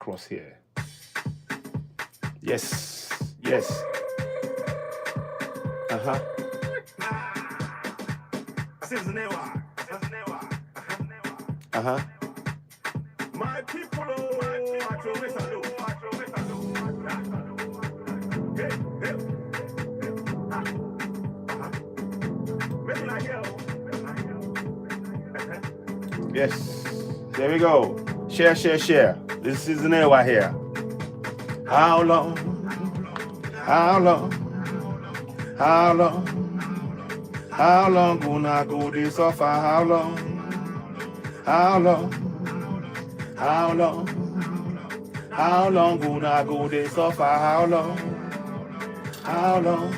cross here. Yes, yes. Uh-huh. Uh-huh. My people, Yes. There we go. Share, share, share. This is an hour here. How long? How long? How long? How long gonna go this suffer? How long? How long? How long? How long gonna go this suffer? How long? How long?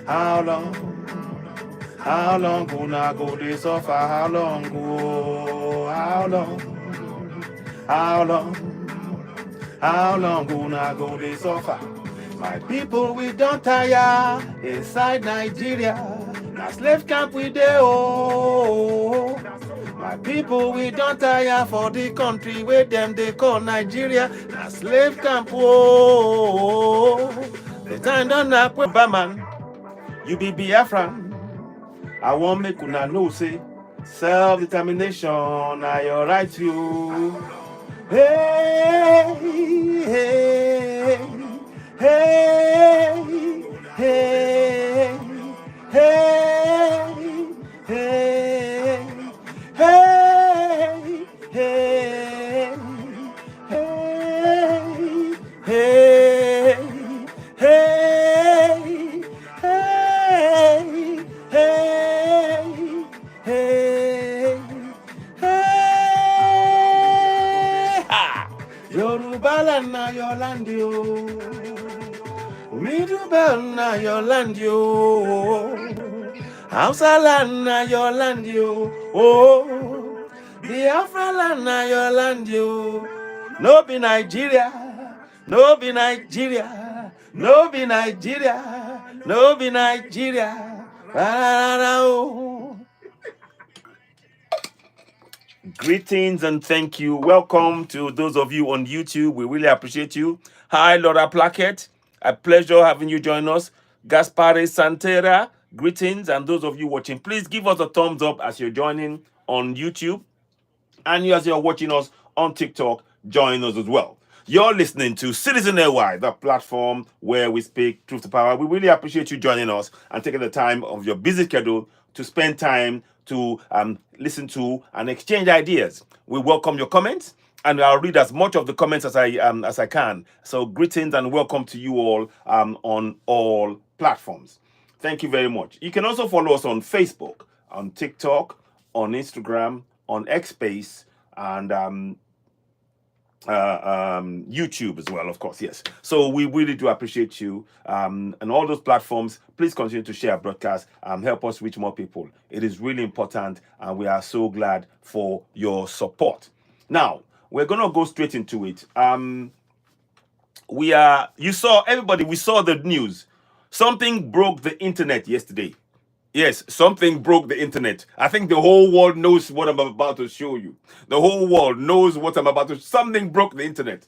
How long? How long gonna go this suffer? How long go? How long? How long? How long gonna go this suffer? My people, we don't tire inside Nigeria. Now slave camp we dey oh. My people, we don't tire for the country where them they call Nigeria. Now slave camp oh. The time done up with Baman. You be Biafran. I won't make una know say self-determination na your right to. Hey, hey, hey, hey, hey, hey, hey, hey, hey, hey, hey, hey, hey, hey. Yoruba land na your land yo. Middle na your land yo. Hausa land na your land yo. Oh, Biafra land na your land yo. No be Nigeria. No be Nigeria. No be Nigeria. No be Nigeria. Oh. Greetings and thank you. Welcome to those of you on YouTube. We really appreciate you. Hi, Laura Plaquette. A pleasure having you join us. Gaspare Santera, greetings. And those of you watching, please give us a thumbs up as you're joining on YouTube. And as you're watching us on TikTok, join us as well. You're listening to Citizen AY, the platform where we speak truth to power. We really appreciate you joining us and taking the time of your busy schedule to spend time to listen to and exchange ideas. We welcome your comments, and I'll read as much of the comments as I can. So greetings and welcome to you all on all platforms. Thank you very much. You can also follow us on Facebook, on TikTok, on Instagram, on X Space, and YouTube as well, of course. Yes. So we really do appreciate you. And all those platforms, please continue to share our broadcast. Help us reach more people. It is really important, and we are so glad for your support. Now, we're gonna go straight into it. You saw everybody. We saw the news. Something broke the internet yesterday. Yes, something broke the internet. I think the whole world knows what I'm about to show you. The whole world knows what I'm about to. Something broke the internet.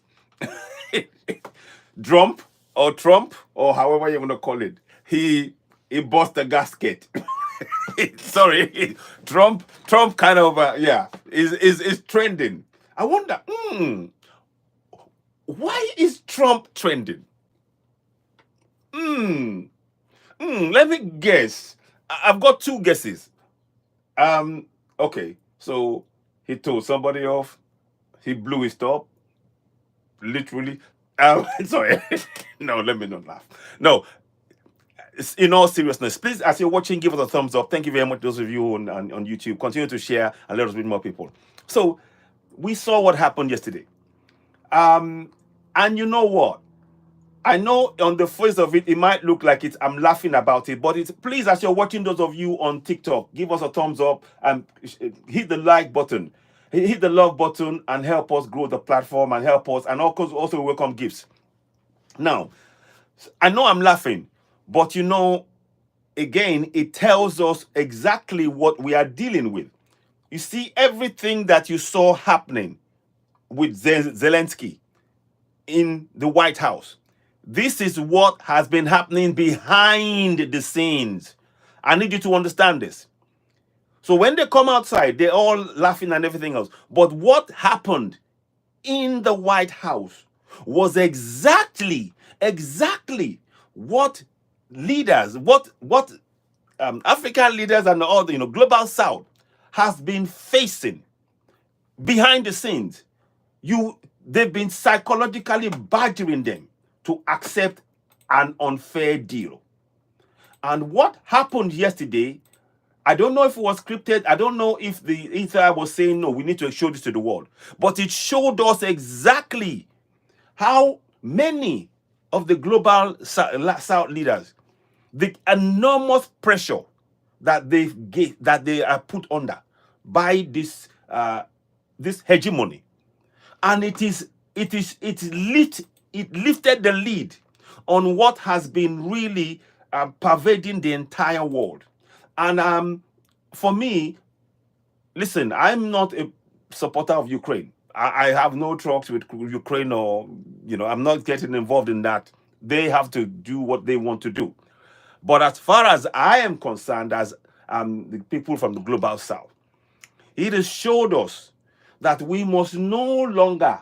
Trump, or however you want to call it, he bust the gasket. Sorry, Trump kind of is trending. I wonder, why is Trump trending? Let me guess. I've got two guesses. Okay, so he told somebody off. He blew his top, literally. Sorry, no, let me not laugh. No, in all seriousness, please, as you're watching, give us a thumbs up. Thank you very much, those of you on YouTube. Continue to share and let us reach more people. So, we saw what happened yesterday. And you know what? I know on the face of it, it might look like I'm laughing about it, but please, as you're watching, those of you on TikTok, give us a thumbs up and hit the like button, hit the love button, and help us grow the platform and help us, and also welcome gifts. Now, I know I'm laughing, but again, it tells us exactly what we are dealing with. You see, everything that you saw happening with Zelensky in the White House. This is what has been happening behind the scenes. I need you to understand this. So when they come outside, they're all laughing and everything else. But what happened in the White House was exactly what leaders, what African leaders and all the global South has been facing behind the scenes. They've been psychologically badgering them to accept an unfair deal. And what happened yesterday, I don't know if it was scripted. I don't know if the Israel was saying, no, we need to show this to the world. But it showed us exactly how many of the global South leaders, the enormous pressure that they are put under by this hegemony, and it lifted the lead on what has been really pervading the entire world. And for me, listen, I'm not a supporter of Ukraine. I have no talks with Ukraine, or I'm not getting involved in that. They have to do what they want to do. But as far as I am concerned, as the people from the global South, it has showed us that we must no longer,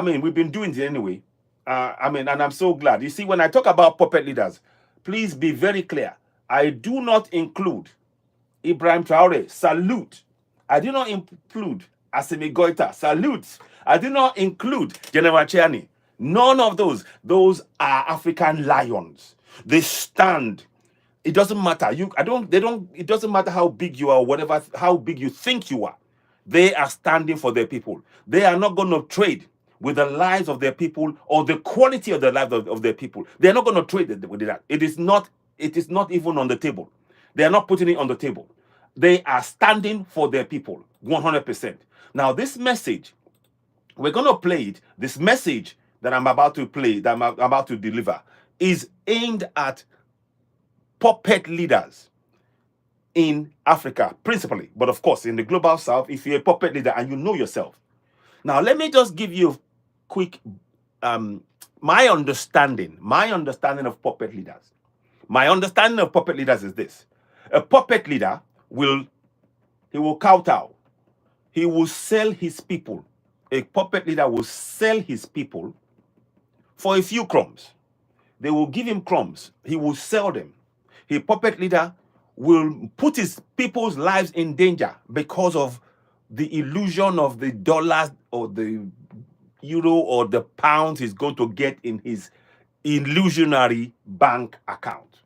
we've been doing it anyway. And I'm so glad. You see, when I talk about puppet leaders, please be very clear. I do not include Ibrahim Traore, salute. I do not include Assimi Goita, salute. I do not include General Chiani. None of those. Those are African lions. They stand. It doesn't matter. It doesn't matter how big you are, whatever, how big you think you are. They are standing for their people. They are not going to trade with the lives of their people or the quality of the lives of their people. They are not going to trade with that. It is not even on the table. They are not putting it on the table. They are standing for their people 100%. Now, this message, we're going to play it. This message that I'm about to play, that I'm about to deliver, is aimed at puppet leaders in Africa, principally. But of course, in the global South, if you're a puppet leader and you know yourself. Now, let me just give you a quick, my understanding of puppet leaders. My understanding of puppet leaders is this. A puppet leader will kowtow. He will sell his people. A puppet leader will sell his people for a few crumbs. They will give him crumbs. He will sell them. A puppet leader will put his people's lives in danger because of the illusion of the dollars or the euro or the pounds he's going to get in his illusionary bank account.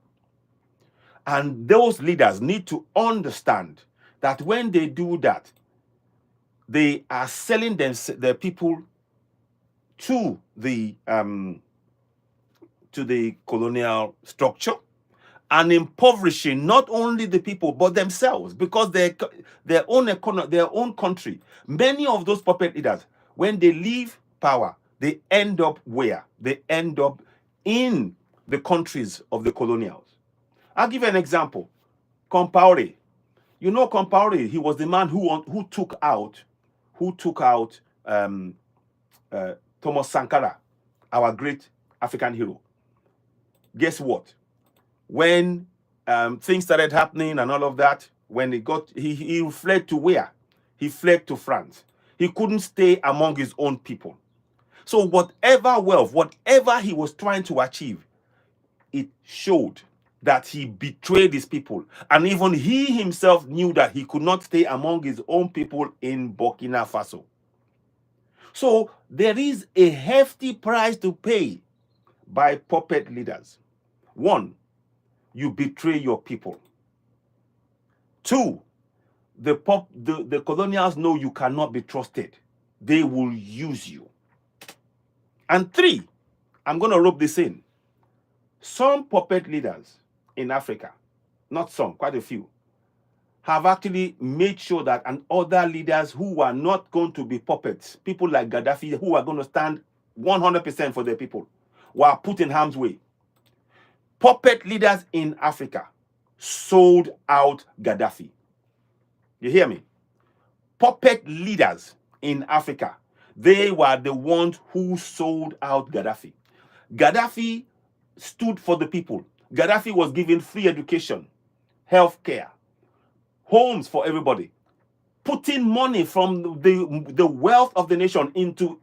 And those leaders need to understand that when they do that, they are selling their people to the colonial structure and impoverishing not only the people but themselves, because their own economy, their own country. Many of those puppet leaders, when they leave power, they end up where? They end up in the countries of the colonials. I'll give you an example. Compaoré. You know Compaoré, he was the man who took out Thomas Sankara, our great African hero. Guess what? When things started happening and all of that, when he fled to where? He fled to France. He couldn't stay among his own people. So whatever wealth, whatever he was trying to achieve, it showed that he betrayed his people. And even he himself knew that he could not stay among his own people in Burkina Faso. So there is a hefty price to pay by puppet leaders. One, you betray your people. Two, the colonials know you cannot be trusted. They will use you. And three, I'm going to rope this in. Some puppet leaders in Africa, not some, quite a few, have actually made sure that and other leaders who are not going to be puppets, people like Gaddafi, who are going to stand 100% for their people, were put in harm's way. Puppet leaders in Africa sold out Gaddafi. You hear me? Puppet leaders in Africa, They were the ones who sold out Gaddafi. Gaddafi stood for the people. Gaddafi was giving free education, health care, homes for everybody, putting money from the wealth of the nation into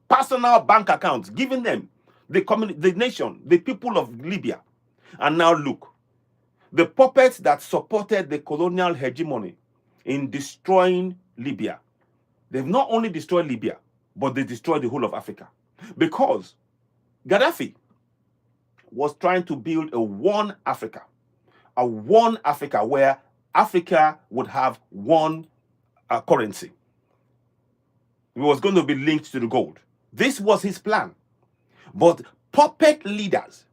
personal bank accounts, giving them the nation, the people of Libya. And now look, the puppets that supported the colonial hegemony in destroying Libya, they've not only destroyed Libya, but they destroyed the whole of Africa. Because Gaddafi was trying to build a one Africa where Africa would have one currency. It was going to be linked to the gold. This was his plan. But puppet leaders,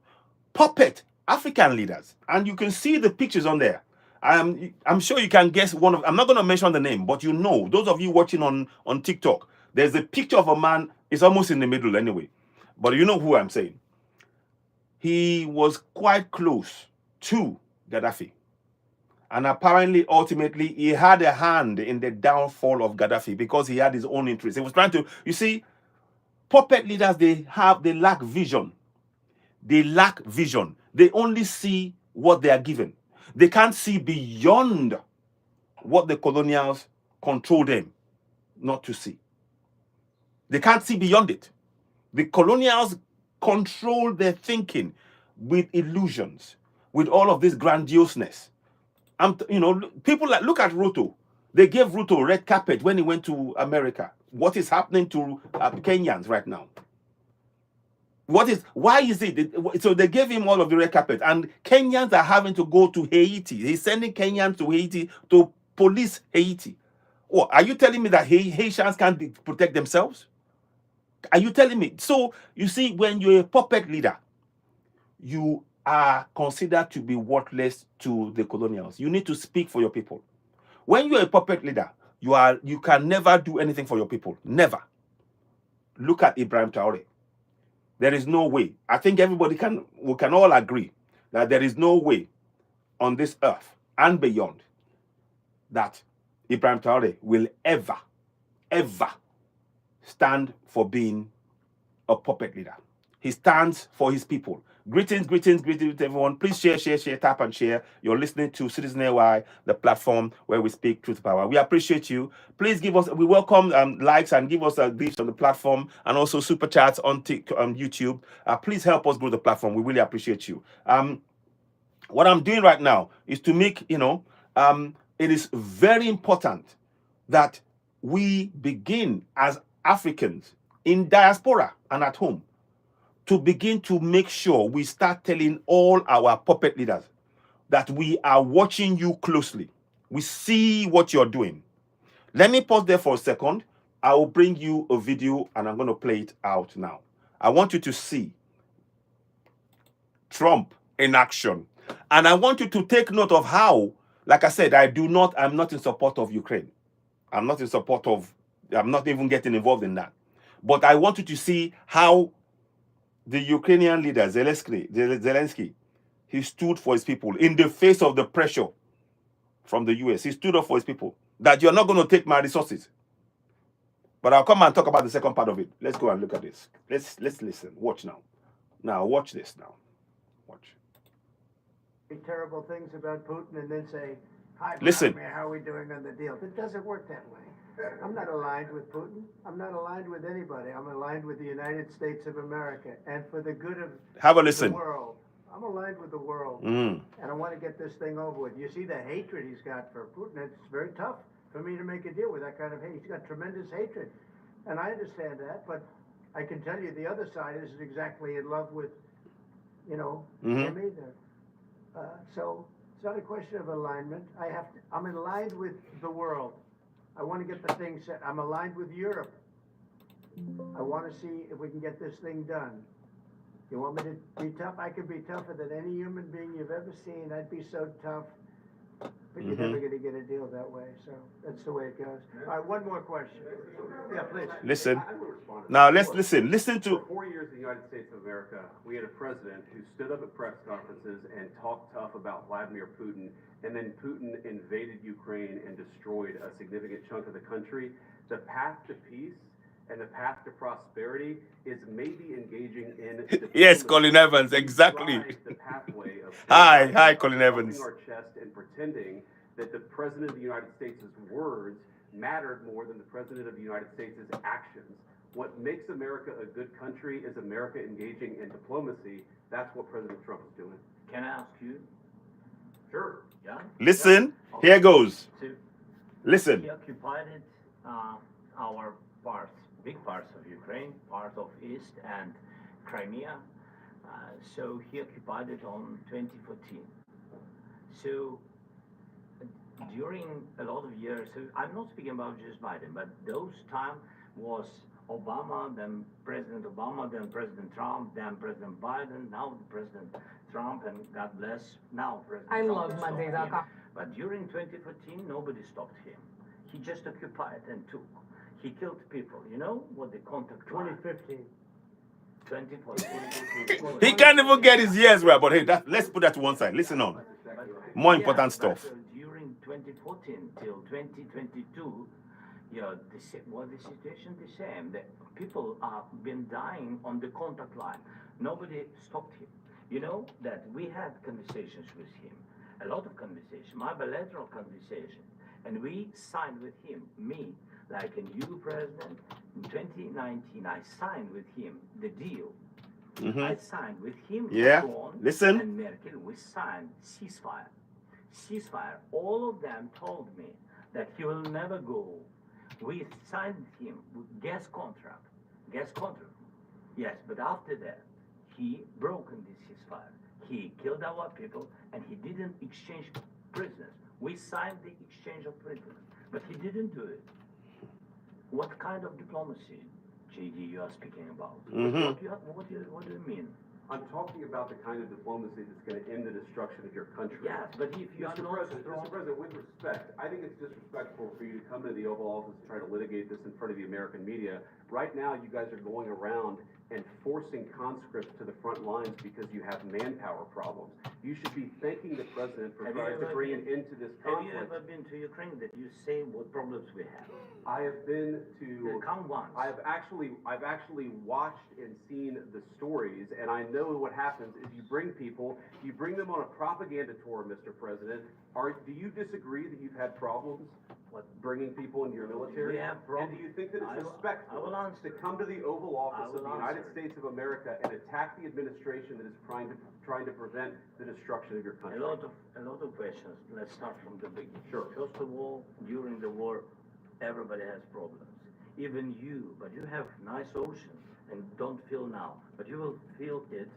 puppet African leaders, and you can see the pictures on there. I'm sure you can guess one of. I'm not going to mention the name, but you know, those of you watching on TikTok, there's a picture of a man. It's almost in the middle anyway, but you know who I'm saying. He was quite close to Gaddafi, and apparently, ultimately, he had a hand in the downfall of Gaddafi because he had his own interests. He was trying to. You see, puppet leaders, they lack vision. They lack vision. They only see what they are given. They can't see beyond what the colonials control them not to see. They can't see beyond it. The colonials control their thinking with illusions, with all of this grandioseness. People look at Ruto. They gave Ruto red carpet when he went to America. What is happening to Kenyans right now? Why is it? So they gave him all of the red carpet, and Kenyans are having to go to Haiti. He's sending Kenyans to Haiti to police Haiti. What, are you telling me that Haitians can't protect themselves? Are you telling me? So you see, when you're a puppet leader, you are considered to be worthless to the colonials. You need to speak for your people. When you're a puppet leader, you can never do anything for your people. Never. Look at Ibrahim Traore. There is no way. I think we can all agree that there is no way on this earth and beyond that Ibrahim Traore will ever stand for being a puppet leader. He stands for his people. Greetings, everyone. Please share, tap and share. You're listening to Citizen AY, the platform where we speak truth to power. We appreciate you. Please we welcome likes and give us gifts on the platform, and also super chats on YouTube. Please help us grow the platform. We really appreciate you. What I'm doing right now is to make, it is very important that we begin as Africans in diaspora and at home to begin to make sure we start telling all our puppet leaders that we are watching you closely. We see what you're doing. Let me pause there for a second. I will bring you a video and I'm going to play it out now. I want you to see Trump in action. And I want you to take note of how, like I said, I'm not in support of Ukraine. I'm not even getting involved in that. But I want you to see how the Ukrainian leader, Zelensky, he stood for his people in the face of the pressure from the US. He stood up for his people, that you're not going to take my resources. But I'll come and talk about the second part of it. Let's go and look at this. Let's listen. Watch now. Now, watch this now. Watch. Terrible things about Putin and then say, hi, Listen. Vladimir, how are we doing on the deal? It doesn't work that way. I'm not aligned with Putin. I'm not aligned with anybody. I'm aligned with the United States of America and for the good of Have a listen. the world. I'm aligned with the world, Mm. and I want to get this thing over with. You see the hatred he's got for Putin. It's very tough for me to make a deal with that kind of hate. He's got tremendous hatred, and I understand that, but I can tell you the other side isn't exactly in love with, him either. So it's not a question of alignment. I'm aligned with the world. I want to get the thing set. I'm aligned with Europe. I want to see if we can get this thing done. You want me to be tough? I could be tougher than any human being you've ever seen. I'd be so tough. But you're never going to get a deal that way. So that's the way it goes. All right, one more question. Yeah, please. Listen. Now let's listen. Listen to. For 4 years in the United States of America, we had a president who stood up at press conferences and talked tough about Vladimir Putin, and then Putin invaded Ukraine and destroyed a significant chunk of the country. The path to peace And the path to prosperity is maybe engaging in Yes, diplomacy. Colin Evans, We exactly. drive the pathway of Hi, Colin puffing Evans. our chest and pretending that the President of the United States' words mattered more than the President of the United States' actions. What makes America a good country is America engaging in diplomacy. That's what President Trump is doing. Can I ask you? Sure. Yeah? Listen, Okay. here goes. So Listen. he occupied our parts, big parts of Ukraine, part of East and Crimea. So he occupied it on 2014. So during a lot of years, so I'm not speaking about just Biden, but those time was Obama, then President Obama, then President Trump, then President Biden, now President Trump, and God bless, now President I Trump. love to stop Mondays.com. him. But during 2014, nobody stopped him. He just occupied and took. He killed people. You know what the contact line? 2015. 2014. He can't even get his years right, but hey, let's put that to one side. Listen on. More important stuff. But, during 2014 till 2022, the situation the same. The people have been dying on the contact line. Nobody stopped him. You know that we had conversations with him, a lot of conversations, my bilateral conversations, and we signed with him, me, like a new president. In 2019, I signed with him the deal. I signed with him, Yeah. Macron, Listen. and Merkel. We signed ceasefire. Ceasefire. All of them told me that he will never go. We signed him with gas contract. Gas contract. Yes, but after that, he broken this ceasefire. He killed our people, and he didn't exchange prisoners. We signed the exchange of prisoners, but he didn't do it. What kind of diplomacy, JD, you are speaking about? What do you mean? I'm talking about the kind of diplomacy that's going to end the destruction of your country. Yes, but if you are Mr. not President, strong, Mr. President, with respect, I think it's disrespectful for you to come into the Oval Office and try to litigate this in front of the American media. Right now, you guys are going around and forcing conscripts to the front lines because you have manpower problems. You should be thanking the President for Have you trying to ever bring been- an end to this have you conflict. ever been to Ukraine that you say what problems we have? I have been to Come once. I've actually watched and seen the stories, and I know what happens is you bring people, you bring them on a propaganda tour, Mr. President. Do you disagree that you've had problems bringing people into your military? We have And problems. do you think that I it's will respectful answer. to come to the Oval Office of will the United answer. States of America and attack the administration that is trying to prevent the destruction of your country? A lot of questions. Let's start from the beginning. Sure. First of all, during the war, everybody has problems. Even you, but you have nice ocean and don't feel now, but you will feel it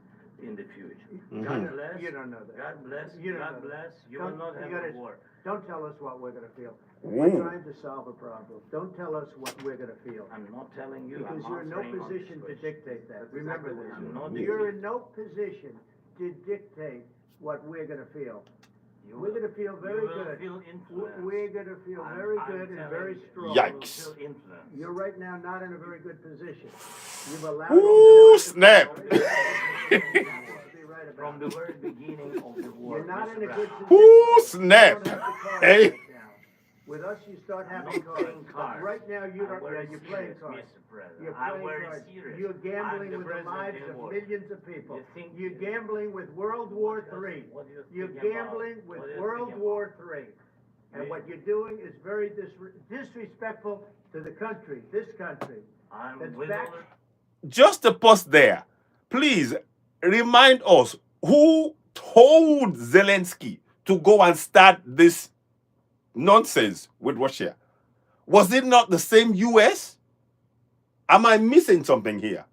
in the future. God bless. You don't know that. God bless. You don't God know bless. that. You will Don't- not you have gotta- a war. Don't tell us what we're gonna feel. Ooh. We're trying to solve a problem. Don't tell us what we're gonna feel. I'm not telling you. Because I'm you're in no answering on this position to question. dictate that. That's Remember exactly this. what I'm not You're dictating. in no position to dictate what we're gonna feel. You We're will- gonna feel you very will good. feel influenced. We're gonna feel I'm- very I'm good and telling very you, strong. you will Yikes. feel influenced. You're right now not in a very good position. You've allowed. Ooh, yourself to snap. be right about From the it. very beginning of the war. You're not in a Mr. good Brown. position. Ooh, snap. You don't have the cards Hey. right now. With us, you start having I'm not cards. playing But cards. right now, you I'm don't, yeah, very you're playing serious, cards. Mr. President. You're I'm playing very cards. serious. You're gambling I'm the with the president lives in of war. millions of people. You think- You're gambling with World War III. What do you You're think about- gambling with what do you World think War III. And Yeah. what you're doing is very disrespectful to the country, this country. I'm That's with back- all the- Just a pause there. Please remind us who told Zelensky to go and start this nonsense with Russia. Was it not the same US? Am I missing something here?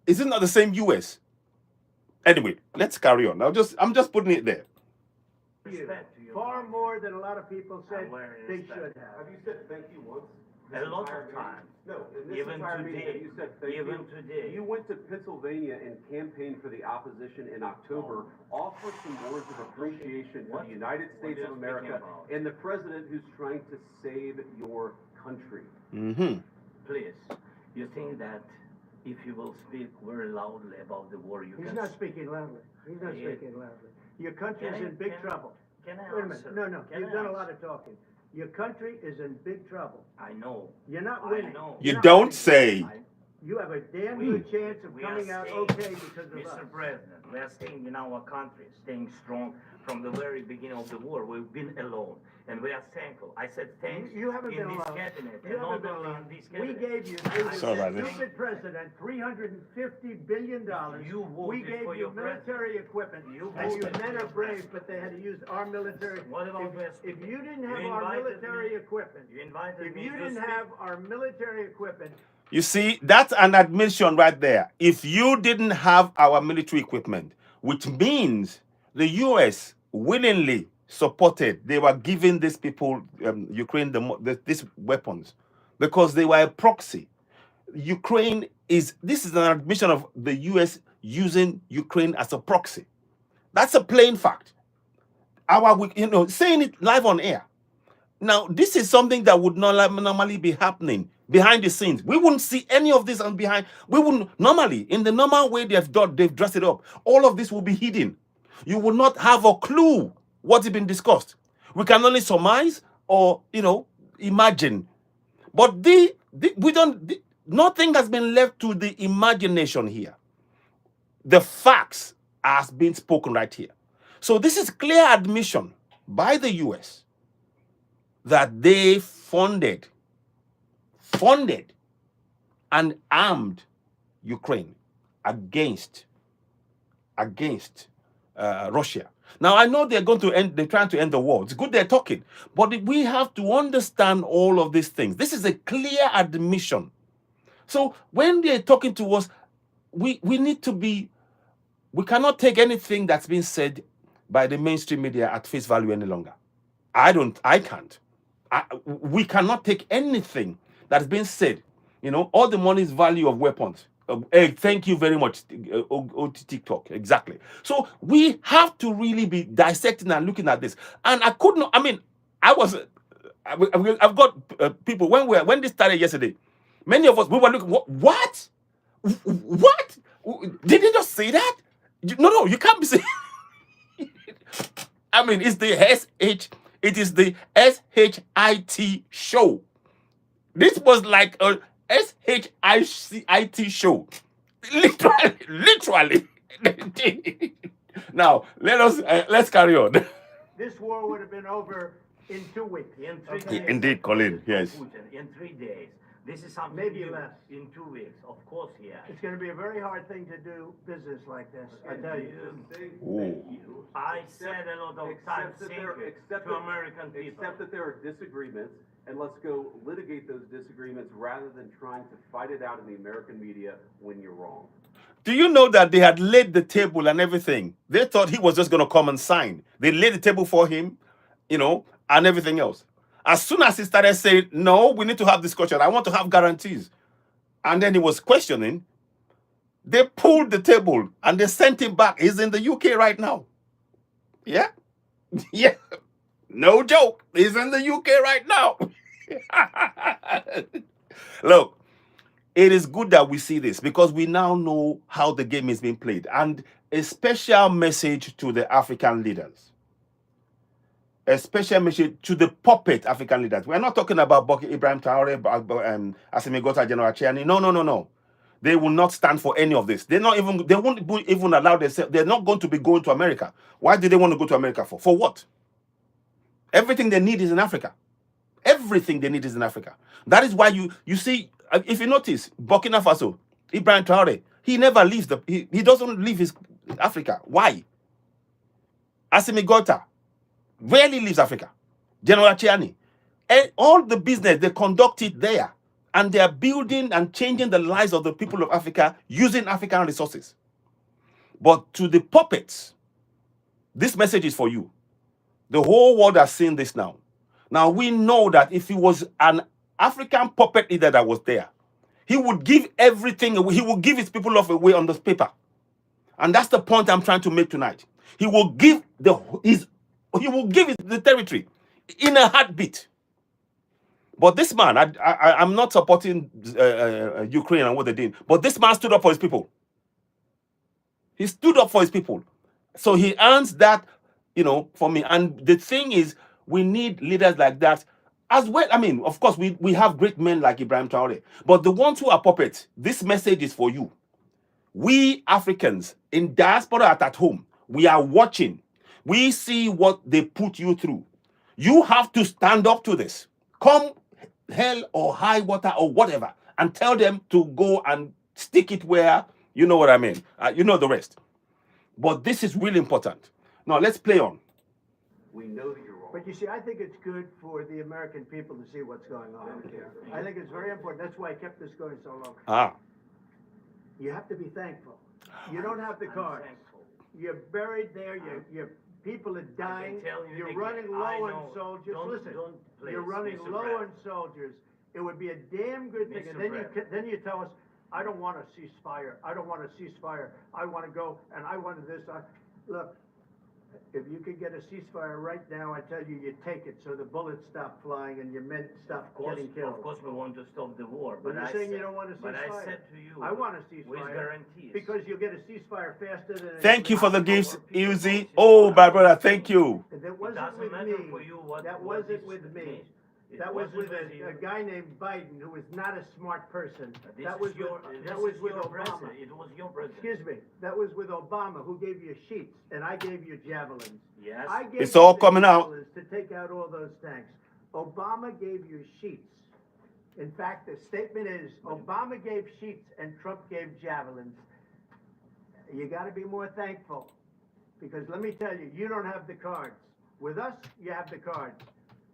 Is it not the same US? Anyway, let's carry on. I'm just putting it there. respect to your Far country. more than a lot of people said I'm wearing they respect. should have. Have you said thank you once? A This lot entire of meeting? times. No, in this Even entire meeting, today. have you said thank Even you? today. You went to Pennsylvania and campaigned for the opposition in October. Offer some words of appreciation for What- the United what States are of you America speaking about? and the president who's trying to save your country. Please, you think that if you will speak very loudly about the war, you He's can... not speaking loudly. He's not Yeah. speaking loudly. Your country's Can I- in big can- trouble. Can I Wait a answer? minute. No, Can you've I done a answer? lot of talking. Your country is in big trouble. I know. You're not I winning. know. You You're not don't winning. say. I, You have a damn good chance of we are coming out staying, okay because of us. Mr. President, we are staying in our country, staying strong from the very beginning of the war. We've been alone, and we are thankful. I said thanks You haven't in been this alone. cabinet, You and haven't not been only alone. in this We cabinet. gave you, Sorry about this. stupid president, $350 billion. You We voted gave for you your military equipment. You And you voted for men your are brave, but they had to use our military. What about West If Virginia? you didn't You have our invited military me- equipment, You invited if me you to didn't speak. have our military equipment, You see, that's an admission right there. If you didn't have our military equipment, which means the US willingly supported, they were giving these people, Ukraine, these weapons because they were a proxy. Ukraine this is an admission of the US using Ukraine as a proxy. That's a plain fact. Saying it live on air. Now, this is something that would not normally be happening behind the scenes. We wouldn't see any of this on behind. We wouldn't normally, in the normal way they've dressed it up. All of this will be hidden. You will not have a clue what has been discussed. We can only surmise or imagine. But nothing has been left to the imagination here. The facts are being spoken right here. So this is clear admission by the US that they funded and armed Ukraine against Russia. Now I know they're trying to end the war. It's good they're talking, but we have to understand all of these things. This is a clear admission. So when they're talking to us, we cannot take anything that's been said by the mainstream media at face value any longer. I can't. We cannot take anything that's been said. All the money's value of weapons. Hey, thank you very much, TikTok. Exactly. So we have to really be dissecting and looking at this. And I could not. I mean, I've got people when this started yesterday. Many of us we were looking. What? What? Did they just say that? No, you can't be saying. I mean, it's the It is the SHIT show. This was like a SHIT show. Literally. Now, let's carry on. this war would have been over in 2 weeks. In 3 Okay? days. Indeed, Colin, yes. Putin, in 3 days. This is something Maybe new. less. In 2 weeks, of course, yeah. It's going to be a very hard thing to do business like this, I tell you. I said a lot of times Accept that thank there- you accept to that- American people. Accept that there are disagreements, and let's go litigate those disagreements rather than trying to fight it out in the American media when you're wrong. Do you know that they had laid the table and everything? They thought he was just going to come and sign. They laid the table for him, and everything else. As soon as he started saying, no, we need to have discussion. I want to have guarantees. And then he was questioning. They pulled the table and they sent him back. He's in the UK right now. Yeah? Yeah. No joke. He's in the UK right now. Look, it is good that we see this because we now know how the game is being played. And a special message to the African leaders. A special message to the puppet African leaders. We're not talking about Boko Ibrahim Traore, Assimi Goïta, General Chiani. No. They will not stand for any of this. They won't even allow themselves. They're not going to be going to America. Why do they want to go to America for? For what? Everything they need is in Africa. Everything they need is in Africa. That is why you see, if you notice, Burkina Faso, Ibrahim Traore, he never leaves he doesn't leave his Africa. Why? Assimi Goïta rarely leaves Africa. General Chiani. And all the business, they conduct it there. And they are building and changing the lives of the people of Africa using African resources. But to the puppets, this message is for you. The whole world has seen this now. Now we know that if he was an African puppet leader that was there, he would give everything away. He would give his people off away on this paper. And that's the point I'm trying to make tonight. He will give the territory in a heartbeat. But this man, I'm not supporting Ukraine and what they did. But this man stood up for his people. He stood up for his people. So he earns that, for me. And the thing is, we need leaders like that. As well, I mean, of course, we have great men like Ibrahim Traore, but the ones who are puppets, this message is for you. We Africans in diaspora at home, we are watching. We see what they put you through. You have to stand up to this. Come hell or high water or whatever, and tell them to go and stick it where, you know what I mean. You know the rest. But this is really important. Now, let's play on. We know that you're wrong. But you see, I think it's good for the American people to see what's going on here. I think it's very important. That's why I kept this going so long. Ah. You have to be thankful. You don't have the cards. You're buried there. Your people are dying. You're running low on soldiers. Listen, you're running low on soldiers. It would be a damn good thing. And then you tell us, I don't want a ceasefire. I don't want a ceasefire. I want to go and I want this. Look, if you could get a ceasefire right now, I tell you, you take it so the bullets stop flying and your men stop getting killed. Of course, we want to stop the war. But you're saying you don't want a ceasefire. But I said to you, I want a ceasefire. with guarantees. Because you'll get a ceasefire faster than. Thank you for the gifts, Uzi. Oh, my brother, thank you. That wasn't with me. That wasn't with me. That was with a guy named Biden, who was not a smart person. That was with Obama. It was your president. Excuse me. That was with Obama, who gave you sheets, and I gave you javelins. Yes. I gave It's you all the coming out. javelins to take out all those tanks. Obama gave you sheets. In fact, the statement is Obama gave sheets and Trump gave javelins. You got to be more thankful, because let me tell you, you don't have the cards. With us, you have the cards.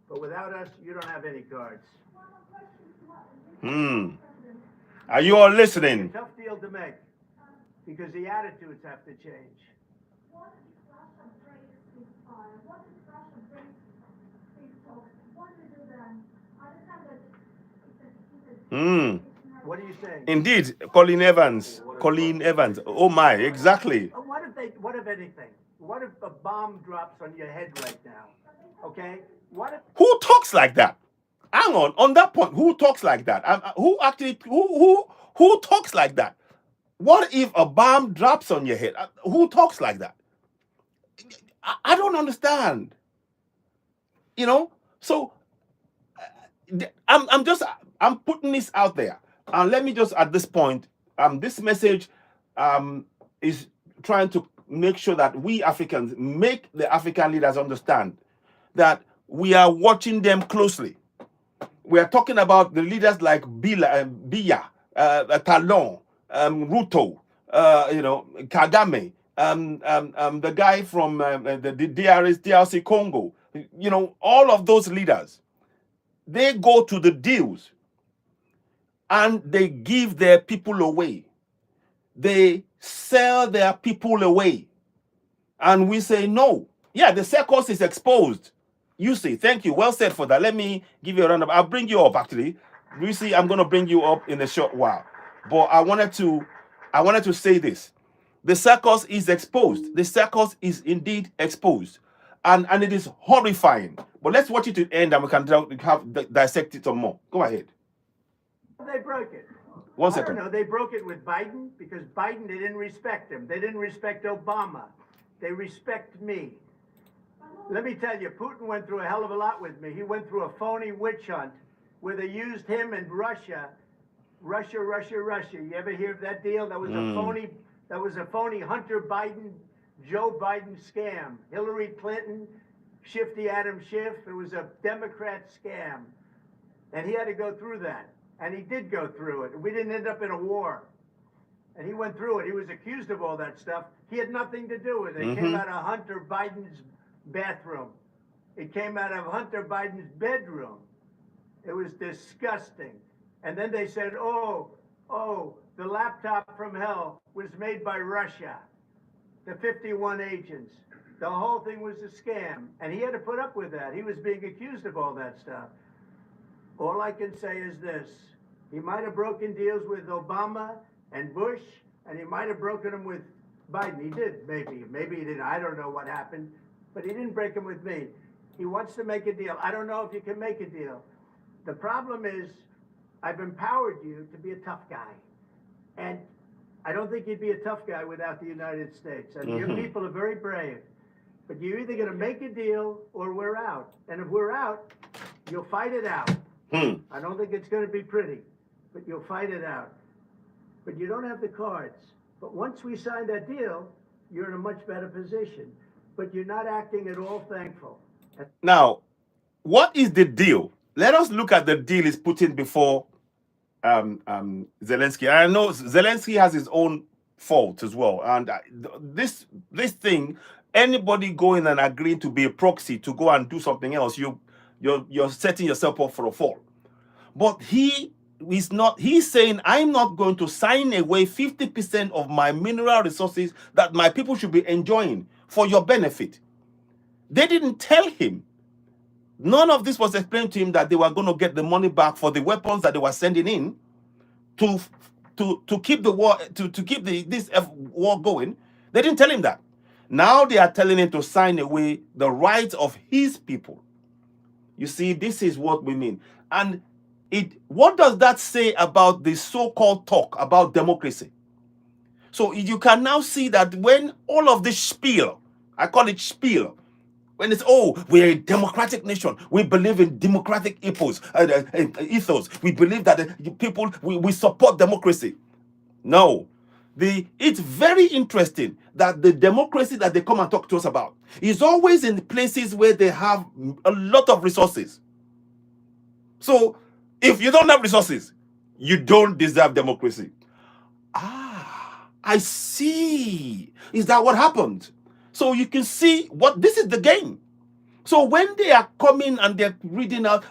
But without us, you don't have any cards. Are you all listening? It's a tough deal to make, because the attitudes have to change. What is Russia breaks ceasefire? What is Russia breaks peace talks? What do you do then? I understand that it's a What are you saying? Indeed, Colin Evans. Oh my, exactly. What if anything? What if a bomb drops on your head right now? Okay? What if? Who talks like that? Hang on that point, who talks like that? Who talks like that? What if a bomb drops on your head? Who talks like that? I don't understand. You know, so I'm putting this out there, and let me just at this point, this message is trying to make sure that we Africans make the African leaders understand that we are watching them closely. We are talking about the leaders like Biya, Talon, Ruto, Kagame, the guy from the DRC Congo. You know, all of those leaders, they go to the deals and they give their people away. They sell their people away. And we say, no. Yeah, the circus is exposed. You see, thank you. Well said for that. Let me give you a round of. I'll bring you up, actually. You see, I'm going to bring you up in a short while. But I wanted to say this. The circus is exposed. The circus is indeed exposed. And it is horrifying. But let's watch it to the end and we can dissect it some more. Go ahead. They broke it. 1 second. I don't know. They broke it with Biden because Biden, they didn't respect him. They didn't respect Obama. They respect me. Let me tell you, Putin went through a hell of a lot with me. He went through a phony witch hunt where they used him and Russia. You ever hear of that deal? That was a phony Hunter Biden, Joe Biden scam. Hillary Clinton, Shifty Adam Schiff. It was a Democrat scam. And he had to go through that. And he did go through it. We didn't end up in a war. And he went through it. He was accused of all that stuff. He had nothing to do with it. It came out of Hunter Biden's bathroom. It came out of Hunter Biden's bedroom. It was disgusting. And then they said, oh, the laptop from hell was made by Russia. The 51 agents. The whole thing was a scam. And he had to put up with that. He was being accused of all that stuff. All I can say is this. He might have broken deals with Obama and Bush, and he might have broken them with Biden. He did, maybe. Maybe he didn't. I don't know what happened. But he didn't break them with me. He wants to make a deal. I don't know if you can make a deal. The problem is, I've empowered you to be a tough guy. And I don't think you'd be a tough guy without the United States. And your people are very brave. But you're either going to make a deal or we're out. And if we're out, You'll fight it out. I don't think it's going to be pretty, but you'll fight it out. But you don't have the cards. But once we sign that deal, you're in a much better position. But you're not acting at all thankful. Now, what is the deal? Let us look at the deal he's putting before Zelensky. I know Zelensky has his own fault as well, and this thing, anybody going and agreeing to be a proxy to go and do something else, you're setting yourself up for a fall. But he's not. He's saying, I'm not going to sign away 50% of my mineral resources that my people should be enjoying for your benefit. They didn't tell him. None of this was explained to him that they were going to get the money back for the weapons that they were sending in to keep the war, to keep this war going. They didn't tell him that. Now they are telling him to sign away the rights of his people. You see, this is what we mean. And what does that say about the so-called talk about democracy? So you can now see that when all of this spiel, I call it spiel, when it's, we're a democratic nation, we believe in democratic ethos, we believe that people, we support democracy. No. It's very interesting that the democracy that they come and talk to us about is always in places where they have a lot of resources. So if you don't have resources, you don't deserve democracy. I see. Is that what happened? So you can see this is the game. So when they are coming and they're reading out,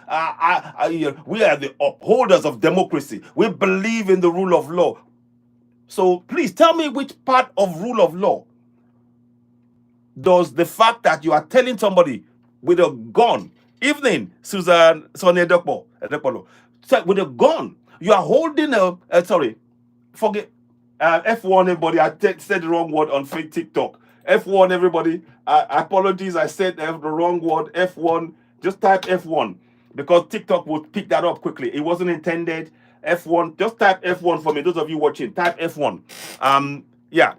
we are the upholders of democracy. We believe in the rule of law. So please tell me which part of rule of law does the fact that you are telling somebody with a gun, evening, Susan Sonia Dokpo, with a gun, you are holding forget F1 everybody. I said the wrong word on fake TikTok. F1 everybody. Apologies, I said the wrong word. F1. Just type F1 because TikTok would pick that up quickly. It wasn't intended. F1. Just type F1 for me. Those of you watching, type F1. Yeah.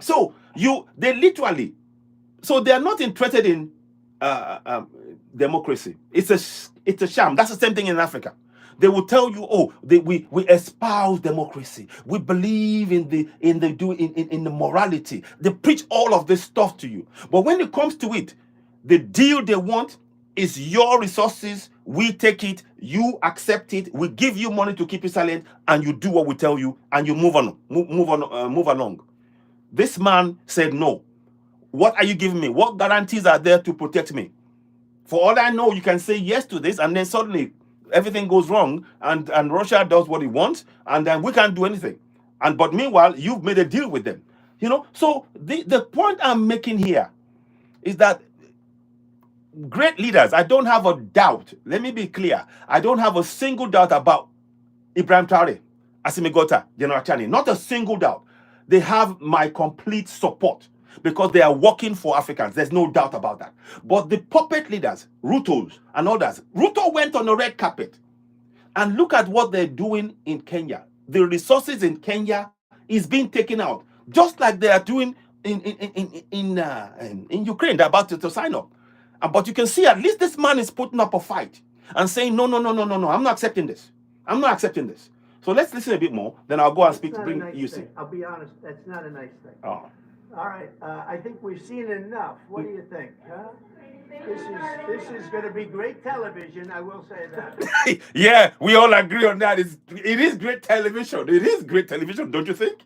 So they literally. So they are not interested in democracy. It's a sham. That's the same thing in Africa. They will tell you, we espouse democracy. We believe in the morality. They preach all of this stuff to you. But when it comes to it, the deal they want is your resources. We take it, you accept it. We give you money to keep you silent, and you do what we tell you, and you move along. This man said no. What are you giving me? What guarantees are there to protect me? For all I know, you can say yes to this, and then suddenly everything goes wrong, and Russia does what it wants, and then we can't do anything. But meanwhile, you've made a deal with them. So the point I'm making here is that great leaders, I don't have a doubt. Let me be clear. I don't have a single doubt about Ibrahim Traore, Assimi Goïta, General Chani. Not a single doubt. They have my complete support because they are working for Africans. There's no doubt about that. But the puppet leaders, Rutos and others, Ruto went on the red carpet. And look at what they're doing in Kenya. The resources in Kenya is being taken out, just like they are doing in Ukraine. They're about to sign up. But you can see at least this man is putting up a fight and saying, no, I'm not accepting this. I'm not accepting this. So let's listen a bit more. Then I'll go and speak to bring UC. I'll be honest, that's not a nice thing. Oh. All right, I think we've seen enough. What do you think? Huh? This is going to be great television. I will say that. Yeah, we all agree on that. It is great television. It is great television, don't you think?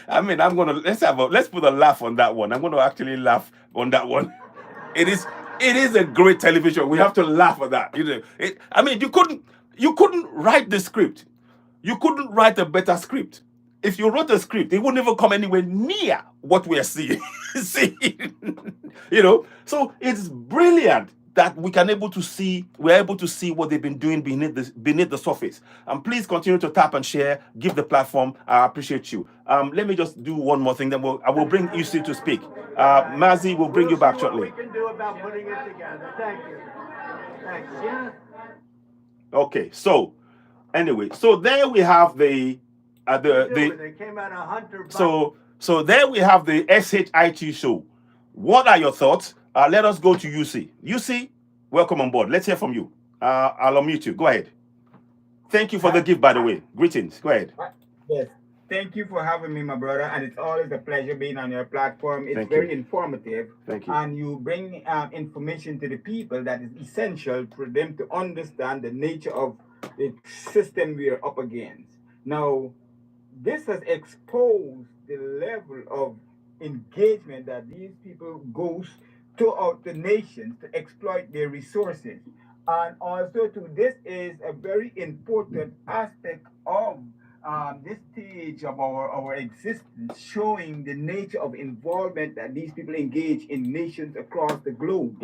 I mean, let's put a laugh on that one. I'm going to actually laugh on that one. It is a great television. We have to laugh at that. You couldn't write the script. You couldn't write a better script. If you wrote a script, it wouldn't even come anywhere near what we are seeing. So it's brilliant that we're able to see what they've been doing beneath the surface. And please continue to tap and share, give the platform. I appreciate you. Let me just do one more thing, then I will bring UC to speak. Mazi will bring you back shortly. What we can do about putting it together. Thank you. Thanks. Okay, so anyway, so there we have they came out of Hunter. So there we have the SHIT show. What are your thoughts? Let us go to UC. UC, welcome on board. Let's hear from you. I'll unmute you. Go ahead. Thank you for the gift, by the way. Greetings. Go ahead. Yes. Thank you for having me, my brother, and it's always a pleasure being on your platform. It's Thank very you. informative. Thank you. And you bring information to the people that is essential for them to understand the nature of the system we are up against. Now, this has exposed the level of engagement that these people goes throughout the nations to exploit their resources. And also, too, this is a very important aspect of this stage of our existence, showing the nature of involvement that these people engage in nations across the globe.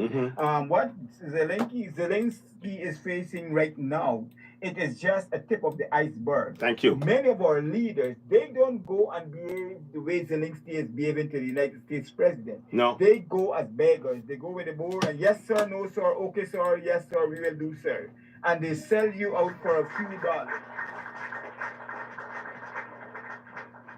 What Zelensky is facing right now, it is just a tip of the iceberg. Thank you. Many of our leaders, they don't go and behave the way Zelensky is behaving to the United States president. No. They go as beggars. They go with the board and yes, sir, no, sir, okay, sir, yes, sir, we will do, sir. And they sell you out for a few dollars.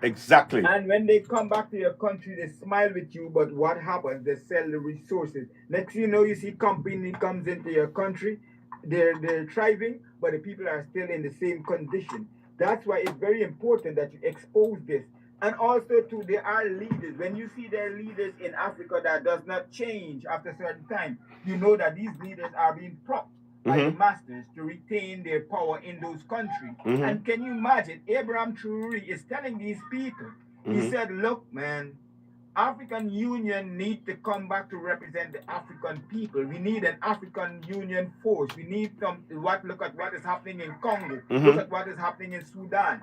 Exactly. And when they come back to your country, they smile with you, but what happens? They sell the resources. Next thing you know, you see company comes into your country, they're thriving, but the people are still in the same condition. That's why it's very important that you expose this. And also, too, there are leaders. When you see their leaders in Africa that does not change after a certain time, you know that these leaders are being propped by the masters to retain their power in those countries. And can you imagine, Abraham Traore is telling these people, he said, look, man, African Union need to come back to represent the African people. We need an African Union force. We need some, look at what is happening in Congo. Look at what is happening in Sudan.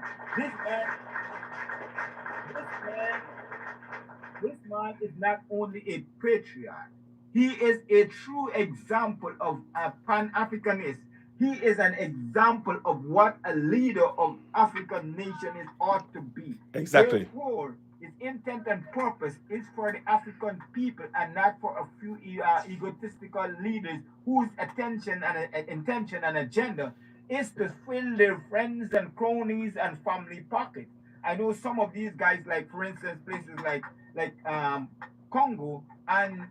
This man is not only a patriot, he is a true example of a Pan-Africanist. He is an example of what a leader of African nation is ought to be. Exactly. Therefore, his intent and purpose is for the African people and not for a few egotistical leaders whose intention and agenda is to fill their friends and cronies and family pockets. I know some of these guys, like for instance, places like Congo and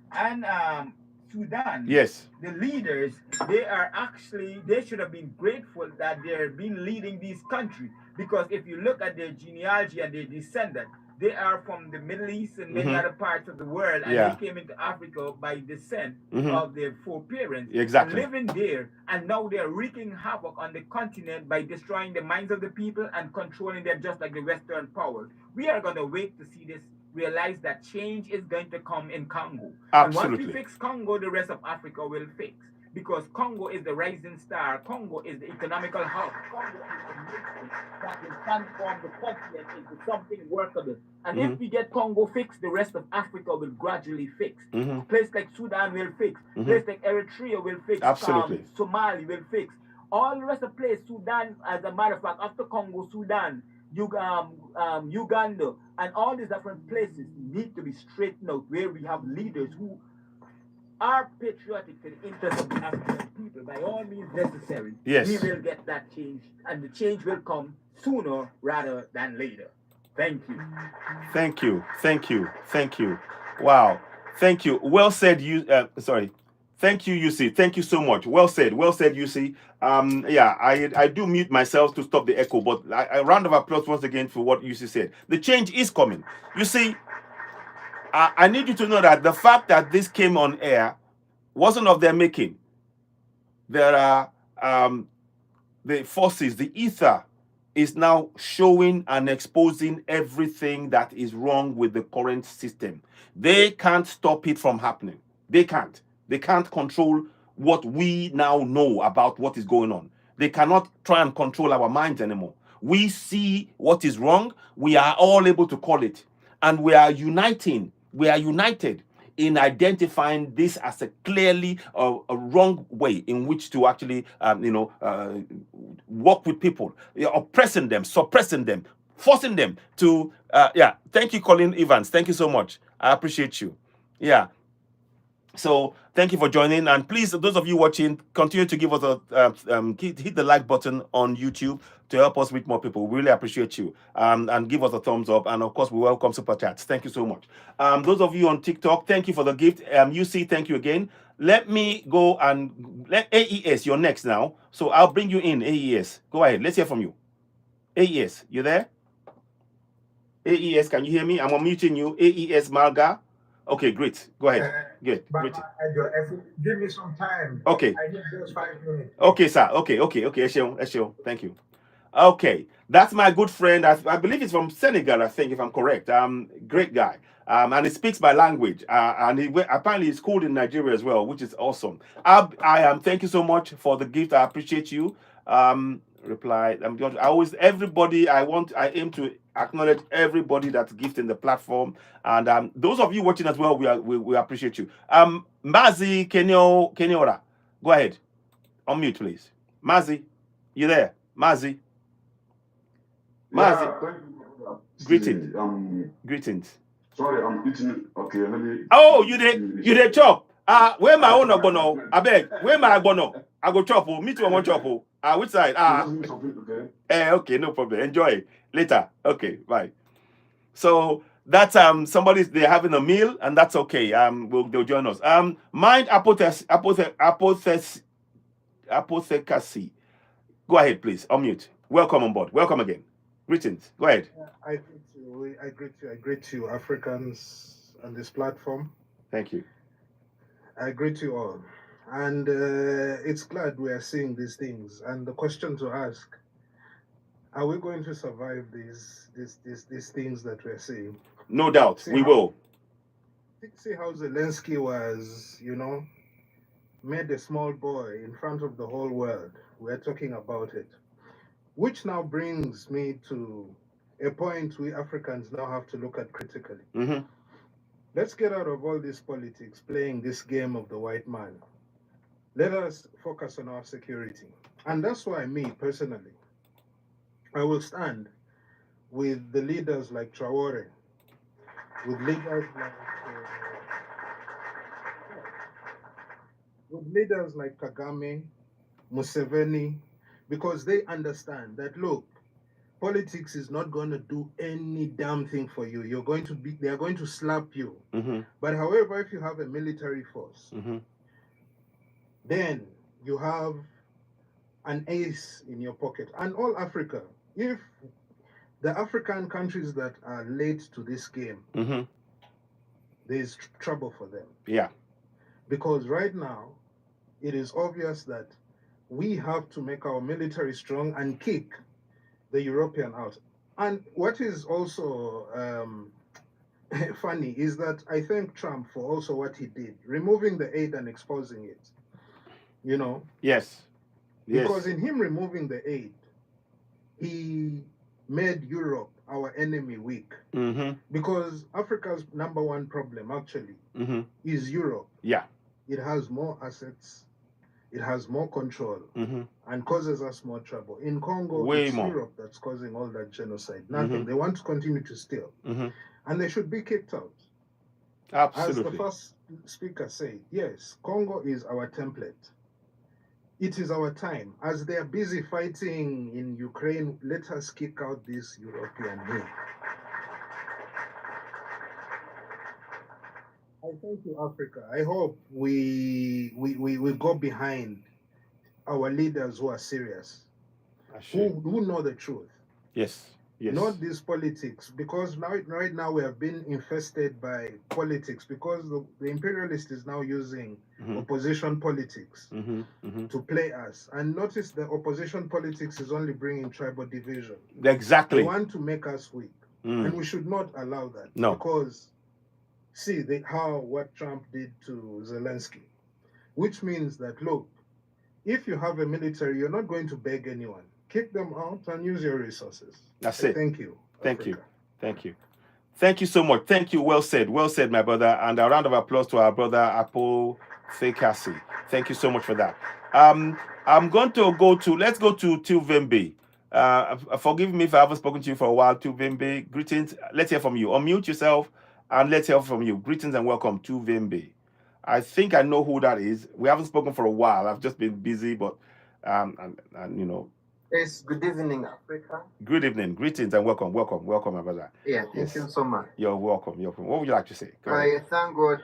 Sudan. Yes. The leaders, they should have been grateful that they're been leading these countries, because if you look at their genealogy and their descendants, they are from the Middle East and many other parts of the world, and they came into Africa by descent of their foreparents, living there, and now they're wreaking havoc on the continent by destroying the minds of the people and controlling them just like the Western powers. We are going to wait to see this, realize that change is going to come in Congo. Absolutely. And once we fix Congo, the rest of Africa will fix. Because Congo is the rising star. Congo is the economical hub. Congo is the nation that will transform the continent into something workable. And if we get Congo fixed, the rest of Africa will gradually fix. A place like Sudan will fix. A place like Eritrea will fix. Absolutely. Somali will fix. All the rest of the place, Sudan, as a matter of fact, after Congo, Sudan, Uganda, and all these different places need to be straightened out, where we have leaders who are patriotic to the interests of the African people. By all means necessary, we will get that change, and the change will come sooner rather than later. Thank you. Thank you. Thank you. Thank you. Wow. Thank you. Well said. Thank you, UC. Thank you so much. Well said. Well said, UC. I do mute myself to stop the echo, but a round of applause once again for what UC said. The change is coming. You see, I need you to know that the fact that this came on air wasn't of their making. There are the forces, the ether is now showing and exposing everything that is wrong with the current system. They can't stop it from happening. They can't. They can't control what we now know about what is going on. They cannot try and control our minds anymore. We see what is wrong. We are all able to call it. And we are uniting. We are united in identifying this as a clearly a wrong way in which to actually, work with people, oppressing them, suppressing them, forcing them to, Thank you, Colin Evans. Thank you so much. I appreciate you. Yeah. So thank you for joining, and please, those of you watching, continue to give us hit the like button on YouTube to help us reach more people. We really appreciate you, and give us a thumbs up, and of course we welcome super chats. Thank you so much. Those of you on TikTok, thank you for the gift. UC, thank you again. let me go and let AES, you're next now. So I'll bring you in, AES. Go ahead. Let's hear from you. AES, you there? AES, can you hear me? I'm unmuting you. AES Malga. Okay, great. Go ahead. Good. But Great. give me some time. Okay. I need those 5 minutes. Okay, sir. Okay. Esheon. Thank you. Okay, that's my good friend. I believe he's from Senegal, I think, if I'm correct. Great guy. And he speaks my language. And apparently he's schooled in Nigeria as well, which is awesome. I am. Thank you so much for the gift. I appreciate you. Reply. I always everybody. I aim to acknowledge everybody that's gifting the platform. And those of you watching as well, we appreciate you. Mazi Kenyora, go ahead. Unmute, please. Mazi, you there? Mazi. Yeah, thank you. Greetings. Greetings. Sorry, I'm eating. Okay, let me. Oh, you did chop. Where my own ogbono? I beg. Where my ogbono? I go chop. Me too. I want chop. Which side? Okay. Okay, no problem. Enjoy later. Okay, bye. So that's somebody's they're having a meal and that's okay. They'll join us. Mind apothecary. Go ahead, please. Unmute. Welcome on board. Welcome again. Greetings. Go ahead. I greet you, Africans on this platform. Thank you. I greet you all. And it's glad we are seeing these things. And the question to ask, are we going to survive these things that we're seeing? No doubt. We will. See how Zelensky was, made a small boy in front of the whole world. We're talking about it. Which now brings me to a point we Africans now have to look at critically. Mm-hmm. Let's get out of all this politics, playing this game of the white man. Let us focus on our security. And that's why me, personally, I will stand with the leaders like Traore, with leaders like Kagame, Museveni, because they understand that, look, politics is not going to do any damn thing for you. They are going to slap you. Mm-hmm. But however, if you have a military force, mm-hmm. then you have an ace in your pocket. And all Africa, if the African countries that are late to this game, mm-hmm. there's trouble for them. Yeah. Because right now, it is obvious that we have to make our military strong and kick the European out. And what is also funny is that I thank Trump for also what he did, removing the aid and exposing it. Yes. Because in him removing the aid, he made Europe, our enemy, weak. Mm-hmm. Because Africa's #1 problem, actually, mm-hmm. is Europe. Yeah. It has more assets, it has more control, mm-hmm. and causes us more trouble. In Congo, it's Europe that's causing all that genocide. Nothing. Mm-hmm. They want to continue to steal. Mm-hmm. And they should be kicked out. Absolutely. As the first speaker said, yes, Congo is our template. It is our time. As they are busy fighting in Ukraine, let us kick out this European here. I thank you, Africa. I hope we go behind our leaders who are serious, who know the truth. Yes. Yes. Not this politics, because right now we have been infested by politics, because the imperialist is now using mm-hmm. opposition politics mm-hmm. Mm-hmm. to play us. And notice the opposition politics is only bringing tribal division. Exactly. They want to make us weak. And we should not allow that. No. Because see what Trump did to Zelensky, which means that, look, if you have a military, you're not going to beg anyone. Kick them out and use your resources. That's it. Thank you. Thank Africa. you. Thank you. Thank you so much. Thank you. Well said. Well said, my brother. And a round of applause to our brother Apo Fekasi. Thank you so much for that. I'm going to let's go to Tuvembe. Forgive me if I haven't spoken to you for a while, Tuvembe. Greetings. Let's hear from you. Unmute yourself and let's hear from you. Greetings and welcome to Tuvembe. I think I know who that is. We haven't spoken for a while. I've just been busy, but and Yes, good evening, Africa. Good evening. Greetings and welcome, my brother. Yeah, thank you so much. You're welcome. What would you like to say? I thank God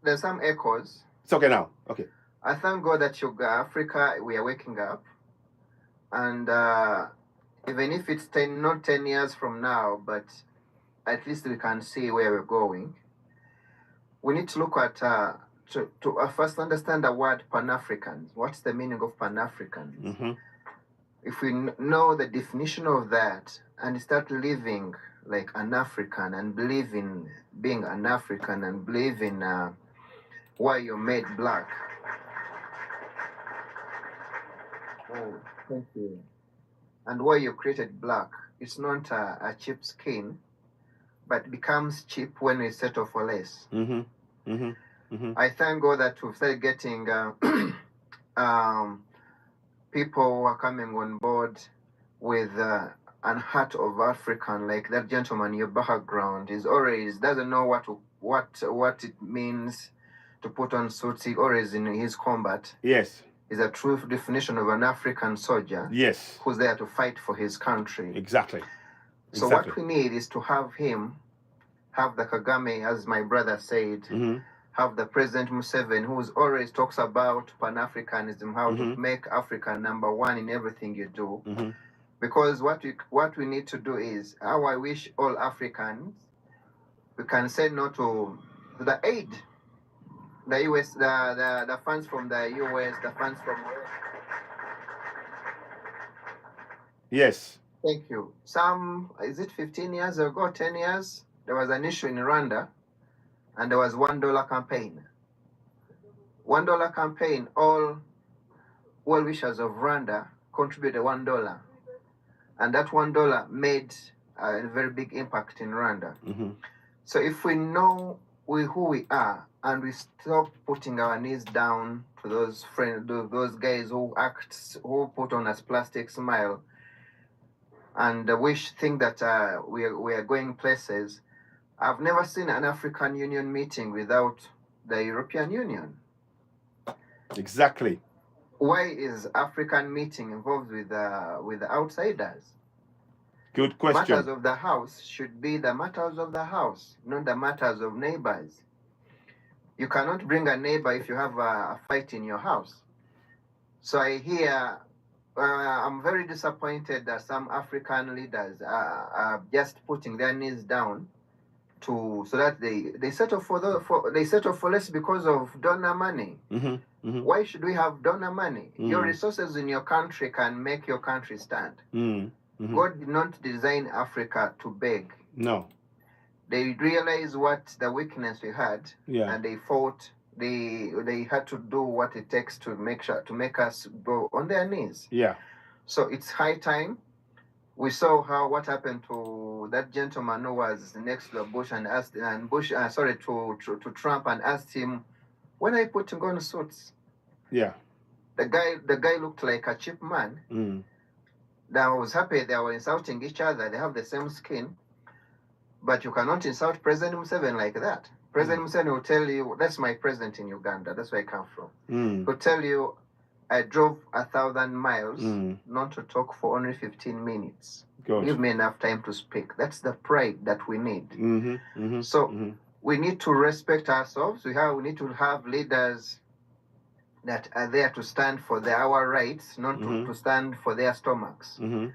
there's some echoes. It's okay now. Okay. I thank God that Africa, we are waking up. And even if it's not 10 years from now, but at least we can see where we're going. We need to look at, to first understand the word Pan-African. What's the meaning of Pan-African? Mm-hmm. If we know the definition of that and start living like an African and believe in being an African and believe in why you're made black. Oh, thank you. And why you're created black. It's not a cheap skin, but becomes cheap when we settle for less. Mm-hmm. Mm-hmm. Mm-hmm. I thank God that we've started getting people who are coming on board with an heart of African, like that gentleman. Your background is always doesn't know what it means to put on suits. He always in his combat. Yes. Is a true definition of an African soldier. Yes. Who's there to fight for his country. Exactly. So what we need is to have him, have the Kagame, as my brother said, mm-hmm. have the President Museveni, who always talks about Pan-Africanism, how mm-hmm. to make Africa number one in everything you do. Mm-hmm. Because what we need to do is, how I wish all Africans, we can say no to the aid. The US, the funds from the US, the funds from... Yes. Thank you. Is it 15 years ago, 10 years? There was an issue in Rwanda, and there was $1 campaign. $1 campaign, all well-wishers of Rwanda contributed $1. And that $1 made a very big impact in Rwanda. Mm-hmm. So if we know who we are, and we stop putting our knees down to those those guys who put on us plastic smile, and think that we are going places. I've never seen an African Union meeting without the European Union. Exactly. Why is African meeting involved with the outsiders? Good question. Matters of the house should be the matters of the house, not the matters of neighbors. You cannot bring a neighbor if you have a fight in your house. So I hear, I'm very disappointed that some African leaders are just putting their knees down so that they settle for less because of donor money. Mm-hmm. Mm-hmm. Why should we have donor money? Mm-hmm. Your resources in your country can make your country stand. Mm-hmm. God did not design Africa to beg. No. They realized what the weakness we had, yeah. and they fought. They had to do what it takes to make us go on their knees. Yeah. So it's high time. We saw what happened to that gentleman who was next to Bush and asked to Trump and asked him, when are you putting on suits? Yeah. The guy looked like a cheap man. Mm. That was happy they were insulting each other. They have the same skin. But you cannot insult President Museveni like that. President Museveni will tell you, that's my president in Uganda, that's where I come from. He'll tell you, I drove 1,000 miles not to talk for only 15 minutes. Good. Give me enough time to speak. That's the pride that we need. Mm-hmm. Mm-hmm. So we need to respect ourselves. We need to have leaders that are there to stand for our rights, not to stand for their stomachs. Mm-hmm.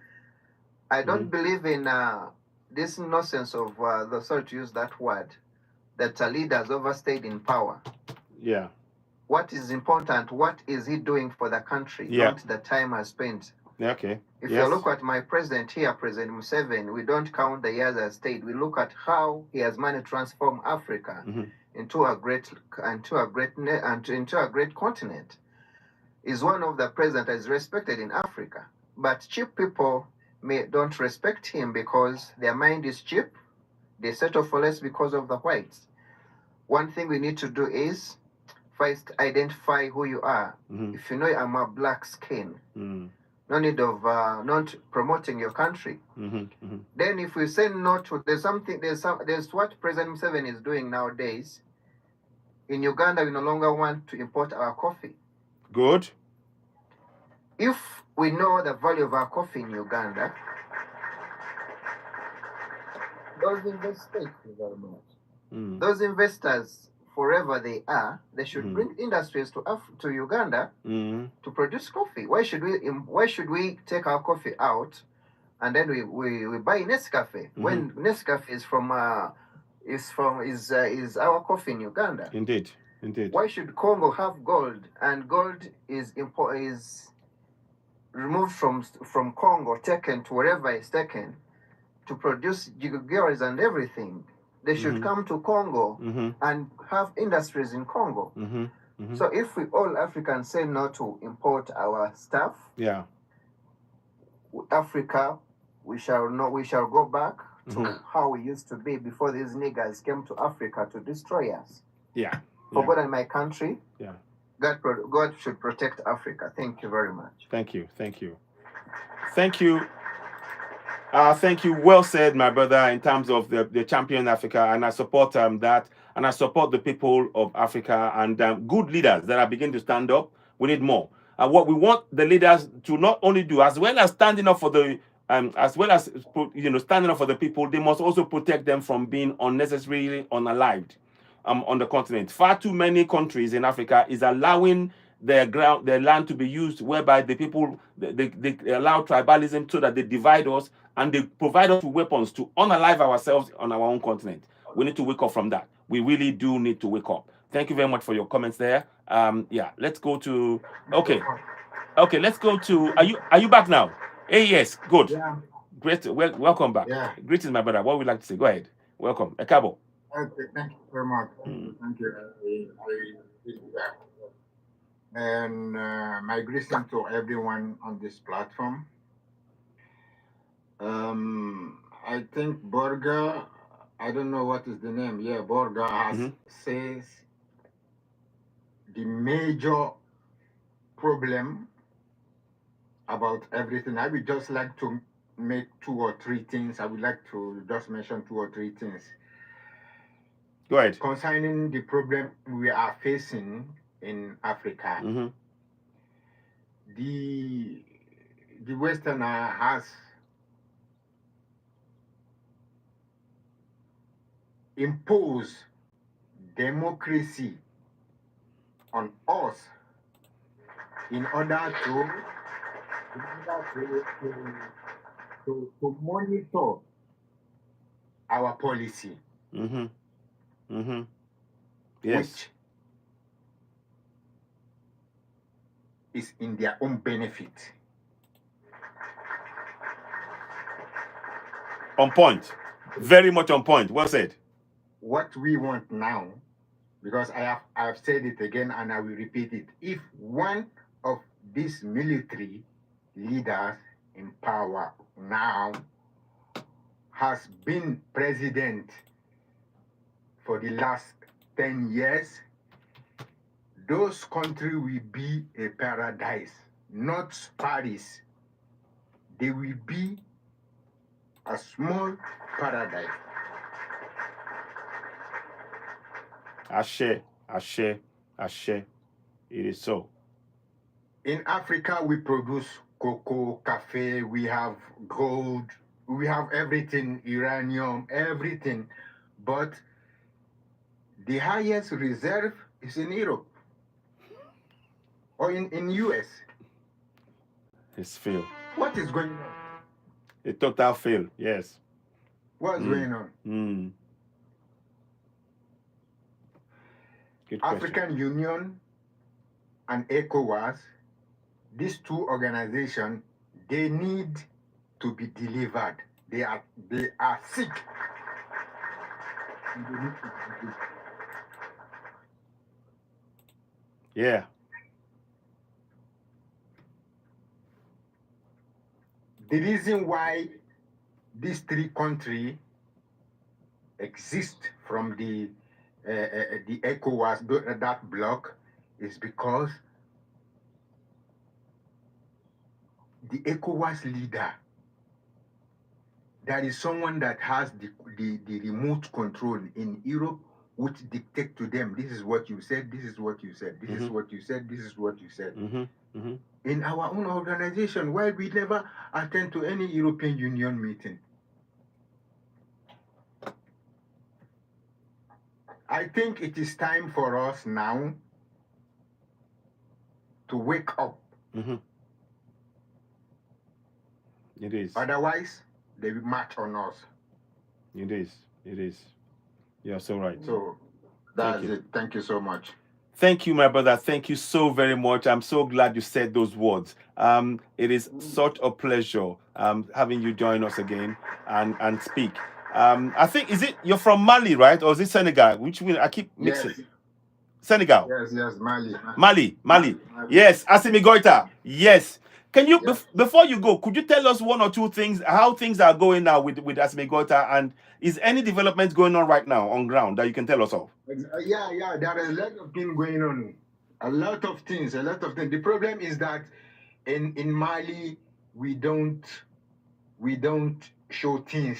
I don't believe in this nonsense of, sorry to use that word, that leaders overstayed in power. Yeah. What is important? What is he doing for the country? Yeah. Not the time I spent. Okay. If you look at my president here, President Museveni, we don't count the years I stayed. We look at how he has managed to transform Africa into a great continent. Is one of the presidents that is respected in Africa. But cheap people don't respect him because their mind is cheap. They settle for less because of the whites. One thing we need to do is first identify who you are. If you know I'm a black skin, no need of not promoting your country. Then if we say no to, there's what President Museveni is doing nowadays. In Uganda, we no longer want to import our coffee. Good. If we know the value of our coffee in Uganda, those investors, those investors forever they are, they should Mhm. bring industries to Uganda Mhm. to produce coffee. Why should we take our coffee out and then we buy Nescafe when Nescafe is our coffee in Uganda? Indeed. Why should Congo have gold and gold is removed from Congo, taken to wherever it's taken to produce gears and everything? They should come to Congo and have industries in Congo. So if we all Africans say no to import our stuff, Yeah. Africa, we shall go back to how we used to be before these niggers came to Africa to destroy us. Yeah. For God and my country, Yeah. God should protect Africa. Thank you very much. Thank you. Thank you. Thank you. Thank you. Well said, my brother, in terms of the champion Africa, and I support that, and I support the people of Africa and good leaders that are beginning to stand up. We need more. And what we want the leaders to not only do, as well as standing up for the, as well as standing up for the people, they must also protect them from being unnecessarily unalived on the continent. Far too many countries in Africa is allowing their land to be used, whereby the people they allow tribalism so that they divide us and they provide us with weapons to unalive ourselves on our own continent. We need to wake up from that. We really do need to wake up. Thank you very much for your comments there. Yeah, let's go to okay. Let's go to are you back now? Hey, yes, good. Yeah. Great. Welcome back. Yeah. Greetings, my brother. What would you like to say? Go ahead. Welcome. Ekabo. Okay, thank you very much. Thank you. And my greeting to everyone on this platform. I think Borga, I don't know what is the name. Yeah, Borga has says the major problem about everything. I would just like to make 2 or 3 things. I would like to just mention 2 or 3 things. Go ahead. Concerning the problem we are facing in Africa, the Westerner has imposed democracy on us in order to monitor our policy. Yes. Which is in their own benefit. On point. Very much on point. Well said. What we want now, because I have said it again and I will repeat it. If one of these military leaders in power now has been president for the last 10 years, those countries will be a paradise, not Paris. They will be a small paradise. Ashe, ashe, ashe. It is so. In Africa, we produce cocoa, cafe, we have gold, we have everything, uranium, everything. But the highest reserve is in Europe or in US. It's fail. What is going on? A total fail, yes. What's going on? Good African question. Union and ECOWAS, these 2 organizations, they need to be delivered. They are sick. Yeah. The reason why these 3 countries exist from the ECOWAS, that bloc, is because the ECOWAS leader, there is someone that has the remote control in Europe, which dictate to them, this is what you said, this is what you said, this is what you said, this is what you said. In our own organization, why we never attend to any European Union meeting? I I think it is time for us now to wake up. Mm-hmm. It is. Otherwise, they will march on us. It is. It is. You're so right. So that's it. Thank you so much. Thank you, my brother. Thank you so very much. I'm so glad you said those words. It is such a pleasure having you join us again and speak. I think, is it, you're from Mali, right? Or is it Senegal? Which one? I keep mixing. Yes. Senegal. Yes, Mali. Mali. Yes, Assimi Goita. Yes. Can you, before you go, could you tell us one or two things, how things are going now with Assimi Goita, and is any development going on right now on ground that you can tell us of? Yeah, there are a lot of things going on. A lot of things. The problem is that in Mali, we don't show things.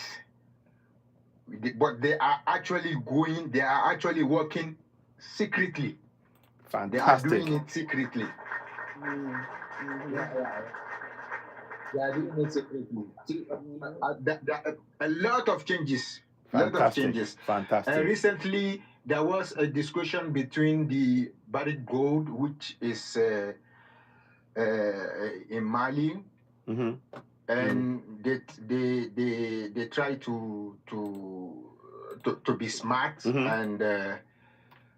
But they are actually working secretly. Fantastic. They are doing it secretly. They are doing it secretly. A lot of changes. Fantastic. Recently, there was a discussion between the Barrick Gold, which is in Mali, and they try to be smart, and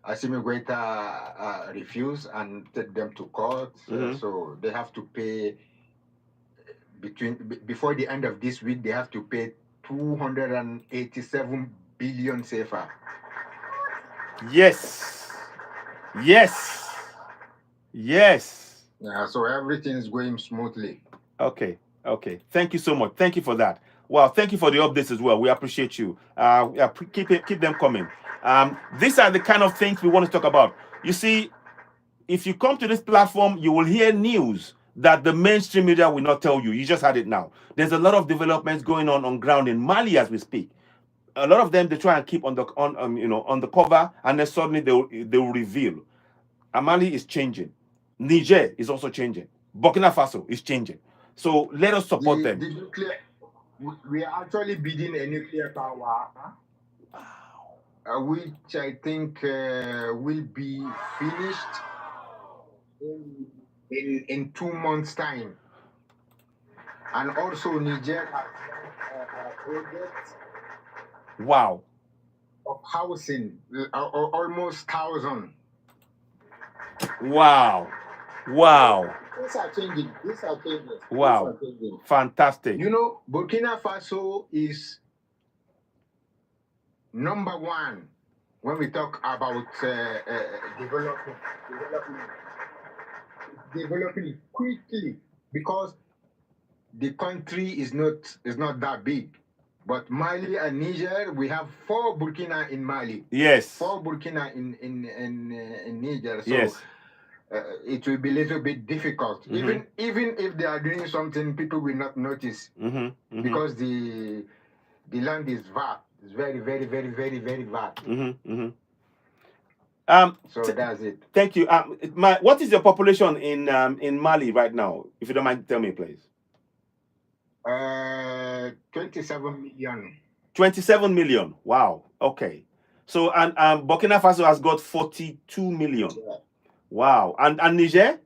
Assimi Goita refused and take them to court. So they have to pay before the end of this week. They have to pay 287 billion CFA. Yes. Yeah, so everything is going smoothly. Okay. Thank you so much. Thank you for that. Wow, thank you for the updates as well. We appreciate you. Keep them coming. These are the kind of things we want to talk about. You see, if you come to this platform, you will hear news that the mainstream media will not tell you. You just had it now. There's a lot of developments going on ground in Mali as we speak. A lot of them, they try and keep on the cover, and then suddenly they will reveal. Mali is changing. Niger is also changing. Burkina Faso is changing. So let us support them. We are actually bidding a nuclear power, which I think will be finished in 2 months' time. And also Niger has a project. Wow. Of housing, almost 1,000. Wow. These are changing. Wow. Fantastic. You know, Burkina Faso is number one when we talk about developing quickly, because the country is not that big. But Mali and Niger, we have 4 Burkina in Mali. Yes. 4 Burkina in Niger. So yes. It will be a little bit difficult. Even if they are doing something, people will not notice because the land is vast. It's very, very, very, very, very vast. So that's it. Thank you. What is your population in Mali right now? If you don't mind, tell me, please. 27 million. 27 million. Wow. Okay. So and Burkina Faso has got 42 million. Yeah. Wow. And Niger?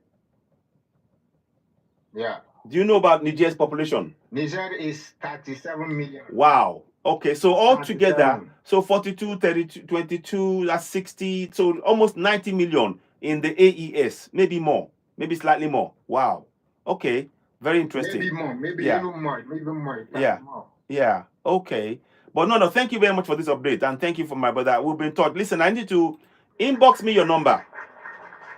Yeah. Do you know about Niger's population? Niger is 37 million. Wow. Okay. So all together, so 42, 32, 22, that's 60. So almost 90 million in the AES. Maybe more. Maybe slightly more. Wow. Okay. Very interesting. Maybe more. Maybe even more. More. Yeah. Okay. But no. Thank you very much for this update. And thank you for my brother. We've been taught. Listen, I need to inbox me your number.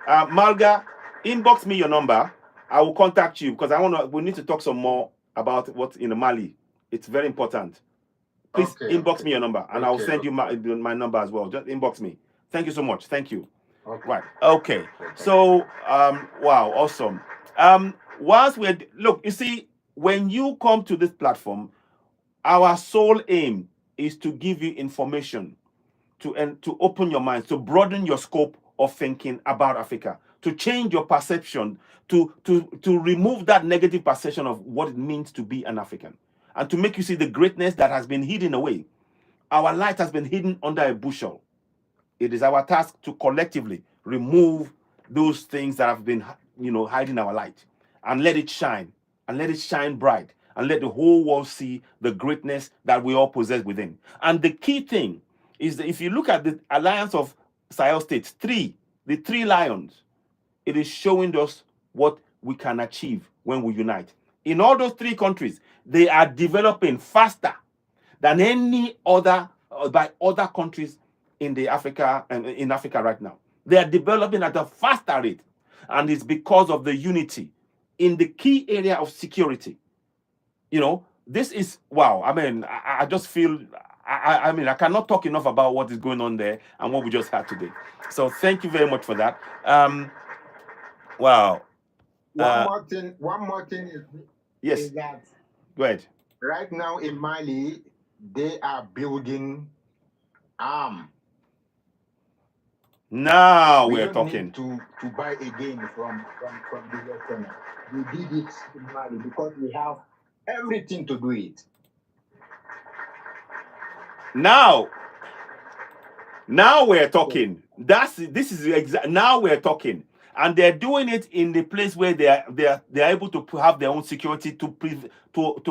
Malga, inbox me your number. I will contact you because we need to talk some more about what's in Mali. It's very important. Please inbox me your number and I will send you my number as well. Just inbox me. Thank you so much. Thank you. Okay. Right. Okay. So, wow, awesome. Whilst look, you see, when you come to this platform, our sole aim is to give you information, to open your mind, to broaden your scope of thinking about Africa, to change your perception, to remove that negative perception of what it means to be an African, and to make you see the greatness that has been hidden away. Our light has been hidden under a bushel. It is our task to collectively remove those things that have been, hiding our light, and let it shine, and let it shine bright, and let the whole world see the greatness that we all possess within. And the key thing is that if you look at the alliance of Sahel states, the three lions, it is showing us what we can achieve when we unite. In all those three countries, they are developing faster than any other by other countries in Africa right now. They are developing at a faster rate, and it's because of the unity in the key area of security. This is wow. I mean, I just feel I cannot talk enough about what is going on there and what we just had today. So thank you very much for that. Wow. One more thing Yes. is that Go ahead. right now in Mali, they are building arm. Now We we're don't talking. need to buy again from the Western. We did it in Mali because we have everything to do it. Now we're talking. Now we're talking, and they're doing it in the place where they're able to have their own security to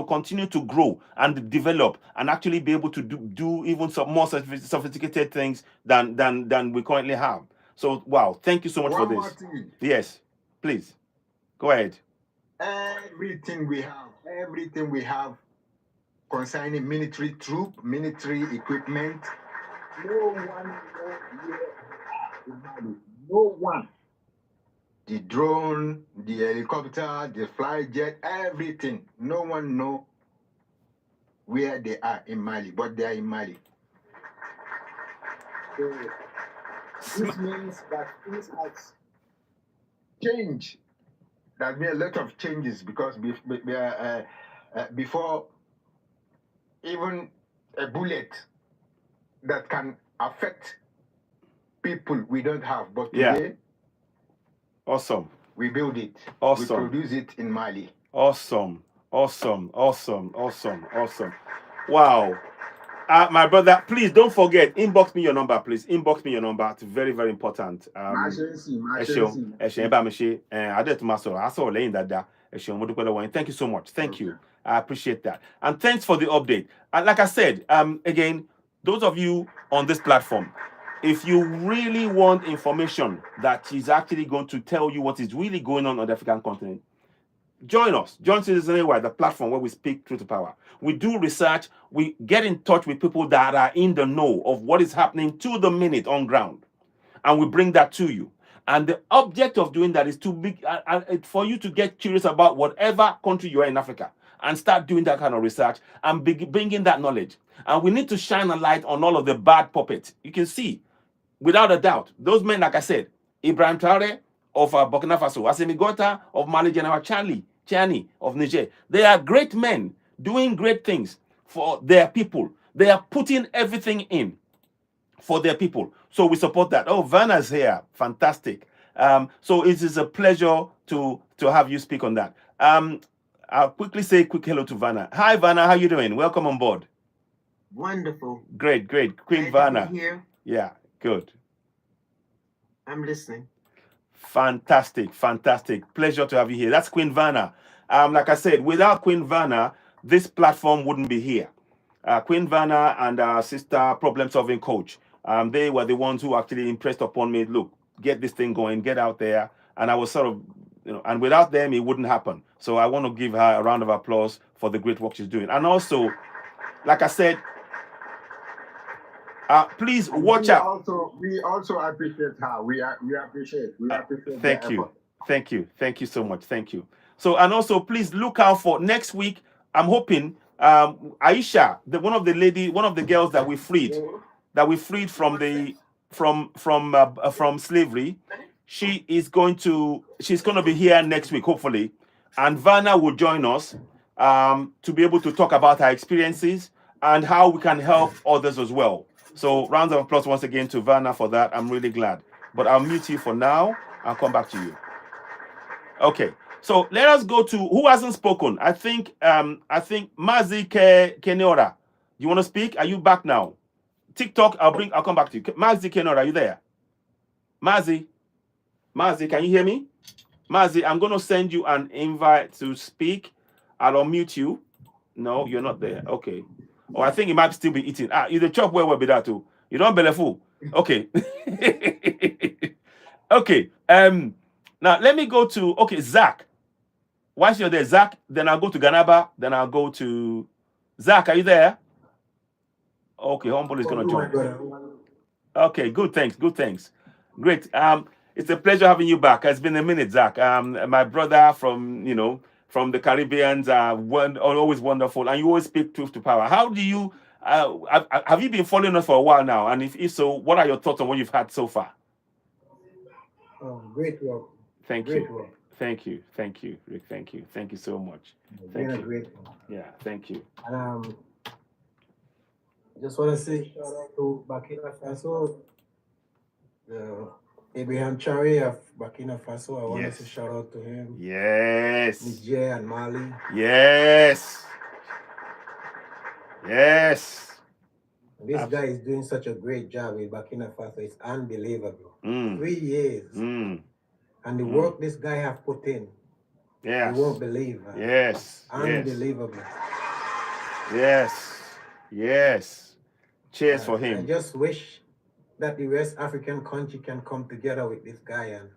continue to grow and develop and actually be able to do even some more sophisticated things than we currently have. So wow, thank you so much for One this. more thing. Yes, please go ahead. Everything we have concerning military troop, military equipment. No one knows where they are in Mali. No one. The drone, the helicopter, the fly jet, everything. No one knows where they are in Mali, but they are in Mali. So this means that things have changed. There have been a lot of changes because before even a bullet that can affect people we don't have, but today awesome, we build it. Awesome. We produce it in Mali. Awesome. Wow. My brother, please don't forget, inbox me your number, please. Inbox me your number. It's very, very important. Thank you so much. Thank you. I appreciate that. And thanks for the update. And like I said, again, those of you on this platform, if you really want information that is actually going to tell you what is really going on the African continent, join us. Join Citizen AY, the platform where we speak truth to power. We do research. We get in touch with people that are in the know of what is happening to the minute on ground, and we bring that to you. And the object of doing that is for you to get curious about whatever country you are in Africa and start doing that kind of research and bringing that knowledge. And we need to shine a light on all of the bad puppets. You can see, without a doubt, those men, like I said, Ibrahim Traore of Burkina Faso, Assimi Goïta of Mali, General Chani of Niger. They are great men doing great things for their people. They are putting everything in for their people. So we support that. Oh, Vanna's here. Fantastic. So it is a pleasure to have you speak on that. I'll quickly say a quick hello to Vanna. Hi, Vanna. How you doing? Welcome on board. Wonderful. Great. Queen Glad Vanna. to be here. Yeah, good. I'm listening. Fantastic. Pleasure to have you here. That's Queen Vanna. Like I said, without Queen Vanna, this platform wouldn't be here. Queen Vanna and our sister problem solving coach, they were the ones who actually impressed upon me, look, get this thing going, get out there. And I was sort of, and without them, it wouldn't happen. So I want to give her a round of applause for the great work she's doing. And also, like I said, please watch out. We also appreciate her. We appreciate. Thank you. Thank you so much. Thank you. So, and also please look out for next week. I'm hoping Aisha, one of the girls that we freed from slavery, she's going to be here next week, hopefully. And Vanna will join us to be able to talk about her experiences and how we can help others as well. So rounds of applause once again to Vanna for that. I'm really glad. But I'll mute you for now. I'll come back to you. Okay. So let us go to who hasn't spoken. I think Mazi Keneora. You want to speak? Are you back now? TikTok, I'll come back to you. Mazi Kenor, are you there? Mazi, can you hear me? Mazi, I'm going to send you an invite to speak. I'll unmute you. No, you're not there. Okay. Oh, I think he might still be eating. You the chop where be that too. You don't belly full. Okay. Okay. Now let me go to Zach. Once you're there, Zach, then I'll go to Ganaba, then I'll go to Zach. Are you there? Okay, Humble is gonna join. Okay, good, thanks. Great. It's a pleasure having you back. It's been a minute, Zach. My brother from from the Caribbeans are always wonderful, and you always speak truth to power. How do you have you been following us for a while now? And if so, what are your thoughts on what you've had so far? Great work. Thank Great you. work. Thank you, Rick. Thank you so much. Thank you. Great work. Yeah, thank you. And just want to say shout out to Burkina Faso, Abraham Chari of Burkina Faso. I want to say shout out to him. Yes. Niger and Mali. Yes. This guy is doing such a great job with Burkina Faso. It's unbelievable. 3 years. And the work this guy have put in. Yes. You won't believe. Yes. Unbelievable. Yes. Cheers for him. I just wish that the West African country can come together with this guy and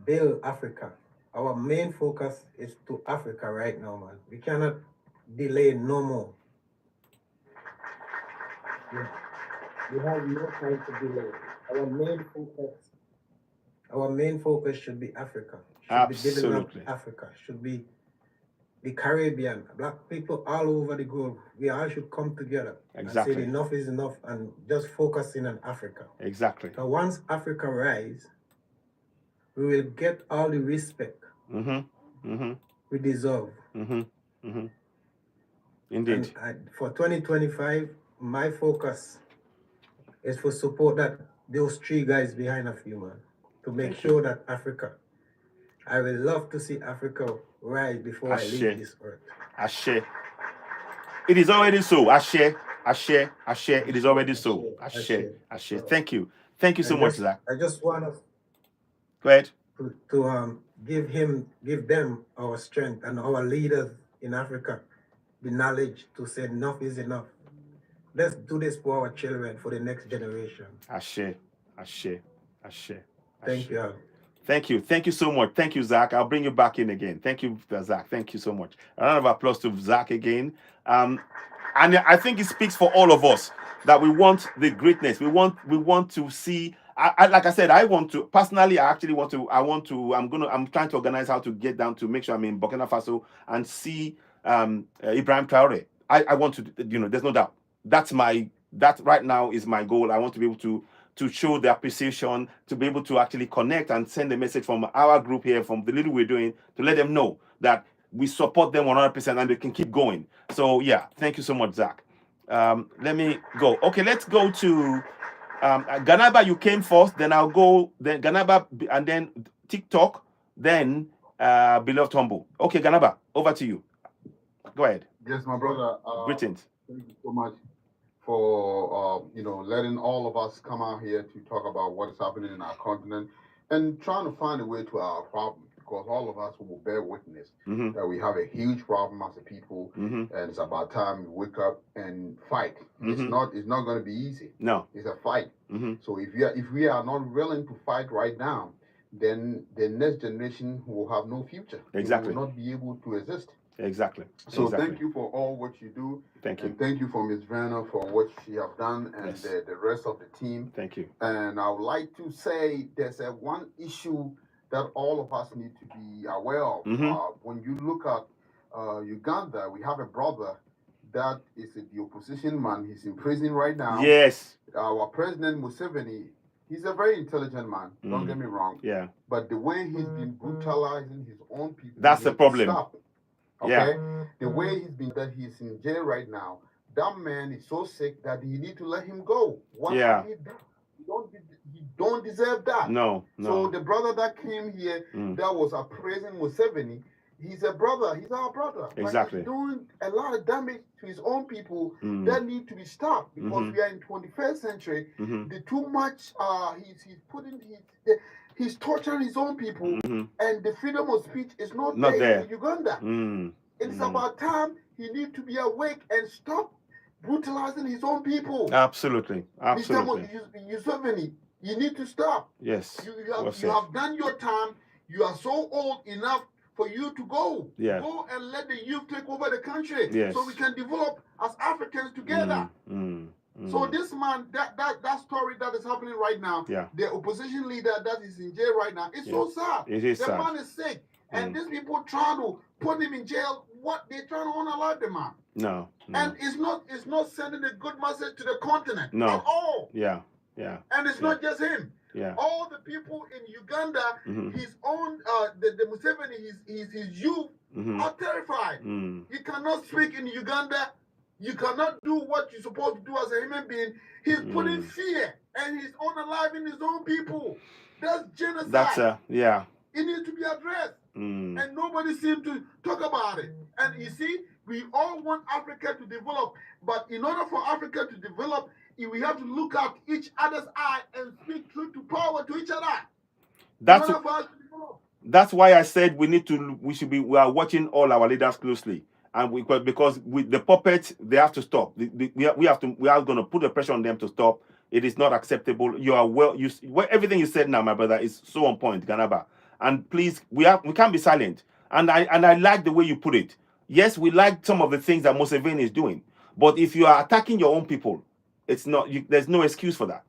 build Africa. Our main focus is to Africa right now, man. We cannot delay no more. We have no time to delay. Our main focus should be Africa. Should be developing Africa. Should be the Caribbean, black people all over the globe. We all should come together and say enough is enough and just focusing on Africa. Exactly. So once Africa rise, we will get all the respect we deserve. Indeed. And for 2025, my focus is for support those three guys behind of you, man, to make sure that Africa, I will love to see Africa rise before I leave this earth. Ashe. It is already so. Ashe. It is already so. Ashe. Thank you so much, Zach. I just want to go ahead to give them our strength and our leaders in Africa the knowledge to say enough is enough. Let's do this for our children, for the next generation. Ashe. Thank you. Thank you so much. Thank you, Zach. I'll bring you back in again. Thank you, Zach. Thank you so much. A round of applause to Zach again. And I think it speaks for all of us that we want the greatness. We want to see. Like I said, I want to personally. I'm trying to organize how to get down to make sure I'm in Burkina Faso and see Ibrahim Traore. I want to. There's no doubt. That right now is my goal. I want to be able to show the appreciation, to be able to actually connect and send a message from our group here, from the little we're doing, to let them know that we support them 100% and they can keep going. So yeah, thank you so much, Zach. Let me go. Okay, let's go to Ganaba. You came first, then I'll go, then Ganaba, and then TikTok, then Beloved Humble. Okay, Ganaba, over to you. Go ahead. Yes, my brother. Greetings. Thank you so much for letting all of us come out here to talk about what is happening in our continent and trying to find a way to our problem, because all of us will bear witness that we have a huge problem as a people, and it's about time we wake up and fight. It's not going to be easy. No, it's a fight. So if we are not willing to fight right now, then the next generation will have no future. Exactly. They will not be able to exist. Exactly. So thank you for all what you do. Thank you. And thank you for Ms. Werner for what she have done, and the rest of the team. Thank you. And I would like to say there's one issue that all of us need to be aware of. When you look at Uganda, we have a brother that is the opposition man. He's in prison right now. Yes. Our president Museveni, he's a very intelligent man. Don't get me wrong. Yeah. But the way he's been brutalizing his own people, that's the problem. Stop. Okay, the way he's in jail right now, that man is so sick that you need to let him go. He don't deserve that. No. So the brother that came here that was appraising Museveni, He's a brother. He's our brother. Exactly. But he's doing a lot of damage to his own people that need to be stopped because we are in 21st century. The too much. He's torturing his own people, and the freedom of speech is not there in Uganda. It's about time he needs to be awake and stop brutalizing his own people. Absolutely. Absolutely. Mr. Museveni, you need to stop. Yes. You have done your time. You are so old enough for you to go. Yeah. Go and let the youth take over the country. Yes. So we can develop as Africans together. So this man, that story that is happening right now, the opposition leader that is in jail right now, it's so sad. It is the sad. man is sick. And these people trying to put him in jail, what they're trying to unalive the man. No. And it's not sending a good message to the continent at all. Yeah. And it's not just him. Yeah. All the people in Uganda, his own, the Museveni, his youth are terrified. You cannot speak in Uganda. You cannot do what you're supposed to do as a human being. He's putting fear and he's unaliving his own people. That's genocide. It needs to be addressed. And nobody seems to talk about it. And you see, we all want Africa to develop. But in order for Africa to develop, we have to look at each other's eye and speak truth to power to each other. That's why I said we are watching all our leaders closely. And because with the puppets, they have to stop. We are going to put the pressure on them to stop. It is not acceptable. Everything you said now, my brother, is so on point, Ganaba. And please, we can't be silent. And I like the way you put it. Yes, we like some of the things that Museveni is doing, but if you are attacking your own people, it's not. There's no excuse for that.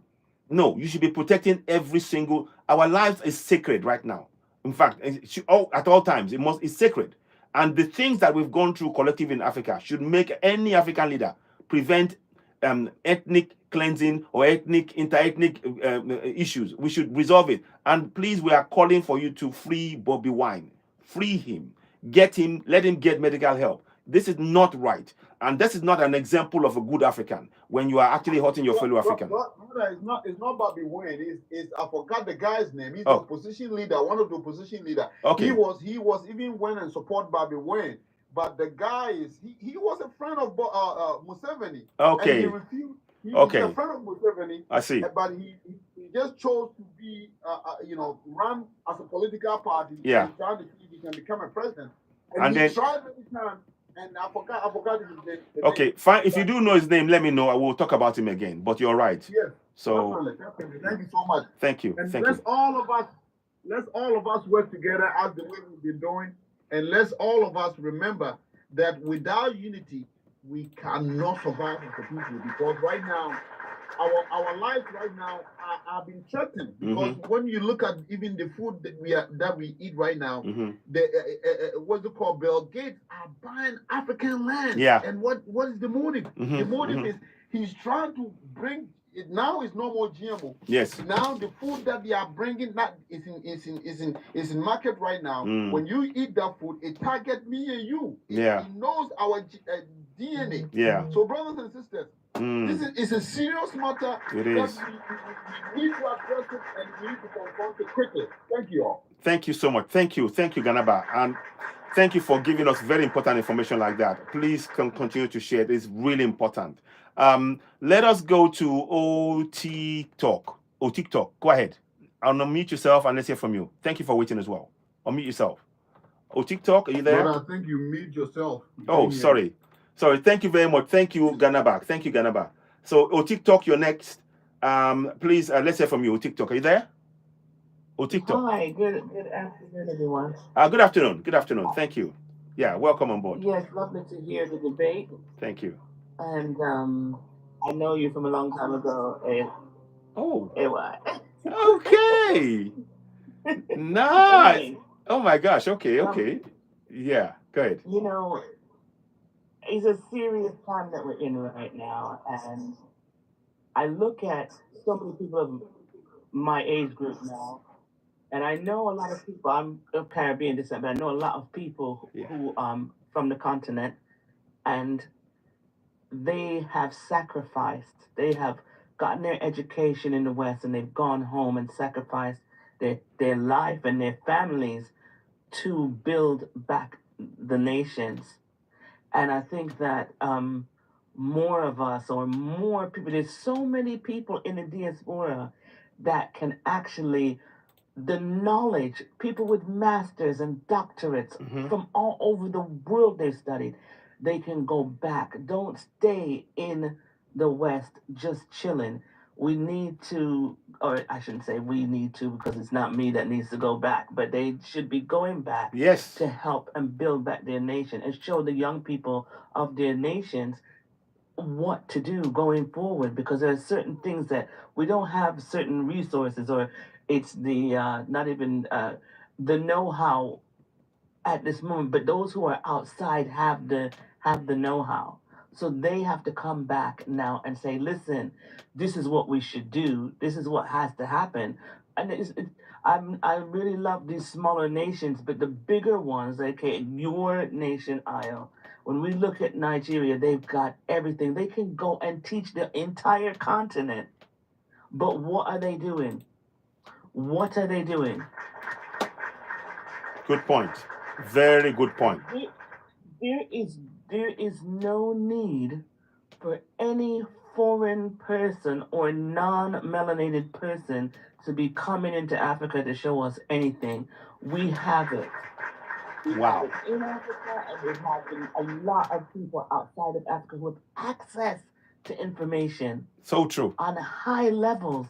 No, you should be protecting every single. Our lives is sacred right now. In fact, at all times, it's sacred. And the things that we've gone through collectively in Africa should make any African leader prevent ethnic cleansing or inter-ethnic issues. We should resolve it. And please, we are calling for you to free Bobby Wine. Free him. Get him, let him get medical help. This is not right. And this is not an example of a good African when you are actually hurting your fellow African. It's not Bobby Wine. I forgot the guy's name. He's the opposition leader, one of the opposition leader. Okay. He was even went and support Bobby Wine. But the guy he was a friend of Museveni. Okay. And he refused. He's a friend of Museveni. I see. But he just chose to be, run as a political party. Yeah. And trying to see if he can become a president. And he then tried many times. And I forgot his name. Okay, fine. If you do know his name, let me know. I will talk about him again. But you're right. Yes. So definitely. Thank you so much. Thank you. And Thank let's you. all of us work together as the way we've been doing. And let's all of us remember that without unity, we cannot survive as a people. Because right now, our lives right now are being threatened. Because when you look at even the food that we eat right now, what's it called? Bill Gates are buying African land. Yeah. And what is the motive? The motive is he's trying to bring it now. Is no more GMO. Yes. Now the food that they are bringing is in market right now. When you eat that food, it targets me and you. It knows our DNA. Yeah. So brothers and sisters, this is a serious matter. It is. We need to address it and we need to confront it quickly. Thank you all. Thank you so much. Thank you, Ganaba. And thank you for giving us very important information like that. Please continue to share it. It's really important. Let us go to TikTok. Go ahead. I'll unmute yourself and let's hear from you. Thank you for waiting as well. Unmute yourself. TikTok, are you there? Brother, I think you mute yourself. Sorry. Thank you very much. Thank you, Ganaba. So, TikTok, you're next. Please, let's hear from you. TikTok, are you there? TikTok. Hi, good afternoon, everyone. Good afternoon. Thank you. Yeah, welcome on board. Yes, lovely to hear the debate. Thank you. And I know you from a long time ago. Okay. Nice. Oh my gosh. Okay. Yeah, good. You know, it's a serious time that we're in right now, and I look at so many people of my age group now, and I know a lot of people. I'm of Caribbean descent, but I know a lot of people who from the continent, and they have sacrificed. They have gotten their education in the West, and they've gone home and sacrificed their life and their families to build back the nations. And I think that more of us or more people, there's so many people in the diaspora that can actually, the knowledge, people with masters and doctorates from all over the world they've studied, they can go back. Don't stay in the West just chilling. We need to, or I shouldn't say we need to because it's not me that needs to go back, but they should be going back Yes. to help and build back their nation and show the young people of their nations what to do going forward, because there are certain things that we don't have certain resources, or it's the not even the know-how at this moment, but those who are outside have the know-how, so they have to come back now and say, listen, this is what we should do, this is what has to happen. And I really love these smaller nations, but the bigger ones, okay, your nation, Io, when we look at Nigeria, they've got everything. They can go and teach the entire continent. But what are they doing? What are they doing? Good point. Very good point. There is no need for any foreign person or non-melanated person to be coming into Africa to show us anything. We have it. Wow. In Africa, and we're having a lot of people outside of Africa who have access to information. So true. On high levels,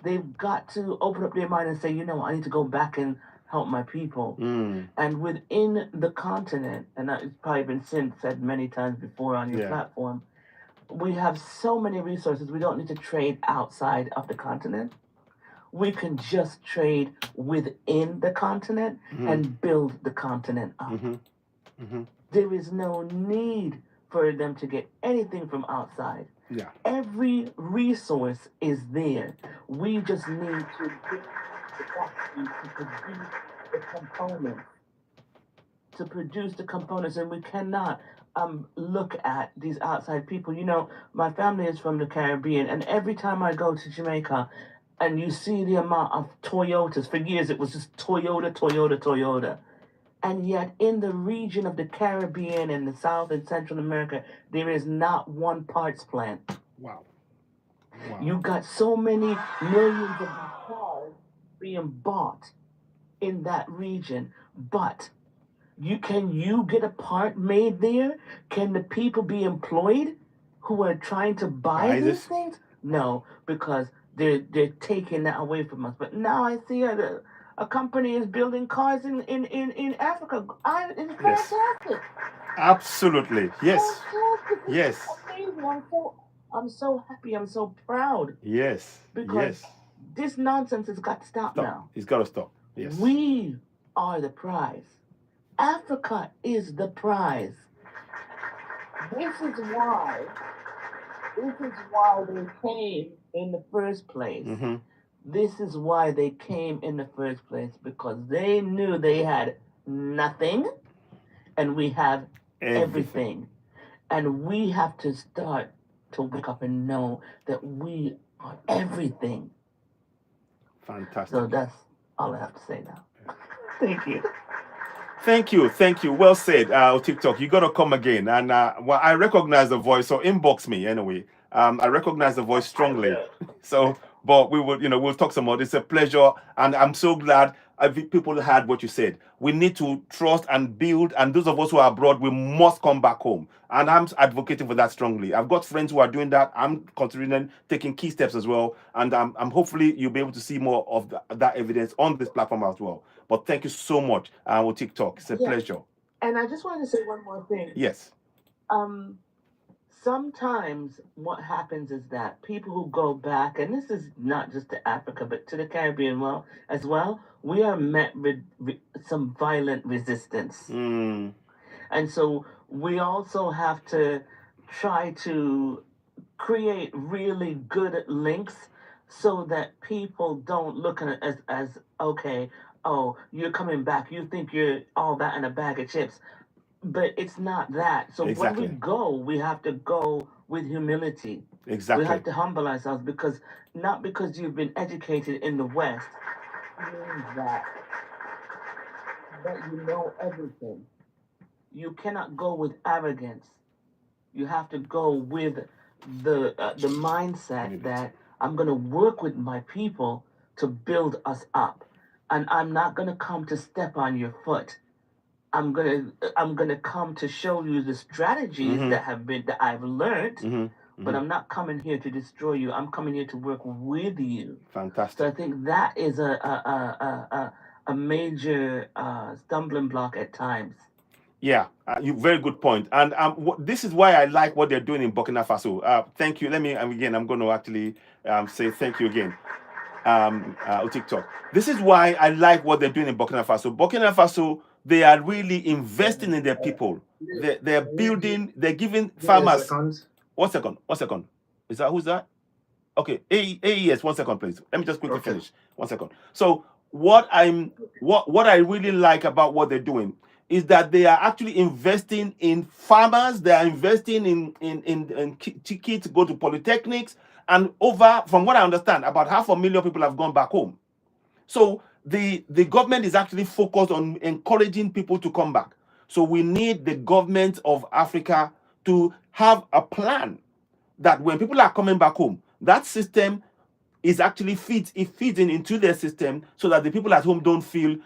they've got to open up their mind and say, you know, I need to go back and help my people. And within the continent, and it's probably been said many times before on your platform, we have so many resources. We don't need to trade outside of the continent. We can just trade within the continent and build the continent up. There is no need for them to get anything from outside. Yeah. Every resource is there. We just need to get the factory to produce the components. To produce the components, and we cannot look at these outside people. You know, my family is from the Caribbean, and every time I go to Jamaica, and you see the amount of Toyotas, for years it was just Toyota, Toyota, Toyota. And yet in the region of the Caribbean and the South and Central America, there is not one parts plant. Wow. You got so many millions of cars being bought in that region, but can you get a part made there? Can the people be employed who are trying to buy these things? No, because they're taking that away from us. But now I see a company is building cars in Africa. It's fantastic. Absolutely. Yes. Fantastic. Yes. Amazing. I'm so happy. I'm so proud. Yes. Because this nonsense has got to stop now. It's got to stop. Yes. We are the prize. Africa is the prize. This is why they came in the first place. This is why they came in the first place, because they knew they had nothing and we have everything. And we have to start to wake up and know that we are everything. Fantastic. So that's all I have to say now. Thank you. Thank you. Well said, TikTok. You got to come again. And well, I recognize the voice, so inbox me anyway. I recognize the voice strongly. So, but we will, we'll talk some more. It's a pleasure, and I'm so glad people heard what you said. We need to trust and build, and those of us who are abroad, we must come back home. And I'm advocating for that strongly. I've got friends who are doing that. I'm considering taking key steps as well, and I'm hopefully you'll be able to see more of that evidence on this platform as well. But thank you so much, with TikTok. It's a pleasure. And I just wanted to say one more thing. Yes. Sometimes what happens is that people who go back, and this is not just to Africa, but to the Caribbean as well, we are met with some violent resistance. And so we also have to try to create really good links so that people don't look at it as okay, oh, you're coming back, you think you're all that in a bag of chips. But it's not that. So when we go, we have to go with humility. Exactly. We have to humble ourselves, because not because you've been educated in the West means that you know everything. you cannot go with arrogance. You have to go with the mindset that I'm going to work with my people to build us up, and I'm not going to come to step on your foot. I'm gonna come to show you the strategies that I've learned, but I'm not coming here to destroy you. I'm coming here to work with you. Fantastic. So I think that is a major stumbling block at times. Yeah, you very good point. And this is why I like what they're doing in Burkina Faso. Thank you. Let me again. I'm going to actually say thank you again. TikTok. This is why I like what they're doing in Burkina Faso. Burkina Faso, they are really investing in their people. They're building. They're giving farmers. 1 second. 1 second. Is that who's that? Okay. AES. 1 second, please. Let me just quickly finish. 1 second. So what I really like about what they're doing is that they are actually investing in farmers. They are investing in kids to go to polytechnics, and from what I understand, about 500,000 people have gone back home. So the government is actually focused on encouraging people to come back. So we need the government of Africa to have a plan that when people are coming back home, that system is actually feeding into their system, so that the people at home don't feel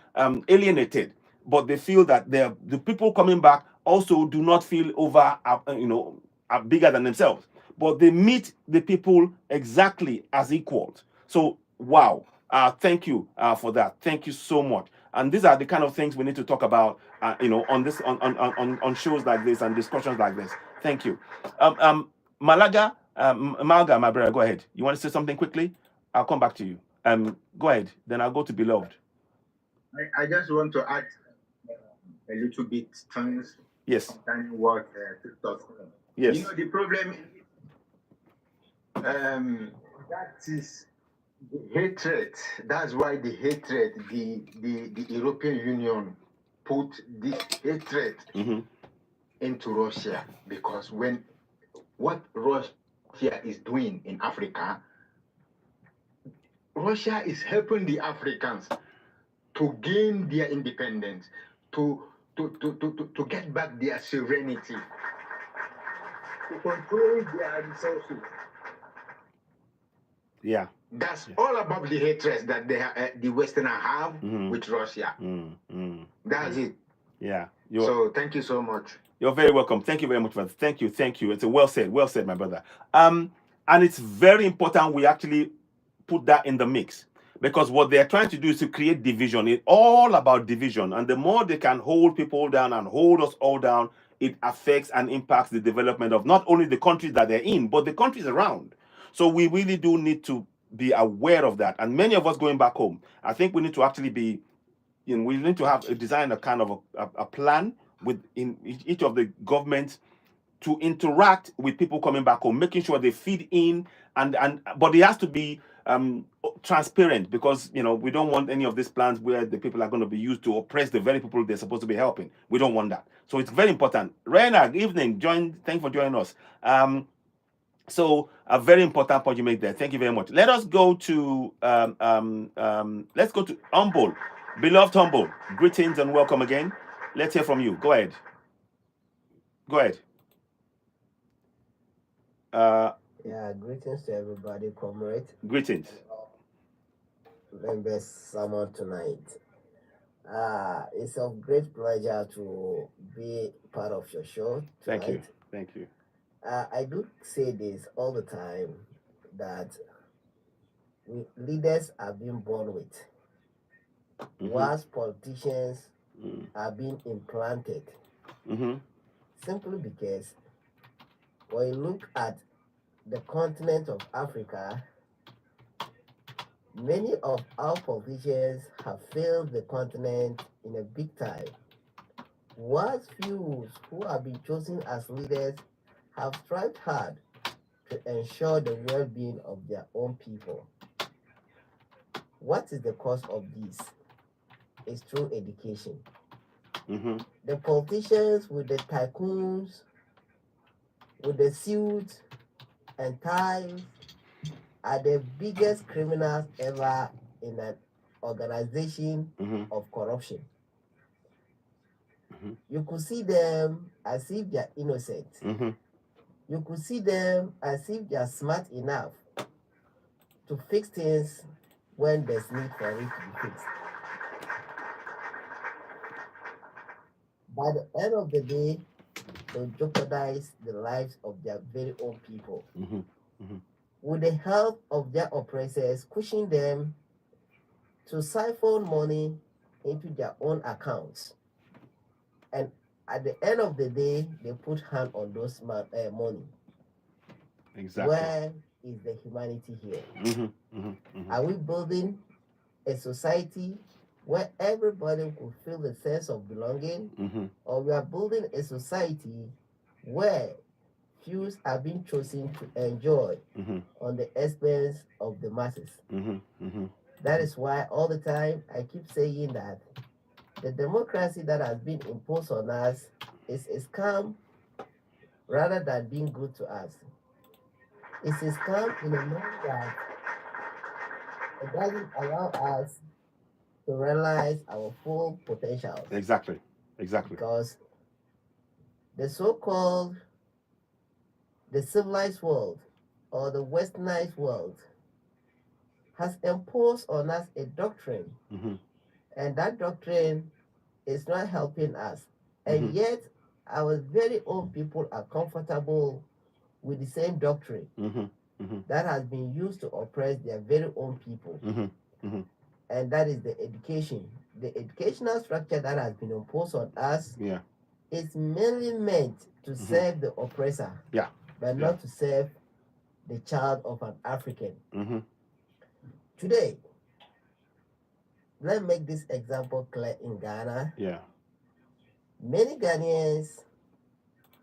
alienated, but they feel that the people coming back also do not feel bigger than themselves, but they meet the people exactly as equals. So wow, thank you for that. Thank you so much. And these are the kind of things we need to talk about, on shows like this and discussions like this. Thank you. Malaga, Malga, my brother, go ahead. You want to say something quickly? I'll come back to you. Go ahead. Then I'll go to Beloved. I just want to add a little bit things. Yes. Concerning what TikTok. Yes. You know, the problem that is the hatred. That's why the hatred, the European Union put this hatred into Russia, because when what Russia is doing in Africa, Russia is helping the Africans to gain their independence, to get back their sovereignty, to control their resources. Yeah. That's all about the hatred that the Westerners have with Russia. That's it. Yeah. So thank you so much. You're very welcome. Thank you very much, brother. Thank you. It's a well said, my brother. And it's very important we actually put that in the mix, because what they're trying to do is to create division. It's all about division, and the more they can hold people down and hold us all down, it affects and impacts the development of not only the countries that they're in, but the countries around. So we really do need to be aware of that. And many of us going back home, I think we need to actually be, we need to have design a kind of a plan within each of the governments to interact with people coming back home, making sure they feed in, but it has to be transparent, because we don't want any of these plans where the people are going to be used to oppress the very people they're supposed to be helping. We don't want that. So it's very important. Raina, good evening. Thanks for joining us. So a very important point you make there. Thank you very much. Let us go to let's go to Humble. Beloved Humble, greetings and welcome again. Let's hear from you. Go ahead. Go ahead. Yeah, greetings to everybody, comrade. Greetings. Members, someone tonight. It's a great pleasure to be part of your show tonight. Thank you. I do say this all the time, that leaders are being born with, whilst politicians are being implanted. Simply because when you look at the continent of Africa, many of our politicians have failed the continent in a big time, whilst few who have been chosen as leaders have strived hard to ensure the well-being of their own people. What is the cause of this? It's through education. The politicians with the tycoons, with the suits and ties, are the biggest criminals ever in an organization of corruption. You could see them as if they're innocent. You could see them as if they're smart enough to fix things when there's need for it to be fixed. By the end of the day, they jeopardize the lives of their very own people. With the help of their oppressors, pushing them to siphon money into their own accounts. And at the end of the day, they put hand on those money. Exactly. Where is the humanity here? Are we building a society where everybody could feel the sense of belonging? Or we are building a society where few are being chosen to enjoy on the expense of the masses? That is why all the time I keep saying that the democracy that has been imposed on us is a scam rather than being good to us. It's a scam in a way that it doesn't allow us to realize our full potential. Exactly. Because the so-called the civilized world or the westernized world has imposed on us a doctrine, and that doctrine is not helping us. And yet, our very own people are comfortable with the same doctrine that has been used to oppress their very own people. And that is the education. The educational structure that has been imposed on us is mainly meant to serve the oppressor, but not to serve the child of an African. Today, let's make this example clear in Ghana. Many Ghanaians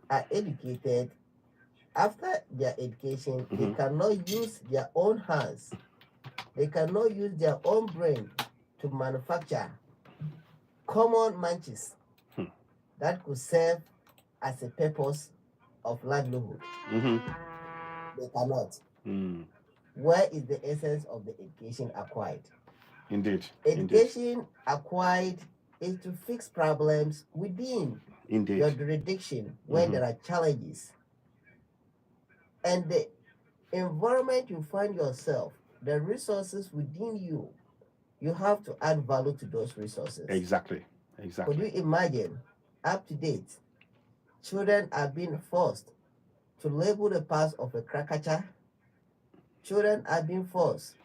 are educated. After their education, they cannot use their own hands. They cannot use their own brain to manufacture common manches that could serve as a purpose of livelihood. They cannot. Where is the essence of the education acquired? Indeed. Education acquired is to fix problems within your jurisdiction when there are challenges. And the environment you find yourself, the resources within you, you have to add value to those resources. Exactly. Could you imagine, up to date, children are being forced to label the parts of a crackacher? Children are being forced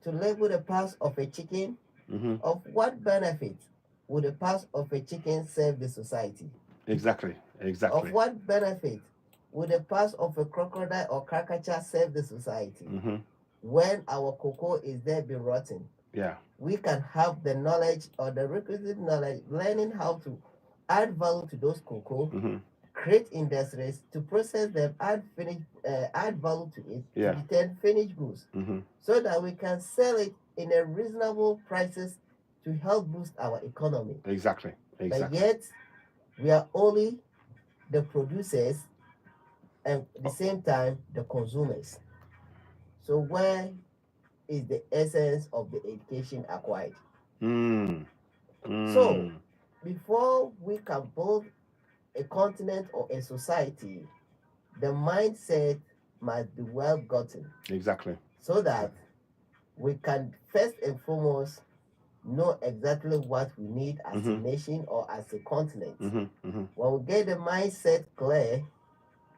to label the parts of a chicken? Of what benefit would the parts of a chicken serve the society? Exactly. Of what benefit would the parts of a crocodile or caricature serve the society? When our cocoa is there be rotten, we can have the knowledge or the requisite knowledge, learning how to add value to those cocoa, create industries to process them, add value to it, to return finished goods, so that we can sell it in a reasonable prices to help boost our economy. Exactly. But yet, we are only the producers and at the same time the consumers. So where is the essence of the education acquired? So before we can build a continent or a society, the mindset must be well gotten. Exactly. So that we can first and foremost know exactly what we need as a nation or as a continent. When we get the mindset clear,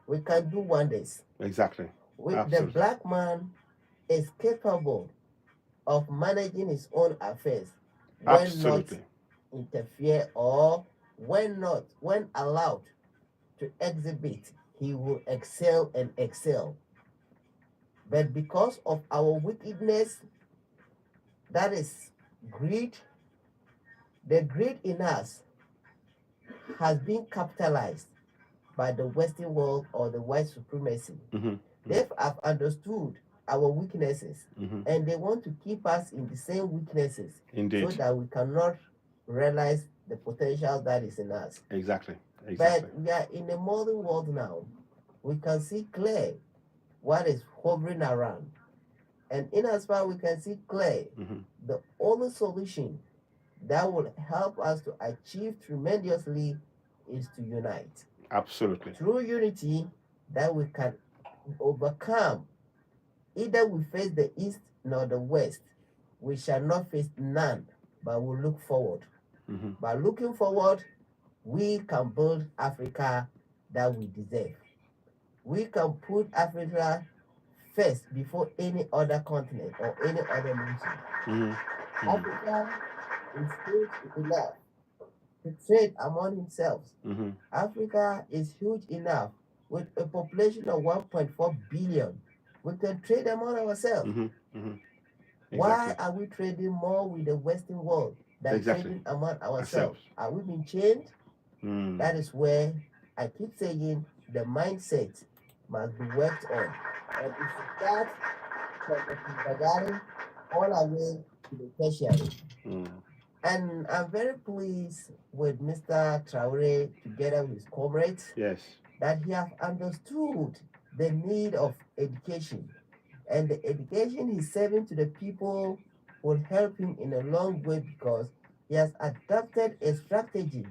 we can do wonders. Exactly. The black man is capable of managing his own affairs when not interfere, or when allowed to exhibit, he will excel and excel. But because of our wickedness, that is greed, the greed in us has been capitalized by the Western world or the white supremacy. They have understood our weaknesses, and they want to keep us in the same weaknesses, so that we cannot realize the potential that is in us. Exactly. But we are in a modern world now. We can see clear what is hovering around. And in as far we can see clear, the only solution that will help us to achieve tremendously is to unite. Absolutely. Through unity, that we can overcome. Either we face the east nor the west, we shall not face none, but we'll look forward. Mm-hmm. By looking forward, we can build Africa that we deserve. We can put Africa first before any other continent or any other nation. Mm-hmm. Africa is huge enough to trade among themselves. Mm-hmm. Africa is huge enough with a population of 1.4 billion. We can trade among ourselves. Mm-hmm. Mm-hmm. Why Exactly. are we trading more with the Western world than Exactly. trading among ourselves? Ourselves. Are we being changed? Mm. That is where I keep saying the mindset must be worked on. And it should start from the kindergarten all the way to the tertiary. Mm. And I'm very pleased with Mr. Traore together with his comrades Yes. that he have understood the need of education. And the education he's serving to the people will help him in a long way because he has adopted a strategy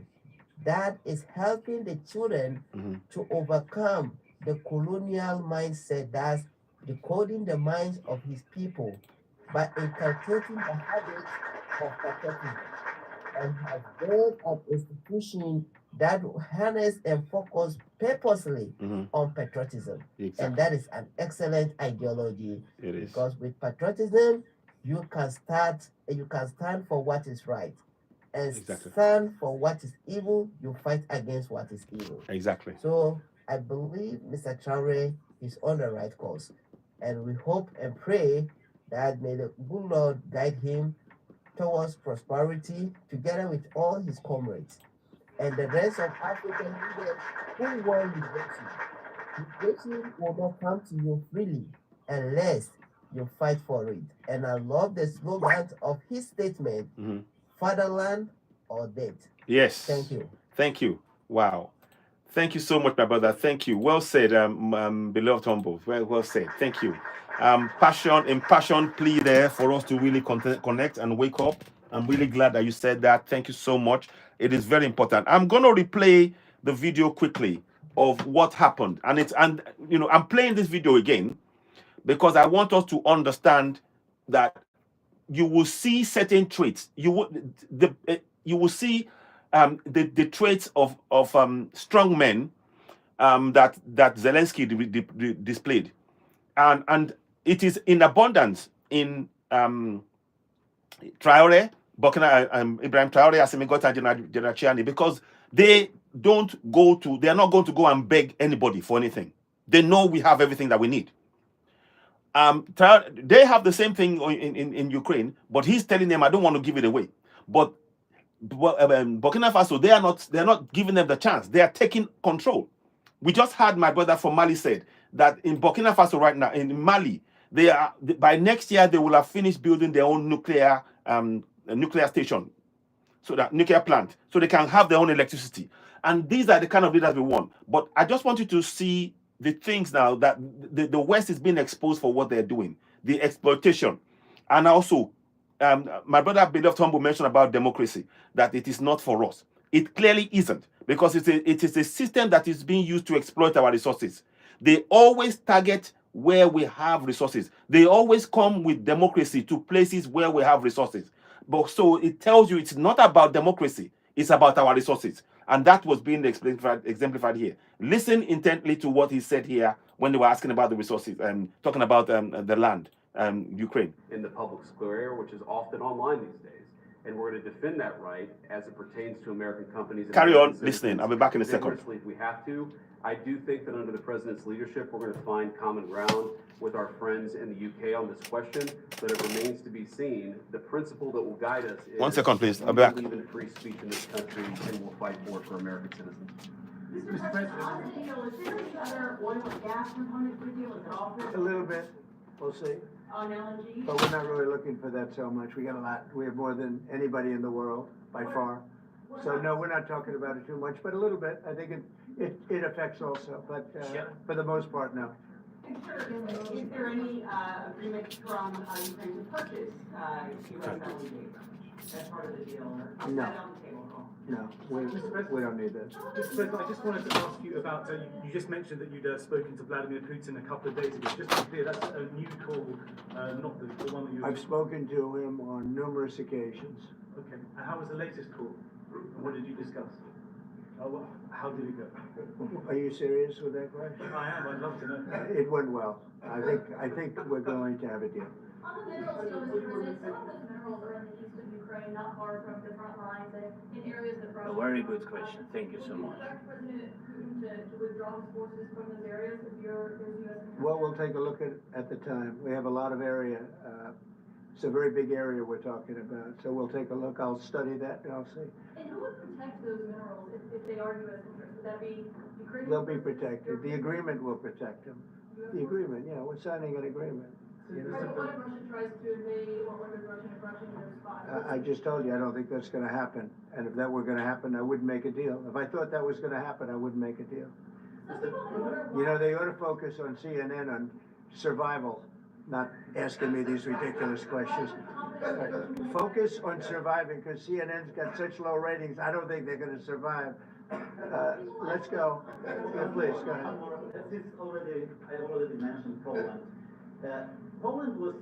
that is helping the children to overcome the colonial mindset that's decoding the minds of his people by inculcating the habits of patriotism and has built an institution that harness and focus purposely on patriotism. Exactly. And that is an excellent ideology. It is. Because with patriotism, you can stand for what is right. And Exactly. stand for what is evil, you fight against what is evil. Exactly. So I believe Mr. Traore is on the right course. And we hope and pray that may the good Lord guide him towards prosperity together with all his comrades and the rest of African leaders who want liberation. Liberation will not come to you freely unless you fight for it. And I love the slogan of his statement, fatherland or death. Yes. Thank you. Thank you. Wow. Thank you so much, my brother. Thank you. Well said, beloved humble. Well said. Thank you. Impassioned plea there for us to really connect and wake up. I'm really glad that you said that. Thank you so much. It is very important. I'm going to replay the video quickly of what happened. And I'm playing this video again because I want us to understand that you will see certain traits. You will see the traits of strong men that Zelensky displayed, and it is in abundance in Traore, Ibrahim Traore, Assimi Goita, and General Chiani, because they are not going to go and beg anybody for anything. They know we have everything that we need. They have the same thing in Ukraine, but he's telling them, I don't want to give it away. But Burkina Faso, they are not giving them the chance. They are taking control. We just had my brother from Mali said that in Burkina Faso right now, in Mali, by next year they will have finished building their own nuclear station, so that nuclear plant, so they can have their own electricity. And these are the kind of leaders we want. But I just want you to see the things now that the West is being exposed for what they're doing, the exploitation, and also my brother beloved humble mentioned about democracy, that it is not for us. It clearly isn't, because it is a system that is being used to exploit our resources. They always target where we have resources. They always come with democracy to places where we have resources. But so it tells you it's not about democracy, it's about our resources. And that was being exemplified here. Listen intently to what he said here when they were asking about the resources and talking about the land, Ukraine. In the public square, which is often online these days. And we're going to defend that right as it pertains to American companies. And Carry American on listening. I'll be back in a second. Vigorously if we have to. I do think that under the president's leadership, we're going to find common ground with our friends in the UK on this question, but it remains to be seen. The principle that will guide us is 1 second, please. I'll be we back. believe in free speech in this country, and we'll fight for American citizens. Mr. President, on the deal, is there any other oil and gas component to the deal? Is it all A little bit, we'll see. on LNG? But we're not really looking for that so much. We got a lot. We have more than anybody in the world by far. So no, we're not talking about it too much, but a little bit. I think it affects also, but for the most part, no. Is there any agreement from Ukraine to purchase U.S. LNG as part of the deal, or is No. that on the table at all? No, we don't need that. Mr. President, I just wanted to ask you about, you just mentioned that you'd spoken to Vladimir Putin a couple of days ago. Just to be clear, that's a new call, not the one that you... I've spoken to him on numerous occasions. Okay, and how was the latest call? And what did you discuss? How did it go? Are you serious with that question? I am, I'd love to know. It went well. I think we're going to have a deal. On the minerals, Mr. President, some of those minerals are in the east of Ukraine, not far from the front lines, and in areas that Russia... A very good question. Thank you so much. Do you expect President Putin to withdraw his forces from those areas if there's U.S. interest? Well, we'll take a look at the time. We have a lot of area. It's a very big area we're talking about, so we'll take a look. I'll study that and I'll see. And who would protect those minerals if they are U.S. interest? Would that be Ukraine? They'll be protected. The agreement will protect them. The agreement, yeah, we're signing an agreement. What if Russia tries to invade or orders Russian aggression in those spots? I just told you, I don't think that's going to happen. And if that were going to happen, I wouldn't make a deal. If I thought that was going to happen, I wouldn't make a deal. You know, they ought to focus on CNN on survival, not asking me these ridiculous questions. Focus on surviving, because CNN's got such low ratings, I don't think they're going to survive. Let's go. Yeah, please, go ahead. I already mentioned Poland. Poland was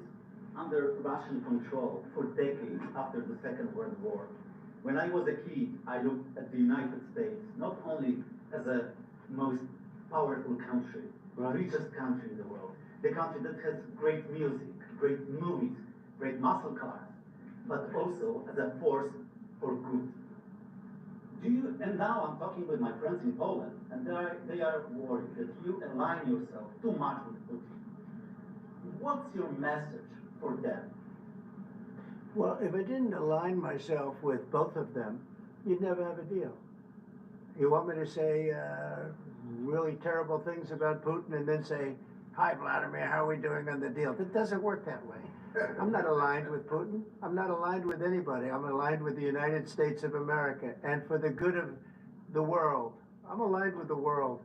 under Russian control for decades after the Second World War. When I was a kid, I looked at the United States not only as a most powerful country, richest country in the world, the country that has great music, great movies, great muscle cars, but also as a force for good. And now I'm talking with my friends in Poland, and they are worried that you align yourself too much with Putin. What's your message for them? Well, if I didn't align myself with both of them, you'd never have a deal. You want me to say really terrible things about Putin and then say, "Hi, Vladimir, how are we doing on the deal?" It doesn't work that way. I'm not aligned with Putin. I'm not aligned with anybody. I'm aligned with the United States of America and for the good of the world. I'm aligned with the world,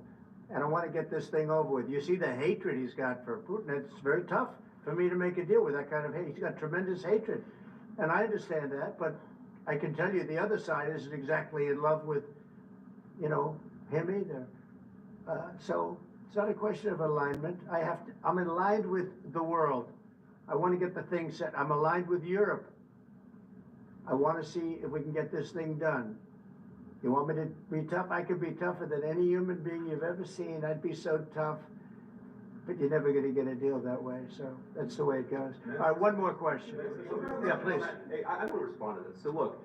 and I want to get this thing over with. You see the hatred he's got for Putin. It's very tough for me to make a deal with that kind of hate. He's got tremendous hatred, and I understand that, but I can tell you the other side isn't exactly in love with, him either. So it's not a question of alignment. I'm aligned with the world. I want to get the thing set. I'm aligned with Europe. I want to see if we can get this thing done. You want me to be tough? I could be tougher than any human being you've ever seen. I'd be so tough. But you're never going to get a deal that way. So that's the way it goes. All right, one more question. Yeah, please. Hey, I want to respond to this. So look,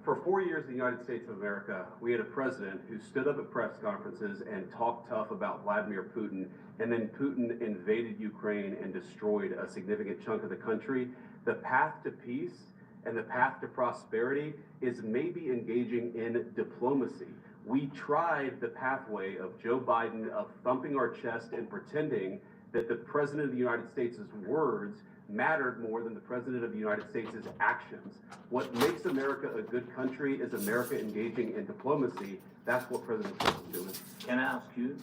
for 4 years in the United States of America, we had a president who stood up at press conferences and talked tough about Vladimir Putin, and then Putin invaded Ukraine and destroyed a significant chunk of the country. The path to peace and the path to prosperity is maybe engaging in diplomacy. We tried the pathway of Joe Biden of thumping our chest and pretending that the President of the United States' words mattered more than the President of the United States' actions. What makes America a good country is America engaging in diplomacy. That's what President Trump is doing. Can I ask you?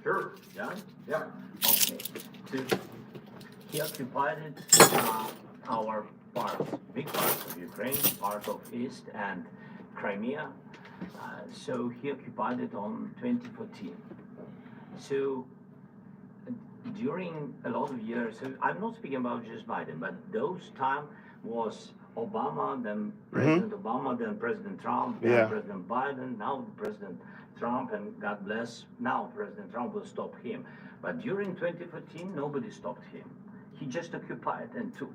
Sure. Yeah? Yeah. Okay. So he occupied our parts, big parts of Ukraine, part of East and Crimea. So he occupied it on 2014. So during a lot of years, so I'm not speaking about just Biden, but those time was Obama, then President Obama, then President Trump, then President Biden, now President Trump, and God bless, now President Trump will stop him. But during 2014, nobody stopped him. He just occupied and took.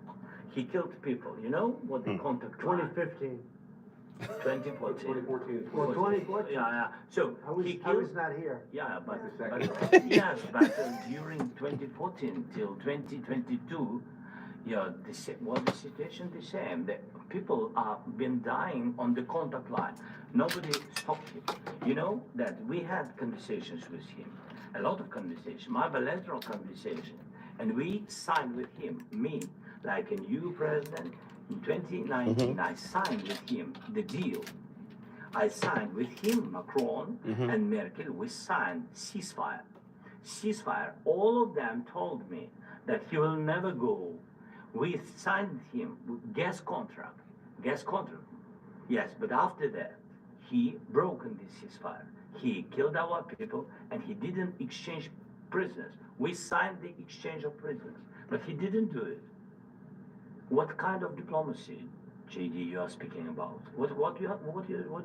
He killed people. You know what the contact 2015. 2014. 2014. Well, 2014. Yeah. So I was not here. Yeah, but yes, but during 2014 till 2022, the situation the same. The people have been dying on the contact line. Nobody stopped him. You know that we had conversations with him, a lot of conversations, my bilateral conversation, and we signed with him, me, like a new president. In 2019, I signed with him the deal. I signed with him, Macron and Merkel, we signed ceasefire. Ceasefire. All of them told me that he will never go. We signed him with gas contract. Gas contract. Yes, but after that, he broken this ceasefire. He killed our people, and he didn't exchange prisoners. We signed the exchange of prisoners, but he didn't do it. What kind of diplomacy, JD, you are speaking about? What do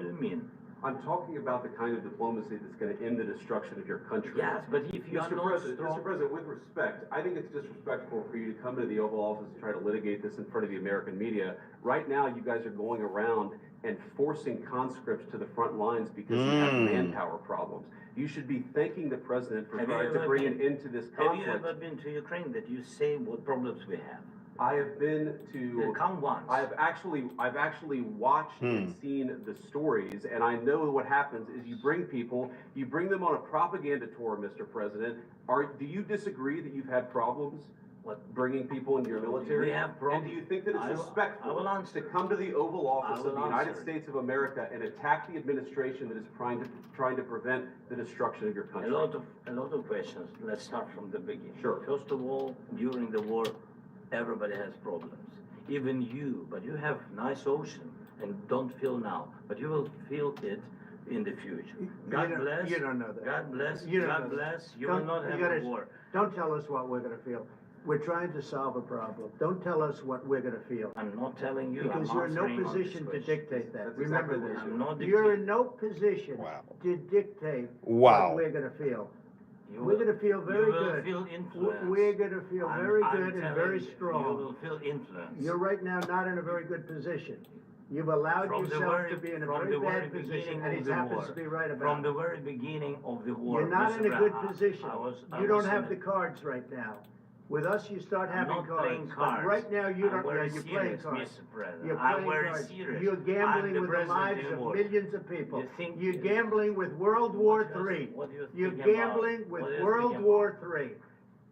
you mean? I'm talking about the kind of diplomacy that's going to end the destruction of your country. Yes, but if you are Mr. not President, strong... Mr. President, with respect, I think it's disrespectful for you to come to the Oval Office and try to litigate this in front of the American media. Right now, you guys are going around and forcing conscripts to the front lines because you have manpower problems. You should be thanking the president for trying to bring an end to this conflict. Have you ever been to Ukraine that you say what problems we have? I have been to. Come once. I've actually watched and seen the stories, and I know what happens is you bring people, you bring them on a propaganda tour, Mr. President. Do you disagree that you've had problems bringing people into your military? We have problems. And do you think that it's respectful to come to the Oval Office of the United States of America and attack the administration that is trying to prevent the destruction of your country? A lot of questions. Let's start from the beginning. Sure. First of all, during the war, everybody has problems. Even you, but you have nice ocean and don't feel now, but you will feel it in the future. God bless. You don't know that. God bless. You don't God know that. bless. You will not have a war. Don't tell us what we're going to feel. We're trying to solve a problem. Don't tell us what we're going to feel. I'm not telling you. Because I'm you're in no answering all position these to questions. dictate that. That's Remember exactly this. what I'm not You're dictating. in no position to dictate Wow. what we're going to feel. You We're will- going to feel very you will good. feel influenced. We're going to feel I'm- very I'm good and telling very you, strong. You will feel influenced. You're right now not in a very good position. You've allowed From the yourself very- to be in a from very the very bad position, beginning and of he the happens war. to be right From about the it. very beginning of the war. You're not Mr. in a good Brown, position. I was You don't in have a- the cards right now. With us, you start I'm having not cards. playing But cards. right now, you I'm don't. very You're playing serious, cards. Mr. President. You're I'm playing very cards. serious. You're I'm gambling the with the president lives of anymore. millions of people. You think- You're gambling with World War III. What do you You're think about? gambling with What do you World think War about? III.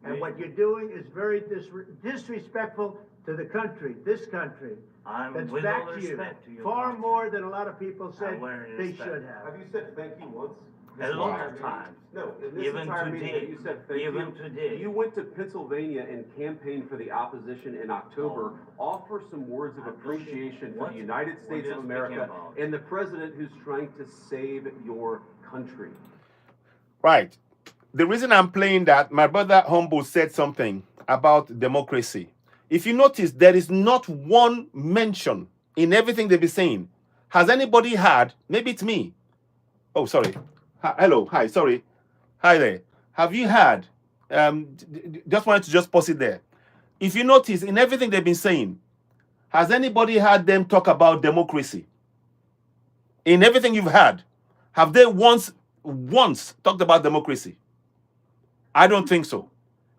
And You- what you're doing is very disrespectful to the country, this country. I'm That's with back all to you. respect to your Far country. more than a lot of people said very they respect. should have. Have you said thank you once? A lot of times. No, in this Even entire meeting, today. have you said thank Even you? today. You went to Pennsylvania and campaigned for the opposition in October. Offer some words of appreciation for What- the United what States are of you America speaking about? and the president who's trying to save your country. Right. The reason I'm playing that, my brother Humble said something about democracy. If you notice, there is not one mention in everything they've been saying. Has anybody had, maybe it's me. Oh, sorry. Hello. Hi. Sorry. Hi there. Have you had, just wanted to just pause it there. If you notice, in everything they've been saying, has anybody had them talk about democracy? In everything you've had, have they once talked about democracy? I don't think so.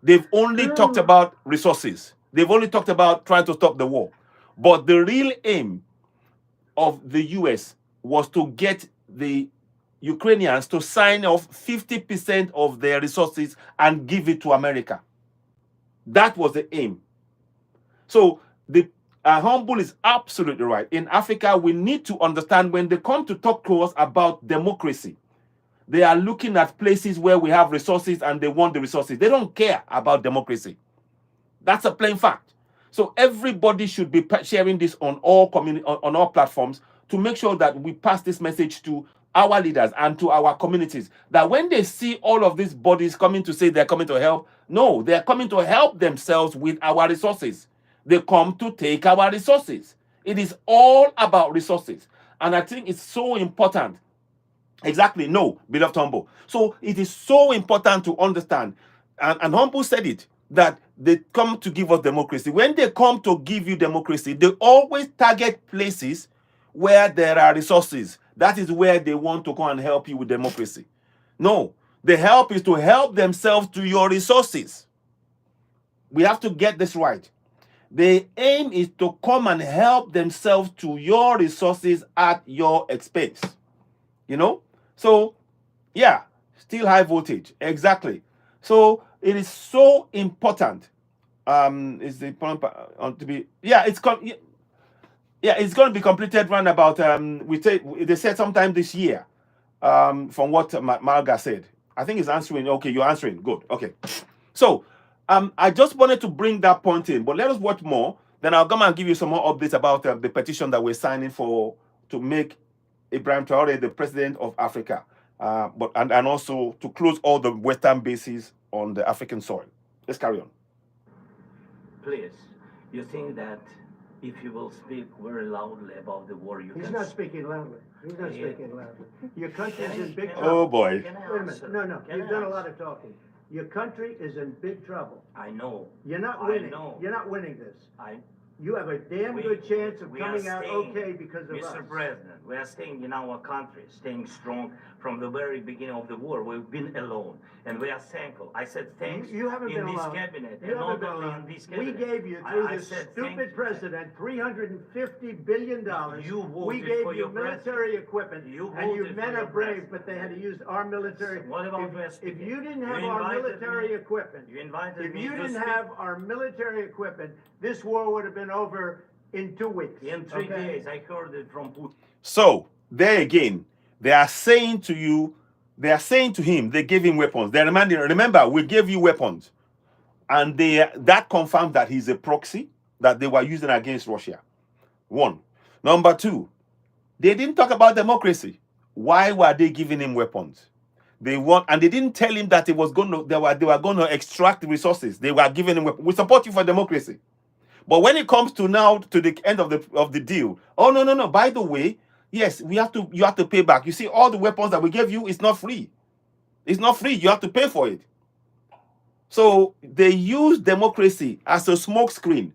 They've only talked about resources. They've only talked about trying to stop the war. But the real aim of the US was to get the Ukrainians to sign off 50% of their resources and give it to America. That was the aim. So the Humble is absolutely right. In Africa, we need to understand when they come to talk to us about democracy, they are looking at places where we have resources and they want the resources. They don't care about democracy. That's a plain fact. So everybody should be sharing this on all on all platforms to make sure that we pass this message to our leaders and to our communities, that when they see all of these bodies coming to say they're coming to help, no, they're coming to help themselves with our resources. They come to take our resources. It is all about resources. And I think it's so important. Exactly. No, beloved Humble. So it is so important to understand. And Humble said it, that they come to give us democracy. When they come to give you democracy, they always target places where there are resources. That is where they want to come and help you with democracy. No, the help is to help themselves to your resources. We have to get this right. The aim is to come and help themselves to your resources at your expense. You know? So, yeah, still high voltage. Exactly. So it is so important. Is the point to be? Yeah, it's going to be completed around about. They said sometime this year. From what Marga said, I think he's answering. Okay, you're answering. Good. Okay. So, I just wanted to bring that point in, but let us watch more. Then I'll come and give you some more updates about the petition that we're signing for to make Ibrahim Traore, the president of Africa, and also to close all the Western bases on the African soil. Let's carry on. Please, you think that if you will speak very loudly about the war, you He's can... not speaking loudly. He's not Yeah. speaking loudly. Your country is in big Can I- trouble. Oh boy. Can I Wait a answer? minute. No, Can you've I done a answer? lot of talking. Your country is in big trouble. I know. You're not I winning. know. You're not winning this. I You have a damn good chance of we are coming out staying, okay because of us. Mr. President, we are staying in our country, staying strong from the very beginning of the war. We've been alone, and we are thankful. I said thanks You haven't in been this alone. cabinet, You and haven't not been only alone. in this We cabinet. gave you, through I this said stupid president, $350 billion. You We voted gave for you your military president. equipment, You and you voted men for are your brave, president. but they had to use our military. What about West If Indies? you didn't You have our invited military me- equipment, You invited if me you to didn't speak. have our military equipment, this war would have been over in 2 weeks. In 3 okay? days, I heard it from Putin. So there again, they are saying to you, they are saying to him, they gave him weapons. They're reminding, remember, we gave you weapons. And that confirmed that he's a proxy that they were using against Russia. One. Number two, they didn't talk about democracy. Why were they giving him weapons? They didn't tell him that they were going to extract resources. They were giving him weapons. We support you for democracy. But when it comes to now to the end of the deal, oh no. By the way, yes, you have to pay back. You see, all the weapons that we gave you is not free. It's not free. You have to pay for it. So they use democracy as a smokescreen,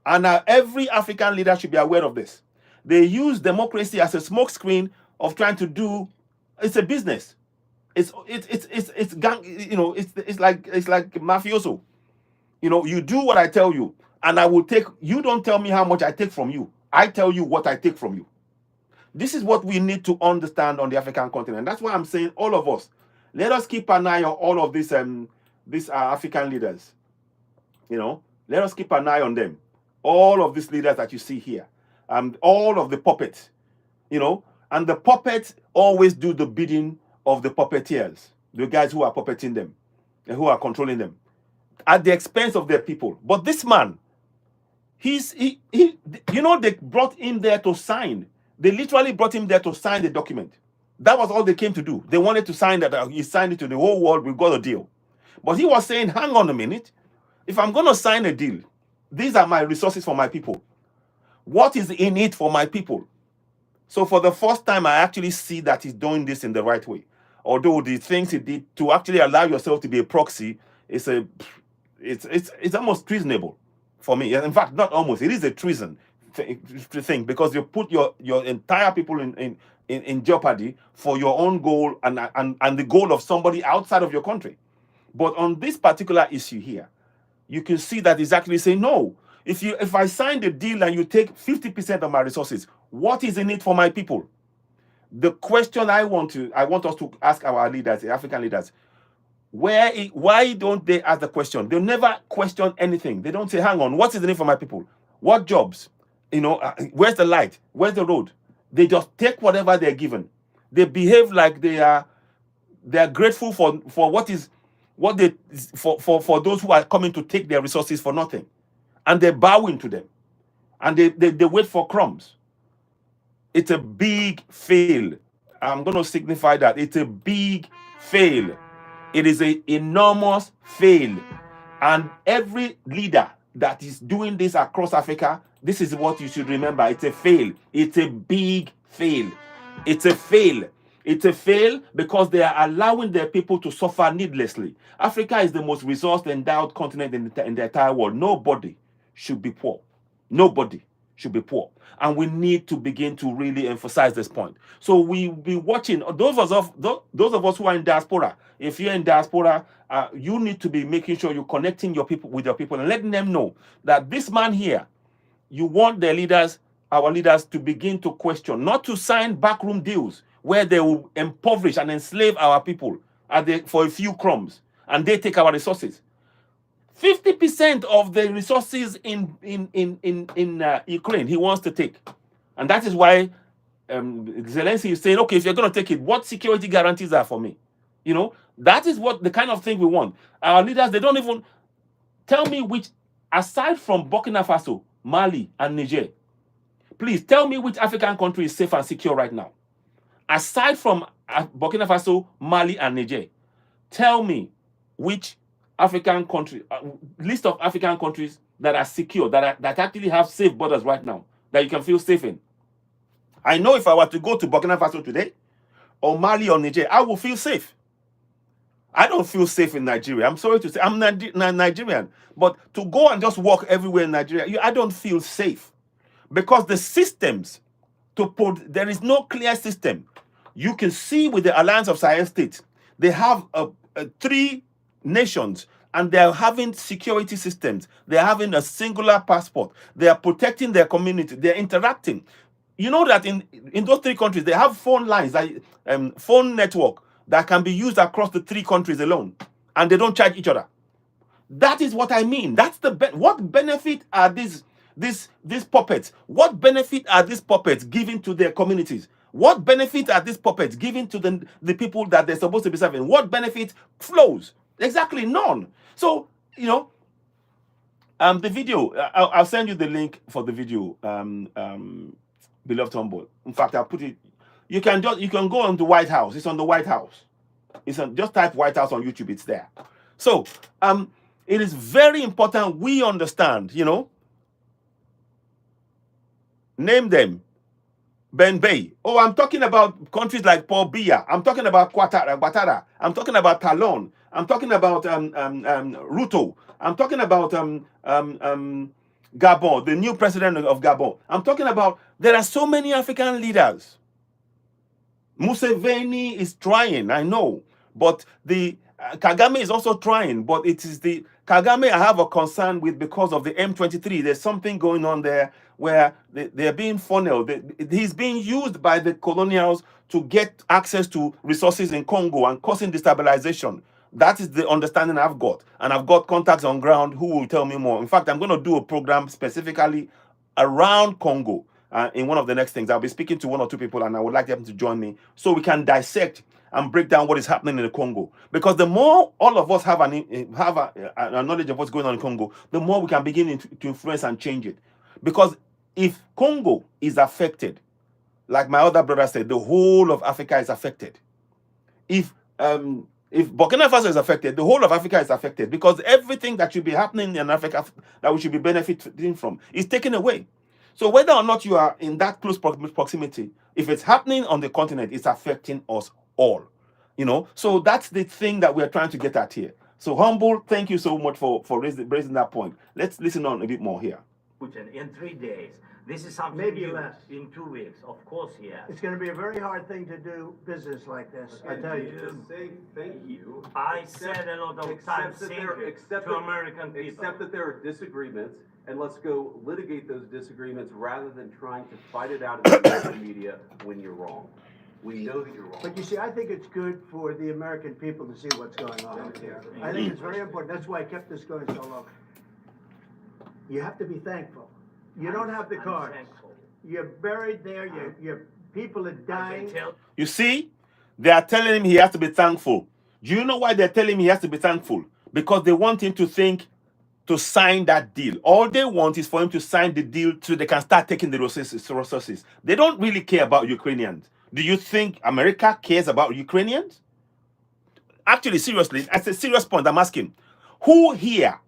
and every African leader should be aware of this. They use democracy as a smokescreen of trying to do. It's a business. It's gang. You know, it's like mafioso. You know, you do what I tell you, and I will take. You don't tell me how much I take from you. I tell you what I take from you. This is what we need to understand on the African continent. That's why I'm saying all of us, let us keep an eye on all of these African leaders. You know, let us keep an eye on them. All of these leaders that you see here, all of the puppets. You know, and the puppets always do the bidding of the puppeteers, the guys who are puppeting them, and who are controlling them, at the expense of their people. But this man, he you know, they brought him there to sign. They literally brought him there to sign the document. That was all they came to do. They wanted to sign that. He signed it to the whole world. We've got a deal. But he was saying, hang on a minute. If I'm going to sign a deal, these are my resources for my people. What is in it for my people? So for the first time, I actually see that he's doing this in the right way. Although the things he did to actually allow yourself to be a proxy is it's almost treasonable for me. In fact, not almost. It is a treason thing, because you put your entire people in jeopardy for your own goal and the goal of somebody outside of your country. But on this particular issue here, you can see that he's actually saying, no, if I sign the deal and you take 50% of my resources, what is in it for my people? The question I want us to ask our leaders, the African leaders, why don't they ask the question? They never question anything. They don't say, hang on, what is in it for my people? What jobs? You know, where's the light? Where's the road? They just take whatever they're given. They behave like they are grateful for those who are coming to take their resources for nothing. And they're bowing to them. And they wait for crumbs. It's a big fail. I'm going to signify that. It's a big fail. It is an enormous fail. And every leader that is doing this across Africa, this is what you should remember. It's a fail. It's a big fail. It's a fail. It's a fail because they are allowing their people to suffer needlessly. Africa is the most resource-endowed continent in the entire world. Nobody should be poor. Nobody should be poor. And we need to begin to really emphasize this point. So we'll be watching, those of us who are in diaspora. If you're in diaspora, you need to be making sure you're connecting your people with your people and letting them know that this man here, you want their leaders, our leaders, to begin to question, not to sign backroom deals where they will impoverish and enslave our people for a few crumbs, and they take our resources. 50% of the resources in Ukraine he wants to take, and that is why Zelensky is saying, okay, if you're going to take it, what security guarantees are for me? You know, that is what the kind of thing we want. Our leaders, they don't even tell me which, aside from Burkina Faso, Mali, and Niger, please tell me which African country is safe and secure right now. Aside from Burkina Faso, Mali, and Niger, tell me which African country, list of African countries that are secure, that actually have safe borders right now, that you can feel safe in. I know if I were to go to Burkina Faso today, or Mali or Niger, I will feel safe. I don't feel safe in Nigeria. I'm sorry to say, I'm Nigerian, but to go and just walk everywhere in Nigeria, I don't feel safe, because the systems to put, there is no clear system. You can see with the Alliance of Sahel States, they have 3 nations, and they are having security systems. They are having a singular passport. They are protecting their community. They are interacting. You know that in those 3 countries, they have phone lines, phone network that can be used across the 3 countries alone, and they don't charge each other. That is what I mean. That's the what benefit are these puppets? What benefit are these puppets giving to their communities? What benefit are these puppets giving to the people that they're supposed to be serving? What benefit flows? Exactly none. So, you know, the video, I'll send you the link for the video, beloved humble. In fact, I'll put it. You can go on the White House. It's on the White House. Just type White House on YouTube. It's there. So, it is very important we understand, you know, name them. Ben Bay. Oh, I'm talking about countries like Paul Biya. I'm talking about Ouattara. I'm talking about Talon. I'm talking about Ruto. I'm talking about Gabon, the new president of Gabon. I'm talking about, there are so many African leaders. Museveni is trying, I know, but the Kagame is also trying, but it is the Kagame I have a concern with because of the M23. There's something going on there where they're being funneled. He's being used by the colonials to get access to resources in Congo and causing destabilization. That is the understanding I've got. And I've got contacts on ground who will tell me more. In fact, I'm going to do a program specifically around Congo. In one of the next things, I'll be speaking to 1 or 2 people, and I would like them to join me so we can dissect and break down what is happening in the Congo. Because the more all of us have a knowledge of what's going on in Congo, the more we can begin to influence and change it. Because if Congo is affected, like my other brother said, the whole of Africa is affected. If Burkina Faso is affected, the whole of Africa is affected, because everything that should be happening in Africa that we should be benefiting from is taken away. So whether or not you are in that close proximity, if it's happening on the continent, it's affecting us all. You know, so that's the thing that we're trying to get at here. So Humble, thank you so much for raising that point. Let's listen on a bit more here. In 3 days. This is something Maybe new. less. In 2 weeks, of course, yes. It's going to be a very hard thing to do business like this, I tell you. Just say thank you. I said a lot of times to American people. Except that there are disagreements, and let's go litigate those disagreements rather than trying to fight it out in the social media when you're wrong. We know that you're wrong. But you see, I think it's good for the American people to see what's going on here. I think it's very important. That's why I kept this going so long. You have to be thankful. You don't have the cards. You're buried there. Your people are dying. You see, they are telling him he has to be thankful. Do you know why they're telling him he has to be thankful? Because they want him to think to sign that deal. All they want is for him to sign the deal so they can start taking the resources. They don't really care about Ukrainians. Do you think America cares about Ukrainians? Actually, seriously, that's a serious point I'm asking. Who here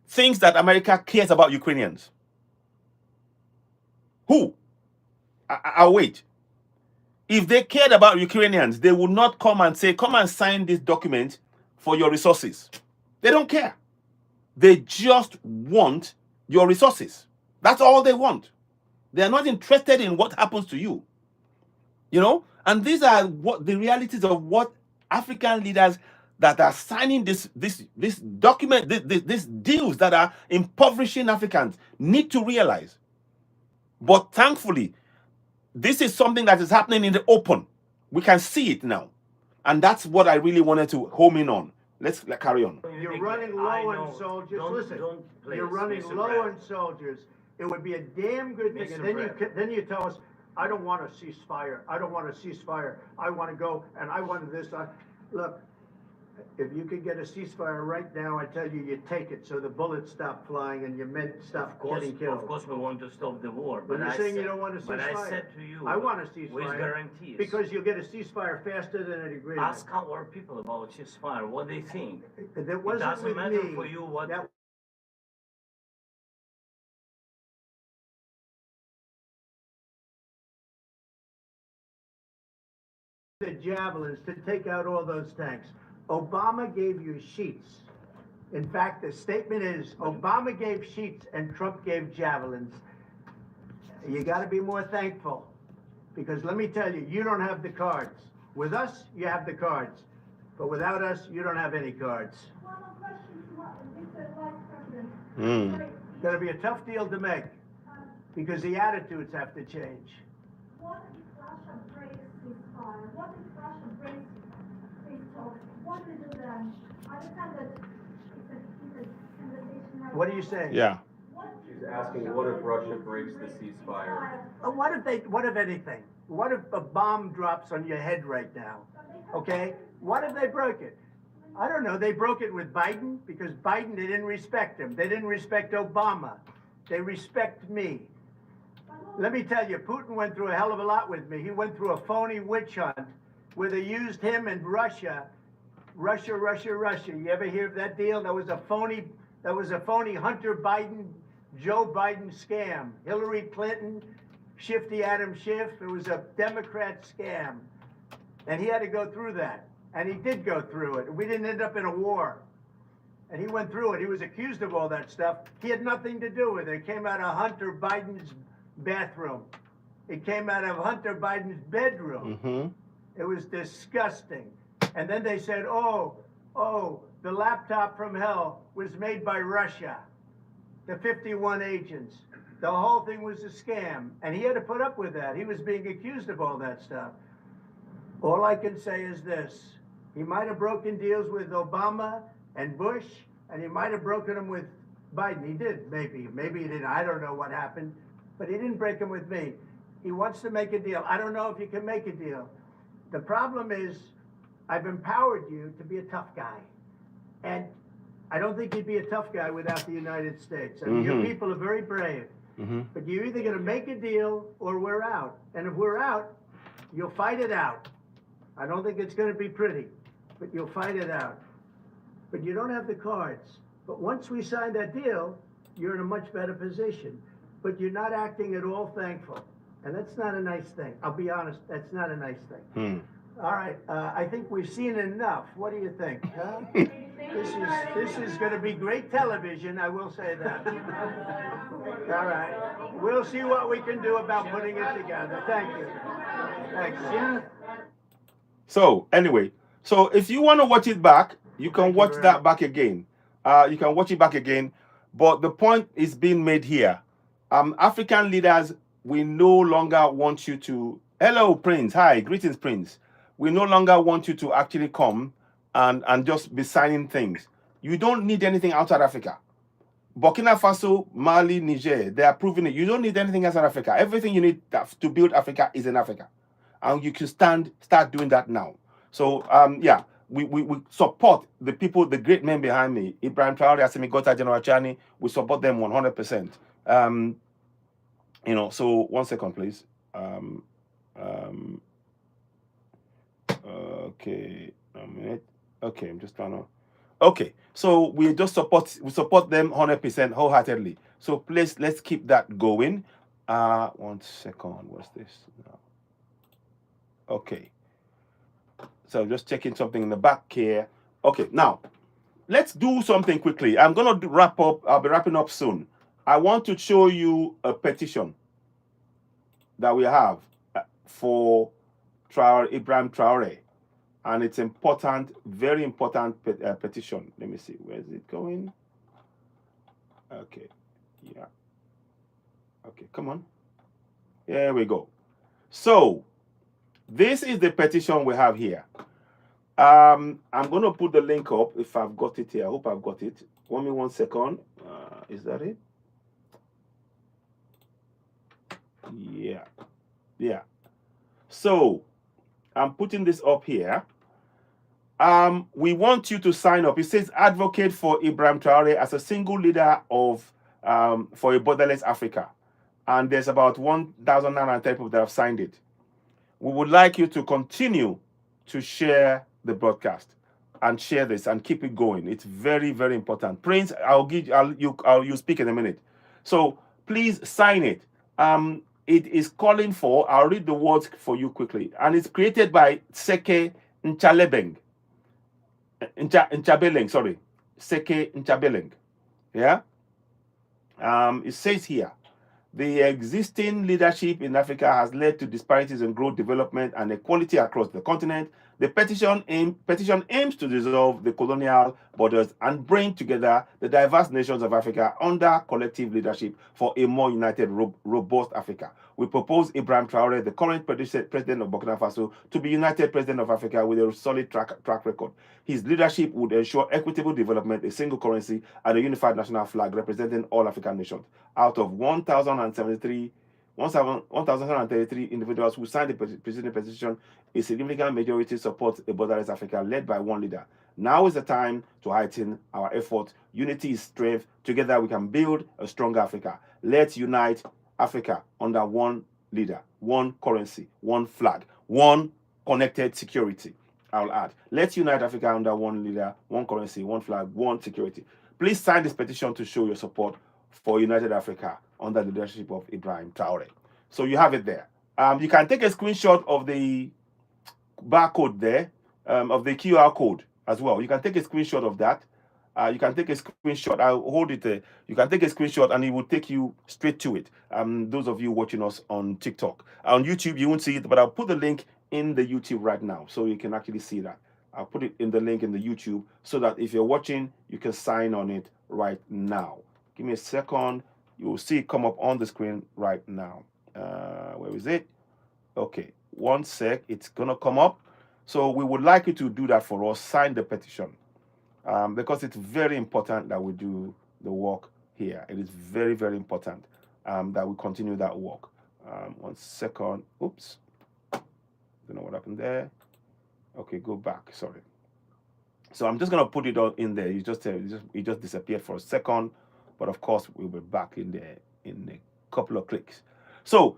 thinks that America cares about Ukrainians? Who? I'll wait. If they cared about Ukrainians, they would not come and say, come and sign this document for your resources. They don't care. They just want your resources. That's all they want. They are not interested in what happens to you. You know? And these are what the realities of what African leaders that are signing this document, these deals that are impoverishing Africans need to realize. But thankfully, this is something that is happening in the open. We can see it now. And that's what I really wanted to home in on. Let's carry on. You're running low on soldiers. Listen, you're running low on soldiers. It would be a damn good thing. And then you tell us, I don't want a ceasefire. I don't want a ceasefire. I want to go and I want this. Look, If you could get a ceasefire right now, I tell you, you take it, so the bullets stop flying and your men stop getting killed. Of course, we want to stop the war. But you're saying you don't want a But I ceasefire. said to you, I want a ceasefire. with guarantees. Because you'll get a ceasefire faster than an agreement. Ask our people about ceasefire, what they think. That It wasn't doesn't with matter me. for you what. That the javelins to take out all those tanks. Obama gave you sheets. In fact, the statement is Obama gave sheets and Trump gave javelins. You got to be more thankful, because let me tell you, you don't have the cards. With us, you have the cards, but without us, you don't have any cards. One more question to Mr. Vice President. It's going to be a tough deal to make, because the attitudes have to change. What if Russia breaks ceasefire? What if Russia breaks peace talks? What do we do then? I understand that it's a conversation right What are you now. saying? Yeah. She's asking, what if Russia breaks the ceasefire? What if anything? What if a bomb drops on your head right now? Okay? What if they broke it? I don't know. They broke it with Biden, because Biden, they didn't respect him. They didn't respect Obama. They respect me. Let me tell you, Putin went through a hell of a lot with me. He went through a phony witch hunt where they used him and Russia. Russia. You ever hear of that deal? That was a phony Hunter Biden, Joe Biden scam. Hillary Clinton, Shifty Adam Schiff. It was a Democrat scam. And he had to go through that. And he did go through it. We didn't end up in a war. And he went through it. He was accused of all that stuff. He had nothing to do with it. It came out of Hunter Biden's bathroom. It came out of Hunter Biden's bedroom. It was disgusting. And then they said, oh, the laptop from hell was made by Russia. The 51 agents. The whole thing was a scam. And he had to put up with that. He was being accused of all that stuff. All I can say is this. He might have broken deals with Obama and Bush, and he might have broken them with Biden. He did, maybe. Maybe he didn't. I don't know what happened. But he didn't break them with me. He wants to make a deal. I don't know if you can make a deal. The problem is, I've empowered you to be a tough guy. And I don't think you'd be a tough guy without the United States. I mean, your people are very brave. But you're either going to make a deal or we're out. And if we're out, you'll fight it out. I don't think it's going to be pretty, but you'll fight it out. But you don't have the cards. But once we sign that deal, you're in a much better position. But you're not acting at all thankful. And that's not a nice thing. I'll be honest, that's not a nice thing. All right, I think we've seen enough. What do you think? Huh? This is going to be great television, I will say that. All right, we'll see what we can do about putting it together. Thank you. Thanks. So anyway, so if you want to watch it back, you can watch that back again. You can watch it back again. But the point is being made here. African leaders, we no longer want you to. Hello, Prince. Hi, greetings, Prince. We no longer want you to actually come and just be signing things. You don't need anything outside Africa. Burkina Faso, Mali, Niger, they are proving it. You don't need anything outside Africa. Everything you need to build Africa is in Africa. And you can start doing that now. So, yeah, we support the people, the great men behind me. Ibrahim Traore, Assimi Gota, General Chani, we support them 100%. You know, so 1 second, please. Okay, a minute. Okay, I'm just trying to. Okay, so we support them 100% wholeheartedly. So please, let's keep that going. 1 second. What's this now? Okay. So just checking something in the back here. Okay, now let's do something quickly. I'm gonna wrap up. I'll be wrapping up soon. I want to show you a petition that we have for Ibrahim Traore. And it's important, very important petition. Let me see, where is it going? Okay, yeah. Okay, come on. Here we go. So, this is the petition we have here. I'm going to put the link up if I've got it here. I hope I've got it. Give me 1 second. Is that it? Yeah. Yeah. So, I'm putting this up here. We want you to sign up. It says advocate for Ibrahim Traore as a single leader of for a borderless Africa. And there's about 1,900 people that have signed it. We would like you to continue to share the broadcast and share this and keep it going. It's very, very important. Prince, you speak in a minute. So please sign it. It is calling for, I'll read the words for you quickly. And it's created by Seke Nchalebeng. Nchabeleng, sorry. Seke Nchabeleng. Yeah? It says here, the existing leadership in Africa has led to disparities in growth, development, and equality across the continent. The petition aims to dissolve the colonial borders and bring together the diverse nations of Africa under collective leadership for a more united, robust Africa. We propose Ibrahim Traore, the current president of Burkina Faso, to be United President of Africa with a solid track record. His leadership would ensure equitable development, a single currency, and a unified national flag representing all African nations. Out of 1,033 individuals who signed the preceding petition, a significant majority supports a borderless Africa led by one leader. Now is the time to heighten our efforts. Unity is strength. Together we can build a stronger Africa. Let's unite Africa under one leader, one currency, one flag, one connected security. I'll add. Let's unite Africa under one leader, one currency, one flag, one security. Please sign this petition to show your support for United Africa under the leadership of Ibrahim Traore. So you have it there. You can take a screenshot of the barcode there, of the QR code as well. You can take a screenshot of that. You can take a screenshot. I'll hold it there. You can take a screenshot and it will take you straight to it. Those of you watching us on TikTok. On YouTube, you won't see it, but I'll put the link in the YouTube right now so you can actually see that. I'll put it in the link in the YouTube so that if you're watching, you can sign on it right now. Give me a second. You will see it come up on the screen right now. Where is it? Okay, one sec. It's going to come up. So we would like you to do that for us. Sign the petition. Because it's very important that we do the work here. It is very, very important that we continue that work. 1 second. Oops. Don't know what happened there. Okay, go back. Sorry. So I'm just going to put it all in there. It just disappeared for a second. But of course, we'll be back in there in a couple of clicks. So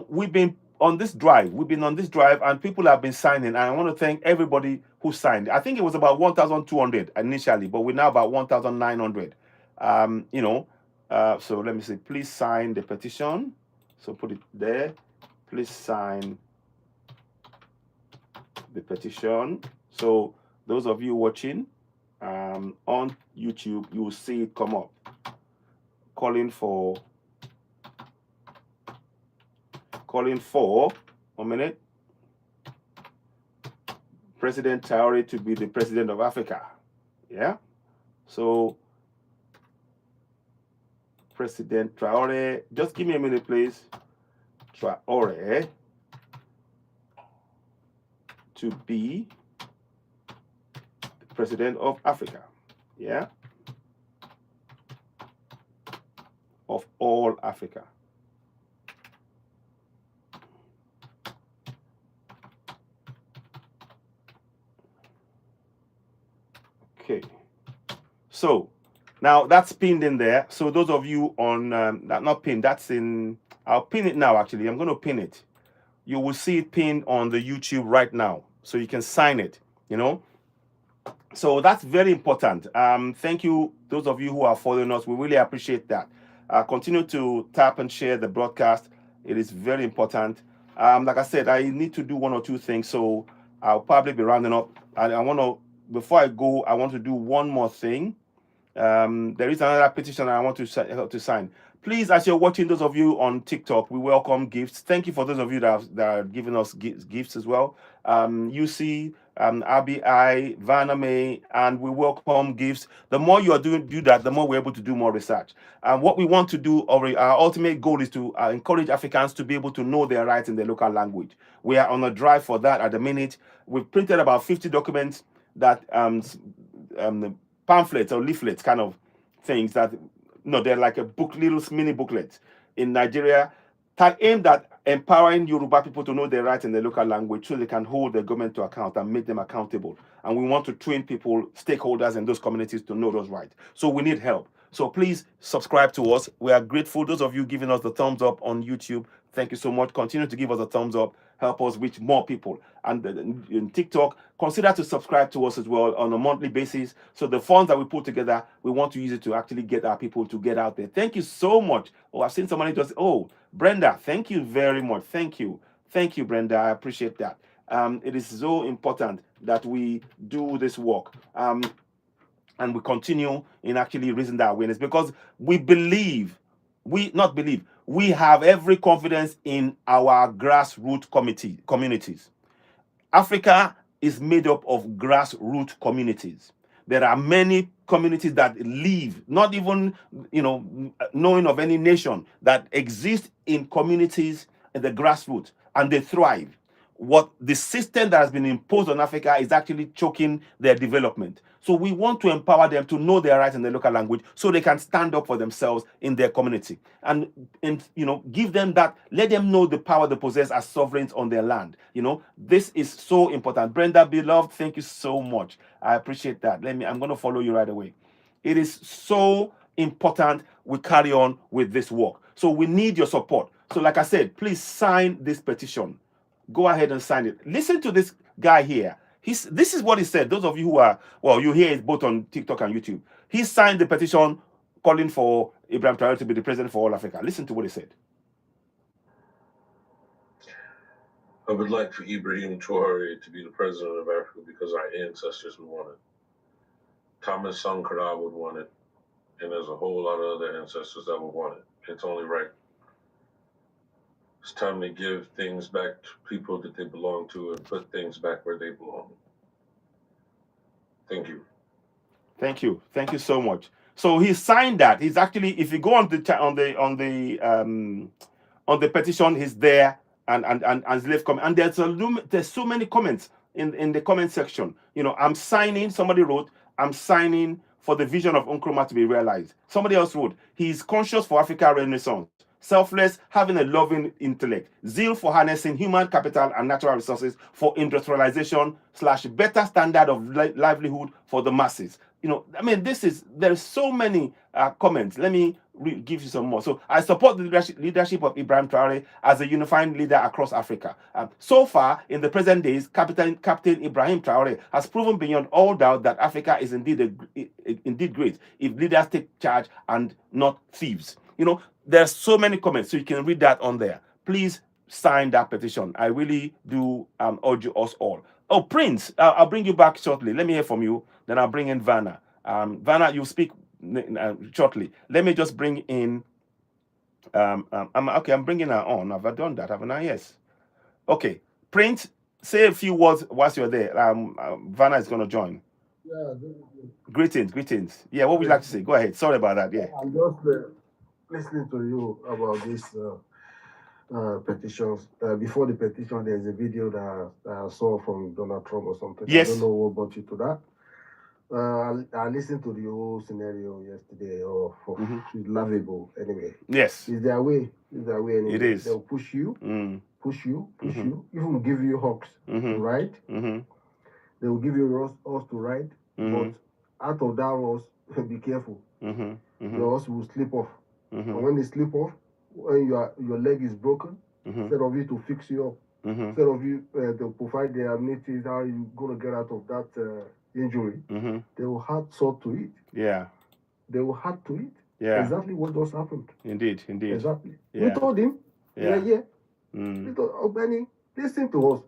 we've been on this drive. We've been on this drive and people have been signing. And I want to thank everybody who signed. I think it was about 1,200 initially, but we're now about 1,900. So let me see. Please sign the petition. So put it there. Please sign the petition. So those of you watching on YouTube, you will see it come up. Calling for 1 minute. President Traore to be the president of Africa. Yeah. So President Traore, just give me a minute, please. Traore to be the president of Africa. Yeah. Of all Africa. Okay. So now that's pinned in there. So those of you on that, not pinned, that's in, I'll pin it now actually. I'm going to pin it. You will see it pinned on the YouTube right now. So you can sign it, So that's very important. Thank you, those of you who are following us. We really appreciate that. Continue to tap and share the broadcast. It is very important. Like I said, I need to do 1 or 2 things, so I'll probably be rounding up. I want to, before I go, I want to do one more thing. There is another petition I want to sign. Please, as you're watching, those of you on TikTok, we welcome gifts. Thank you for those of you that are giving us gifts as well. UC, RBI, Vanna May, and we welcome gifts. The more you are do that, the more we're able to do more research. And what we want to do, our ultimate goal is to encourage Africans to be able to know their rights in their local language. We are on a drive for that at the minute. We've printed about 50 documents that pamphlets or leaflets kind of things that, they're like a book, little mini booklets. In Nigeria, aimed at empowering Yoruba people to know their rights in the local language so they can hold the government to account and make them accountable. And we want to train people, stakeholders in those communities to know those rights. So we need help. So please subscribe to us. We are grateful. Those of you giving us the thumbs up on YouTube, thank you so much. Continue to give us a thumbs up. Help us reach more people. And in TikTok, consider to subscribe to us as well on a monthly basis. So the funds that we put together, we want to use it to actually get our people to get out there. Thank you so much. Oh, I've seen somebody just, oh, Brenda, thank you very much. Thank you. Thank you, Brenda. I appreciate that. It is so important that we do this work. And we continue in actually raising that awareness because we believe, we have every confidence in our grassroots communities. Africa is made up of grassroots communities. There are many communities that live, not even knowing of any nation that exist in communities at the grassroots, and they thrive. What the system that has been imposed on Africa is actually choking their development. So we want to empower them to know their rights in the local language so they can stand up for themselves in their community and give them that, let them know the power they possess as sovereigns on their land. This is so important. Brenda, beloved, thank you so much. I appreciate that. I'm going to follow you right away. It is so important we carry on with this work. So we need your support. So like I said, please sign this petition. Go ahead and sign it. Listen to this guy here. This is what he said. Those of you who are, you hear it both on TikTok and YouTube. He signed the petition calling for Ibrahim Traoré to be the president for all Africa. Listen to what he said. I would like for Ibrahim Traoré to be the president of Africa because our ancestors would want it. Thomas Sankara would want it. And there's a whole lot of other ancestors that would want it. It's only right. It's time to give things back to people that they belong to and put things back where they belong. Thank you. Thank you. Thank you so much. So he signed that. He's actually, if you go on the petition, he's there and left comment. And there's so many comments in the comment section. I'm signing. Somebody wrote, I'm signing for the vision of Nkrumah to be realized. Somebody else wrote, he's conscious for Africa Renaissance. Selfless, having a loving intellect, zeal for harnessing human capital and natural resources for industrialization / better standard of livelihood for the masses. There's so many comments. Let me give you some more. So I support the leadership of Ibrahim Traoré as a unifying leader across Africa. So far, in the present days, Captain Ibrahim Traoré has proven beyond all doubt that Africa is indeed great if leaders take charge and not thieves. There's so many comments, so you can read that on there. Please sign that petition. I really do urge us all. Oh, Prince, I'll bring you back shortly. Let me hear from you. Then I'll bring in Vanna. Vanna, you speak shortly. Let me just bring in. I'm bringing her on. Have I done that? Haven't I? Yes. Okay, Prince, say a few words whilst you're there. Vanna is going to join. Yeah. Greetings. Yeah, what would you like to say? Go ahead. Sorry about that. Yeah. I'm just listening to you about these petitions. Before the petition, there's a video that I saw from Donald Trump or something. Yes. I don't know what brought you to that. I listened to the whole scenario yesterday. It's laughable anyway. Yes. It's their way. Anyway. It is. They'll push you, push you, even give you hugs to write. They will give you us to write, but out of that horse, be careful. The horse will slip off. And when they slip off, when your leg is broken, instead of you to fix you up, instead of you to provide the amenities, how you gonna get out of that injury, they will add salt to it. Yeah. They will add to it. Yeah. Exactly what just happened. Indeed. Exactly. Yeah. We told him. Yeah. We told Benny, listen to us.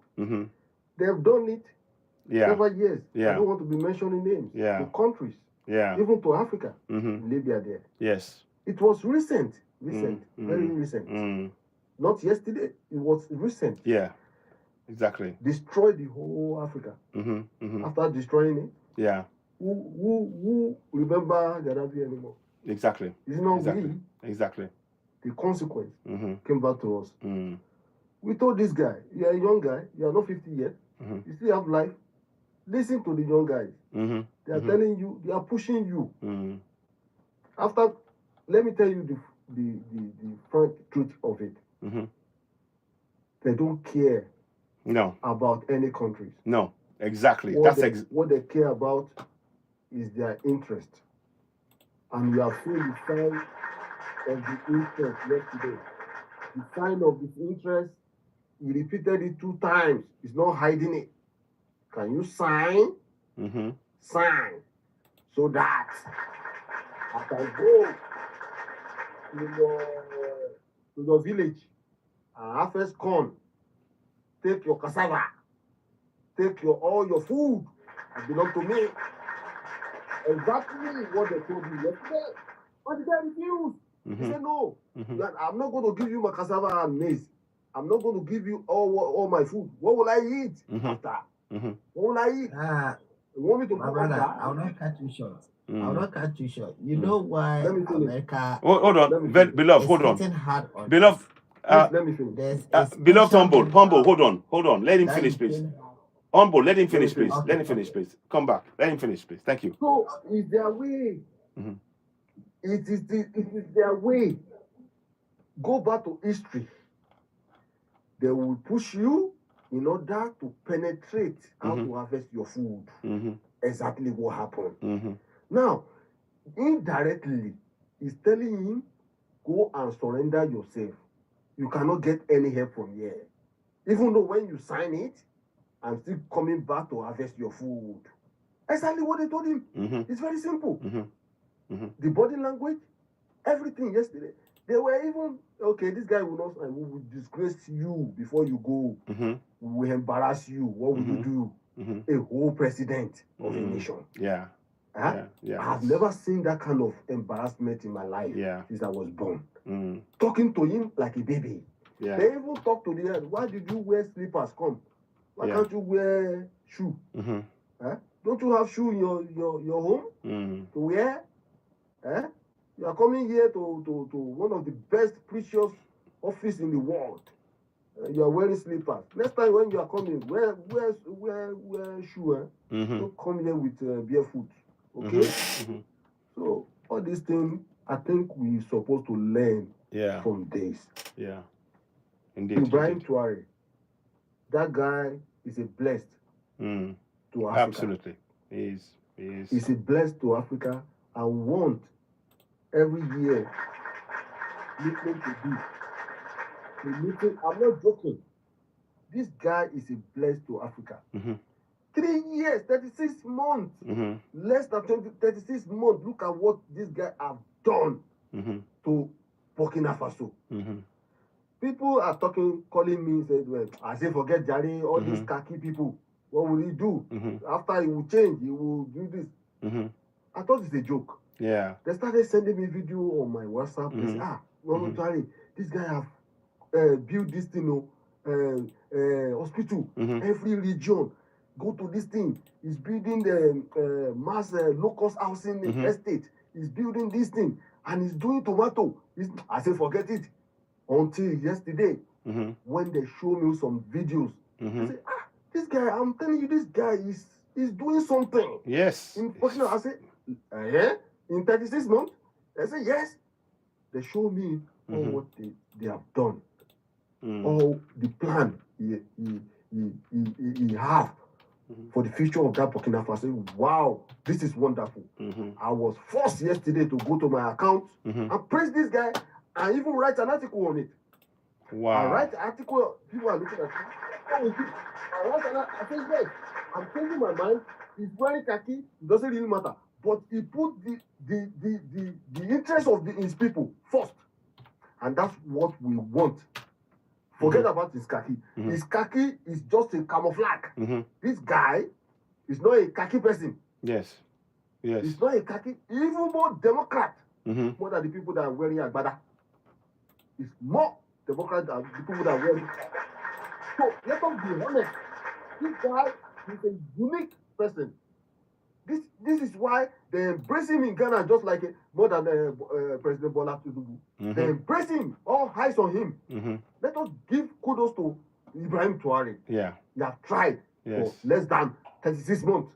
They have done it. Yeah. Over years. Yeah. I don't want to be mentioning names. Yeah. To countries. Yeah. Even to Africa. Libya there. Yes. It was recent, very recent. Not yesterday, it was recent. Yeah, exactly. Destroyed the whole Africa. After destroying it, yeah. Who remember Gaddafi anymore? Exactly. It's not exactly. The consequence came back to us. We told this guy, you are a young guy, you are not 50 yet, you still have life. Listen to the young guys. They are telling you, they are pushing you. After, let me tell you the frank truth of it. they don't care No. about any countries. No. Exactly. What That's what they care about is their interest. And we have seen the sign of the interest yesterday. The sign of this interest, he repeated it 2 times. He's not hiding it. Can you sign? Sign. So that I can go to your village and harvest corn, take your cassava, take all your food that belong to me. Exactly what they told me yesterday. But the guy refused. He said, no, I'm not going to give you my cassava and maize. I'm not going to give you all my food. What will I eat after? What will I eat? You want me to My go brother, back? I'll not cut you short. I'll not cut you short. You know why Let me finish. America Hold on, beloved, is hold on. hitting hard on Beloved, us? Let me finish. There's a beloved, special humble, hold on. Let him that finish, you please. can Humble, let him finish, finish. please. Let him finish, please. Come back. Let him finish, please. Thank you. So it's their way. It is their way. Go back to history. They will push you in order to penetrate how to harvest your food. Exactly what happened. Now, indirectly, he's telling him, go and surrender yourself. You cannot get any help from here. Even though when you sign it, I'm still coming back to harvest your food. Exactly what they told him. It's very simple. The body language, everything yesterday. They were even, okay, this guy will not, we will disgrace you before you go. We will embarrass you. What will you do? A whole president of a nation. Yeah. Huh? Yeah. I've never seen that kind of embarrassment in my life since I was born. Talking to him like a baby. Yeah. They even talk to the end. Why did you wear slippers? Come. Why can't you wear shoe? Huh? Don't you have shoe in your home to wear? Huh? You are coming here to one of the best precious office in the world. You are wearing slippers. Next time when you are coming, wear shoe. Don't come here with barefoot. Okay? So all these things, I think we're supposed to learn from this. Yeah. Indeed. Ibrahim Traore, that guy is a blessed to Africa. Absolutely. He is. He's a blessed to Africa. I want every year listening to this. I'm not joking. This guy is a blessed to Africa. 3 years, 36 months, less than 36 months. Look at what this guy have done to Burkina Faso. People are calling me, said, well, I say, forget Jari, all these khaki people. What will he do? After he will change, he will do this. I thought it's a joke. Yeah. They started sending me video on my WhatsApp. They say, Jari, this guy have built this thing, hospital, every region. Go to this thing. He's building the mass low-cost housing estate. He's building this thing. And he's doing tomato. I say, forget it. Until yesterday, when they show me some videos, I say, this guy, I'm telling you, this guy is doing something. Yes. I say, yeah? In 36 months? I say, yes. They show me all what they have done. All the plan he have for the future of that Burkina Faso. Wow, this is wonderful. I was forced yesterday to go to my account and praise this guy and even write an article on it. Wow. I write an article, people are looking at me. I write an article, I say, yes, I'm changing my mind. He's wearing khaki, it doesn't really matter. But he put the interest of his people first. And that's what we want. Forget about his khaki. His khaki is just a camouflage. This guy is not a khaki person. Yes. Yes. He's not a khaki, even more Democrat, more than the people that are wearing agbada. He's more Democrat than the people that are wearing. So let us be honest. This guy is a unique person. This is why they embrace him in Ghana just like more than President Bola Tinubu. They embrace him, all eyes on him. Let us give kudos to Ibrahim Traore. Yeah. He has tried for less than 36 months.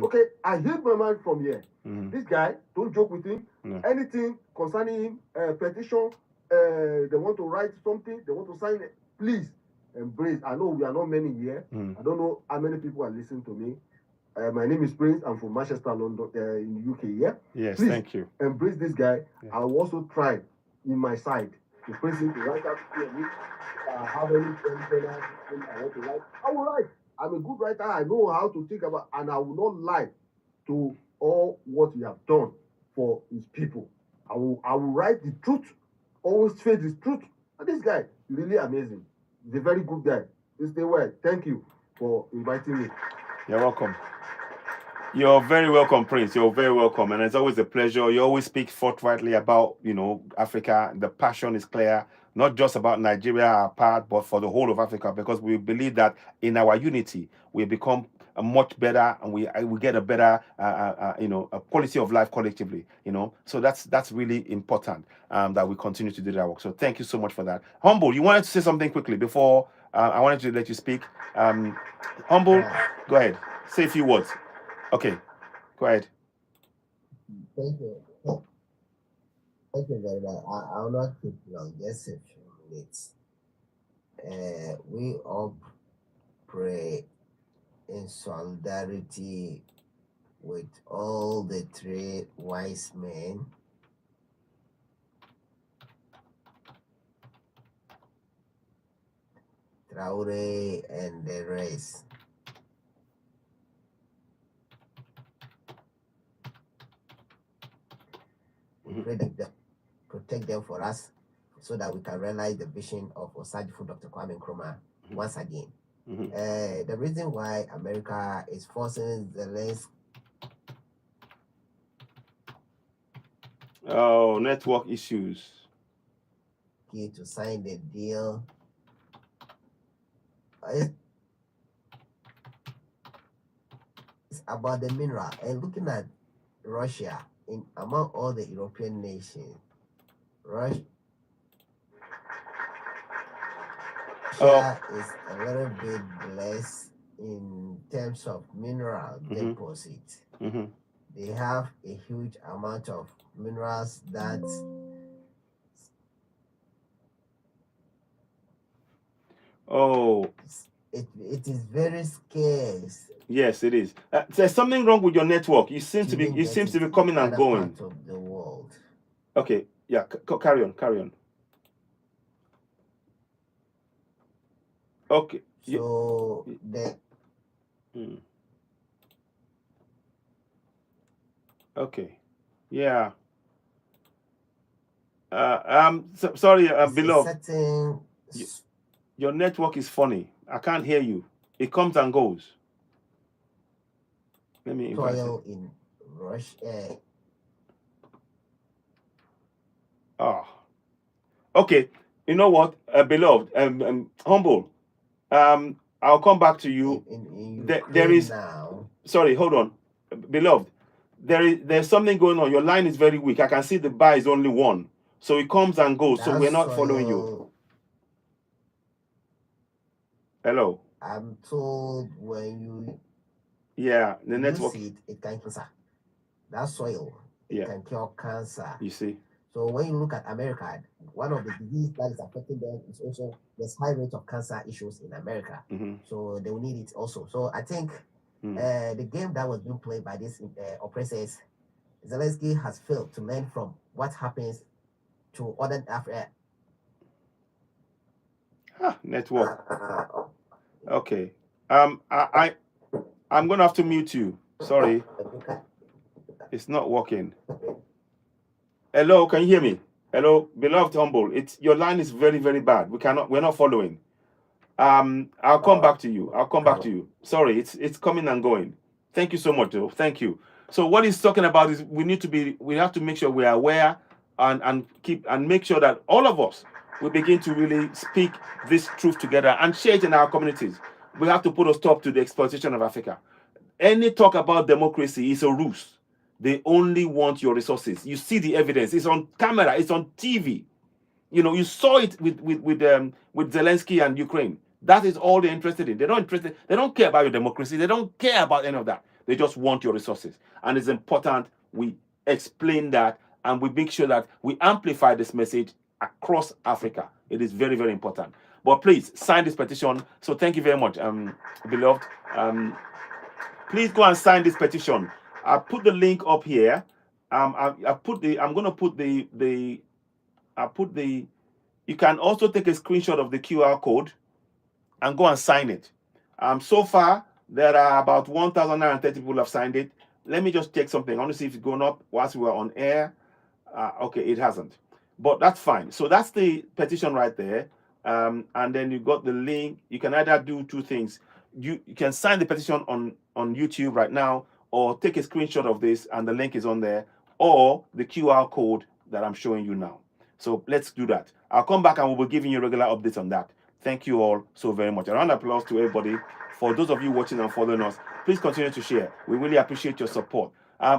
Okay, I healed my mind from here. This guy, don't joke with him. No. Anything concerning him, petition, they want to write something, they want to sign it, please embrace. I know we are not many here. I don't know how many people are listening to me. My name is Prince. I'm from Manchester, London, in the UK. Yeah. Yes, please thank you. embrace this guy. I will also try in my side to press him to write out how many things I want to write. I will write. I'm a good writer. I know how to think about, and I will not lie to all what he have done for his people. I will write the truth, always face the truth. And this guy, really amazing. He's a very good guy. Please stay well. Thank you for inviting me. You're welcome. You're very welcome, Prince. You're very welcome. And it's always a pleasure. You always speak forthrightly about, Africa. The passion is clear, not just about Nigeria, our part, but for the whole of Africa, because we believe that in our unity, we become a much better, and we get a better, a quality of life collectively, So that's really important, that we continue to do that work. So thank you so much for that. Humble, you wanted to say something quickly before I wanted to let you speak. Humble, go ahead. Say a few words. Okay, go ahead. Thank you. Thank you very much. I will not keep long, just a few minutes. We all pray in solidarity with all the three wise men. Traore and the rest. We pray that God protect them for us so that we can realize the vision of Osajifo Dr. Kwame Nkrumah once again. The reason why America is forcing Zelensky. Oh, network issues. To sign the deal. It's about the mineral, and looking at Russia among all the European nations, Russia is a little bit blessed in terms of mineral deposit. They have a huge amount of minerals that it is very scarce. Yes, it is. There's something wrong with your network. It seems to be coming and going. Part of the world. Okay, yeah, carry on. Okay. So Okay. Yeah. Sorry, beloved. Your network is funny. I can't hear you. It comes and goes. Let me invite you. In Russia. Okay. You know what, beloved, Humble. I'll come back to you. There is now. Sorry, hold on, beloved. There's something going on. Your line is very weak. I can see the bar is only one, so it comes and goes. So we're not following you. Hello. I'm told when you the network. It can cancer. That soil can cure cancer. You see. So when you look at America, one of the diseases that is affecting them is also there's high rate of cancer issues in America. So they will need it also. So I think the game that was being played by these oppressors, Zelensky has failed to learn from what happens to other Africa. Network. Okay. I'm gonna have to mute you. Sorry. It's not working. Hello, can you hear me? Hello, beloved Humble. Your line is very, very bad. We're not following. I'll come back to you. Sorry, it's coming and going. Thank you so much, though. Thank you. So what he's talking about is we have to make sure we are aware and make sure that all of us we begin to really speak this truth together and share it in our communities. We have to put a stop to the exploitation of Africa. Any talk about democracy is a ruse. They only want your resources. You see the evidence. It's on camera. It's on TV. You saw it with Zelensky and Ukraine. That is all they're interested in. They don't care about your democracy. They don't care about any of that. They just want your resources. And it's important we explain that and we make sure that we amplify this message across Africa. It is very, very important. But please sign this petition. So thank you very much, beloved. Please go and sign this petition. I put the link up here. I'm gonna put you can also take a screenshot of the QR code and go and sign it. So far, there are about 1,930 people have signed it. Let me just check something. I want to see if it's going up whilst we are on air. Okay, it hasn't. But that's fine. So that's the petition right there. And then you got the link. You can either do two things. You can sign the petition on YouTube right now, or take a screenshot of this and the link is on there, or the QR code that I'm showing you now. So let's do that. I'll come back and we'll be giving you regular updates on that. Thank you all so very much. A round of applause to everybody. For those of you watching and following us, please continue to share. We really appreciate your support.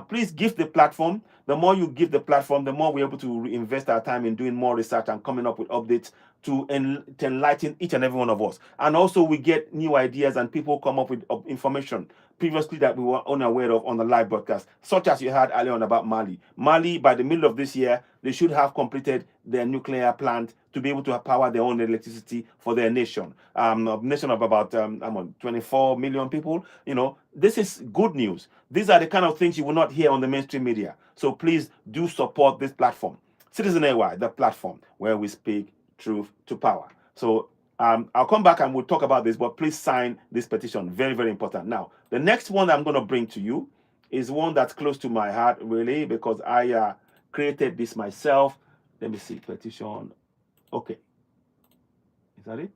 Please give the platform. The more you give the platform, the more we're able to invest our time in doing more research and coming up with updates to enlighten each and every one of us. And also we get new ideas and people come up with information previously that we were unaware of on the live broadcast, such as you heard earlier on about Mali. Mali, by the middle of this year, they should have completed their nuclear plant to be able to power their own electricity for their nation. A nation of about 24 million people. You know, this is good news. These are the kind of things you will not hear on the mainstream media. So please do support this platform. Citizen AY, the platform where we speak truth to power. So I'll come back and we'll talk about this, but please sign this petition. Very, very important. Now, the next one I'm going to bring to you is one that's close to my heart, really, because I created this myself. Let me see, petition. Okay. Is that it?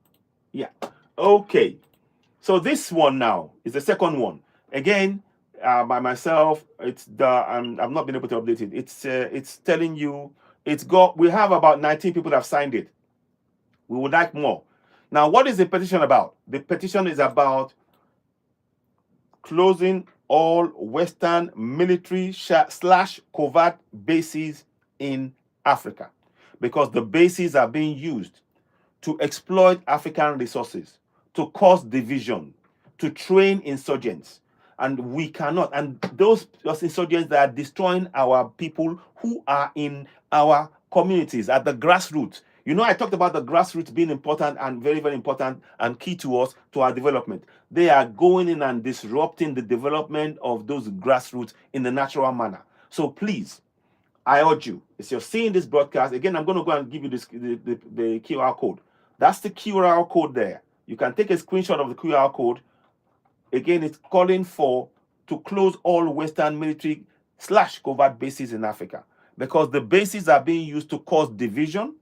Yeah. Okay. So this one now is the second one. Again, by myself, it's the I've not been able to update it. It's telling you we have about 19 people that have signed it. We would like more. Now, what is the petition about? The petition is about closing all Western military / covert bases in Africa, because the bases are being used to exploit African resources, to cause division, to train insurgents. And we cannot. And those insurgents that are destroying our people who are in our communities at the grassroots. You know, I talked about the grassroots being important and very, very important and key to us, to our development. They are going in and disrupting the development of those grassroots in the natural manner. So please, I urge you, if you're seeing this broadcast, again, I'm going to go and give you the QR code. That's the QR code there. You can take a screenshot of the QR code. Again, it's calling to close all Western military / covert bases in Africa, because the bases are being used to cause division,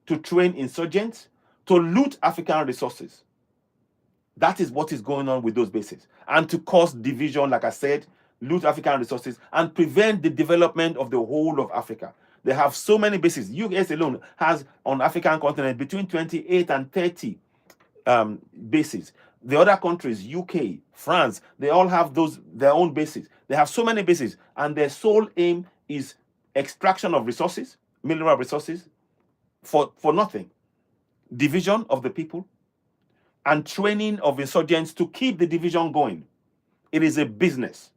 to train insurgents, to loot African resources. That is what is going on with those bases. And to cause division, like I said, loot African resources, and prevent the development of the whole of Africa. They have so many bases. US alone has on African continent between 28 and 30 bases. The other countries, UK, France, they all have their own bases. They have so many bases, and their sole aim is extraction of resources, mineral resources, for nothing. Division of the people and training of insurgents to keep the division going. It is a business.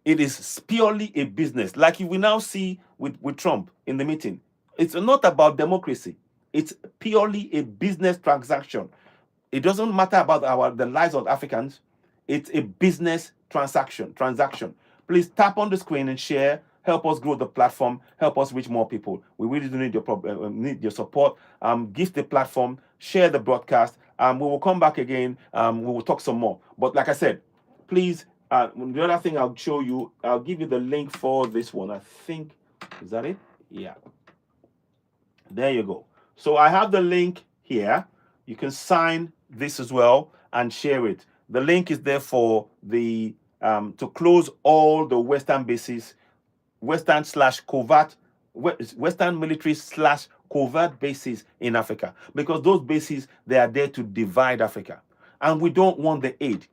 It is purely a business. Like you will now see with Trump in the meeting. It's not about democracy. It's purely a business transaction. It doesn't matter about the lives of Africans. It's a business transaction. Please tap on the screen and share. Help us grow the platform. Help us reach more people. We really do need your support. Give the platform. Share the broadcast. We will come back again. We will talk some more. But like I said, please, the other thing I'll show you, I'll give you the link for this one. I think, is that it? Yeah. There you go. So I have the link here. You can sign this as well and share it. The link is there for the to close all the Western bases, Western military / covert bases in Africa, because those bases, they are there to divide Africa, and we don't want the aid.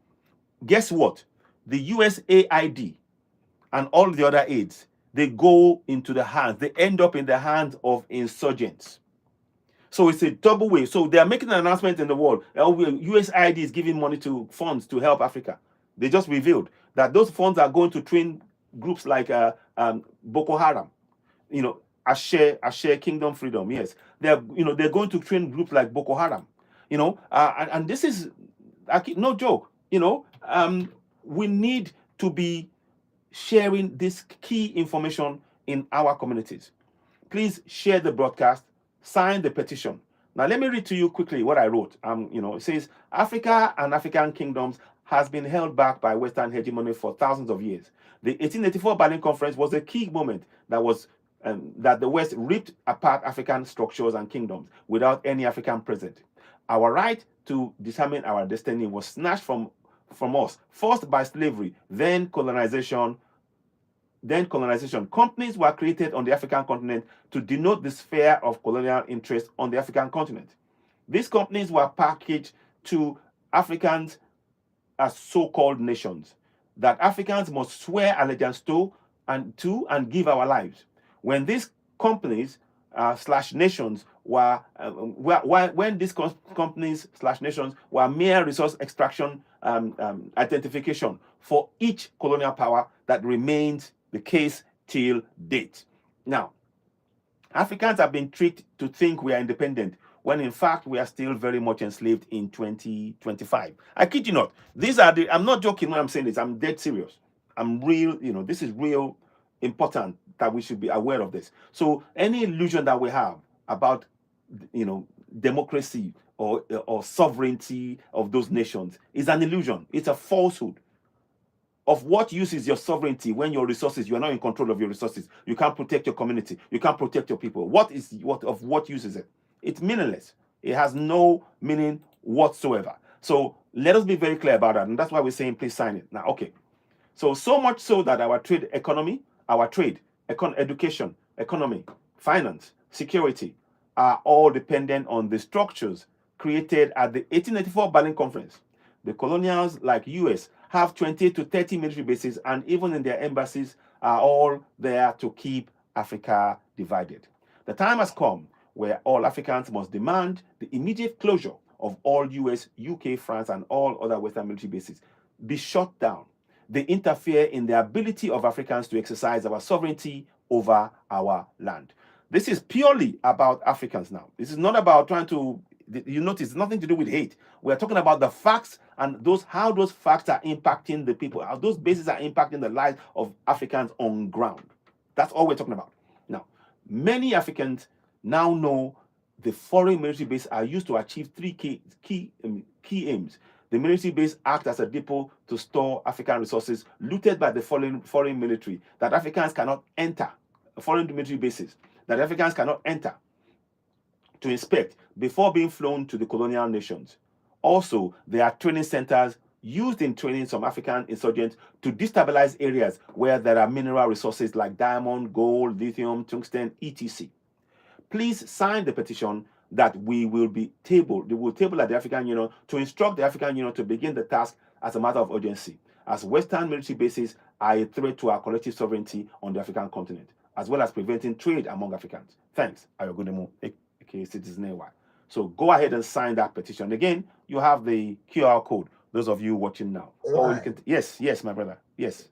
Guess what? The USAID and all the other aids, they go into the hands, they end up in the hands of insurgents. So it's a double way. So they are making an announcement in the world. USAID is giving money to funds to help Africa. They just revealed that those funds are going to train groups like Boko Haram. You know, share kingdom freedom. Yes, they're going to train groups like Boko Haram. And this is no joke. We need to be sharing this key information in our communities. Please share the broadcast, sign the petition. Now, let me read to you quickly what I wrote. It says, Africa and African kingdoms has been held back by Western hegemony for thousands of years. The 1884 Berlin Conference was a key moment that the West ripped apart African structures and kingdoms without any African present. Our right to determine our destiny was snatched from us, first by slavery, then colonization. Companies were created on the African continent to denote the sphere of colonial interest on the African continent. These companies were packaged to Africans as so-called nations that Africans must swear allegiance to and give our lives. When these companies slash nations were mere resource extraction identification for each colonial power that remains the case till date. Now, Africans have been tricked to think we are independent when in fact we are still very much enslaved in 2025. I kid you not. I'm not joking when I'm saying this. I'm dead serious. I'm real, this is real important that we should be aware of this. So any illusion that we have about, democracy or sovereignty of those nations is an illusion. It's a falsehood. Of what use is your sovereignty when your resources, you are not in control of your resources? You can't protect your community. You can't protect your people. What use is it? It's meaningless. It has no meaning whatsoever. So let us be very clear about that. And that's why we're saying, please sign it. Now, okay. So much so that our education, economy, finance, security are all dependent on the structures created at the 1884 Berlin Conference. The colonials like US have 20 to 30 military bases, and even in their embassies are all there to keep Africa divided. The time has come where all Africans must demand the immediate closure of all US, UK, France, and all other Western military bases be shut down. They interfere in the ability of Africans to exercise our sovereignty over our land. This is purely about Africans now. This is not about trying to, you notice, nothing to do with hate. We're talking about the facts and how those facts are impacting the people, how those bases are impacting the lives of Africans on ground. That's all we're talking about. Now, many Africans now know the foreign military bases are used to achieve three key aims. The military base acts as a depot to store African resources looted by the foreign military that Africans cannot enter, foreign military bases that Africans cannot enter to inspect before being flown to the colonial nations. Also, there are training centers used in training some African insurgents to destabilize areas where there are mineral resources like diamond, gold, lithium, tungsten, etc. Please sign the petition that we will table at the African Union to instruct the African Union to begin the task as a matter of urgency, as Western military bases are a threat to our collective sovereignty on the African continent, as well as preventing trade among Africans. Thanks, Ayogodemo, aka Citizen AY. So go ahead and sign that petition. Again, you have the QR code, those of you watching now. Or you can, yes, my brother, yes.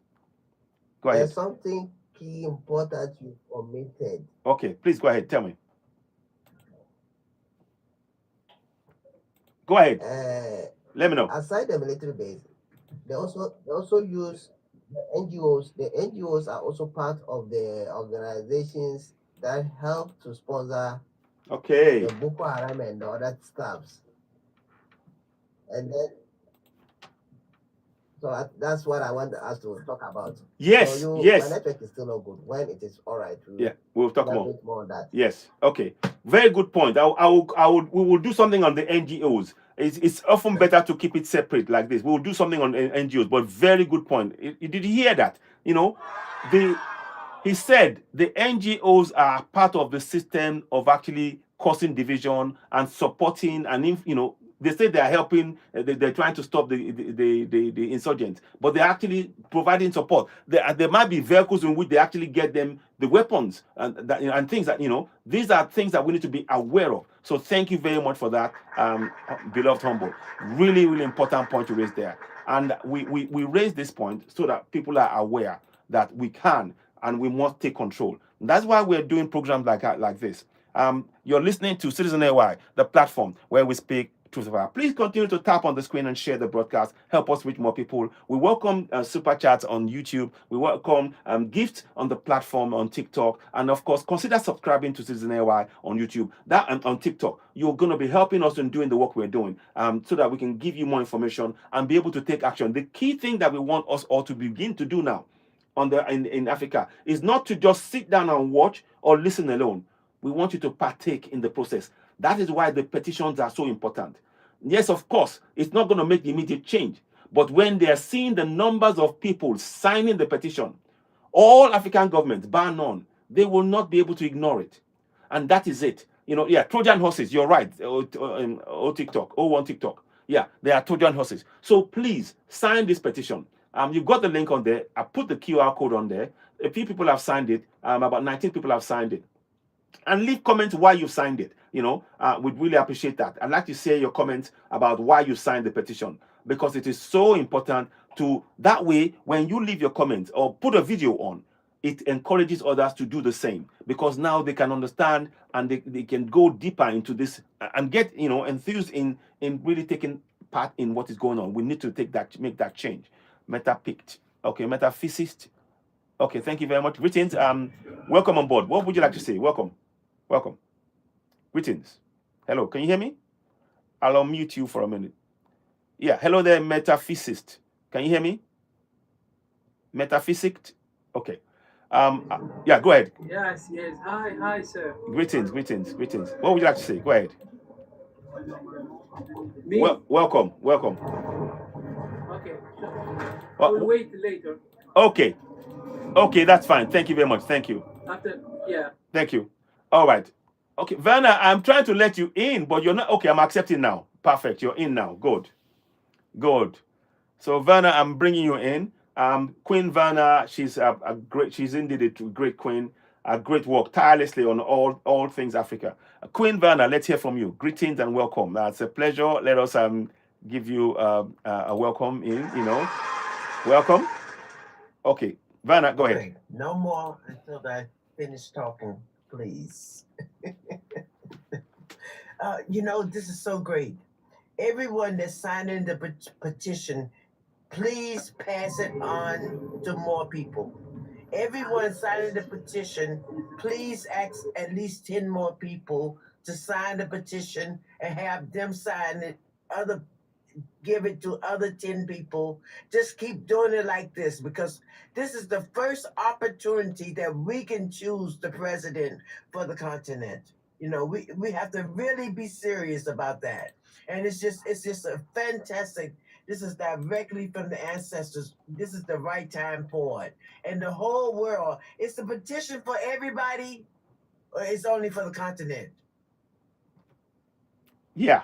Go ahead. There's something key important you omitted. Okay, please go ahead, tell me. Go ahead. Let me know. Aside the military base, they also use the NGOs. The NGOs are also part of the organizations that help to sponsor the Boko Haram and the other stuffs. And then, so that's what I want us to talk about. Yes, so yes. My network is still not good. When it is all right, we'll talk more on that. Yes, okay. Very good point. We will do something on the NGOs. It's often better to keep it separate like this. We'll do something on NGOs, but very good point. Did you hear that? He said the NGOs are part of the system of actually causing division and supporting, and they say they are helping. They're trying to stop the insurgents, but they're actually providing support. There might be vehicles in which they actually get them the weapons and things that These are things that we need to be aware of. So thank you very much for that, beloved Humble. Really, really important point to raise there. And we raise this point so that people are aware that we can and we must take control. That's why we're doing programs like this. You're listening to Citizen AY, the platform where we speak truth of power. Please continue to tap on the screen and share the broadcast. Help us reach more people. We welcome super chats on YouTube. We welcome gifts on the platform on TikTok. And of course, consider subscribing to Citizen AY on YouTube. That and on TikTok, you're going to be helping us in doing the work we're doing so that we can give you more information and be able to take action. The key thing that we want us all to begin to do now in Africa is not to just sit down and watch or listen alone. We want you to partake in the process. That is why the petitions are so important. Yes, of course, it's not going to make the immediate change. But when they are seeing the numbers of people signing the petition, all African governments, bar none, they will not be able to ignore it. And that is it. Trojan horses, you're right. TikTok, one TikTok. Yeah, they are Trojan horses. So please sign this petition. You've got the link on there. I put the QR code on there. A few people have signed it. About 19 people have signed it. And leave comments why you signed it. We'd really appreciate that. I'd like to share your comments about why you signed the petition, because it is so important to that way when you leave your comments or put a video on, it encourages others to do the same, because now they can understand and they can go deeper into this and get enthused in really taking part in what is going on. We need to make that change. Metapict. Okay, metaphysist. Okay, thank you very much. Greetings. Welcome on board. What would you like to say? Welcome. Greetings. Hello, can you hear me? I'll unmute you for a minute. Yeah, hello there, metaphysist. Can you hear me? Metaphysist? Okay. Yeah, go ahead. Yes. Hi, sir. Greetings. What would you like to say? Go ahead. Me? Welcome. Okay. I'll wait later. Okay, that's fine. Thank you very much. Thank you. Yeah. Thank you. All right. Okay, Werner, I'm trying to let you in, but you're not. Okay, I'm accepting now. Perfect. You're in now. Good. So Werner, I'm bringing you in. Queen Werner, she's she's indeed a great queen. A great work tirelessly on all things Africa. Queen Werner, let's hear from you. Greetings and welcome. It's a pleasure. Let us give you a welcome in. Welcome. Okay, Werner, go ahead. No more until I finish talking, please. This is so great. Everyone that's signing the petition, please pass it on to more people. Everyone signing the petition, please ask at least 10 more people to sign the petition and have them sign it. Give it to other 10 people. Just keep doing it like this, because this is the first opportunity that we can choose the president for the continent. We have to really be serious about that. And it's just a fantastic. This is directly from the ancestors. This is the right time for it. And the whole world, it's a petition for everybody, or it's only for the continent? Yeah.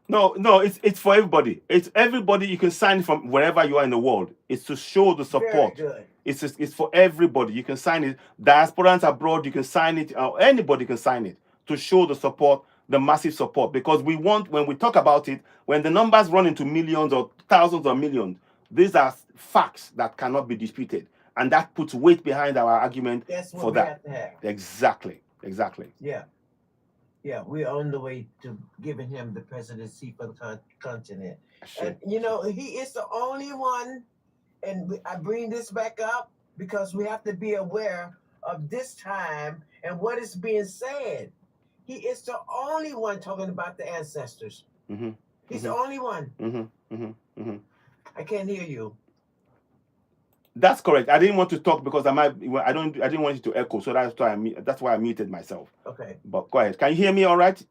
No, it's for everybody. It's everybody. You can sign from wherever you are in the world. It's to show the support. Very good. It's for everybody. You can sign it. Diasporans abroad, you can sign it. Anybody can sign it to show the support, the massive support. Because we want, when we talk about it, when the numbers run into millions or thousands or millions, these are facts that cannot be disputed, and that puts weight behind our argument. That's what for we that. have to have. Exactly. Yeah, we're on the way to giving him the presidency for the continent. Sure. And he is the only one, and I bring this back up because we have to be aware of this time and what is being said. He is the only one talking about the ancestors. Mm-hmm. He's the only one. I can't hear you. That's correct. I didn't want to talk because I didn't want you to echo, so that's why I muted myself. Okay. But go ahead. Can you hear me all right?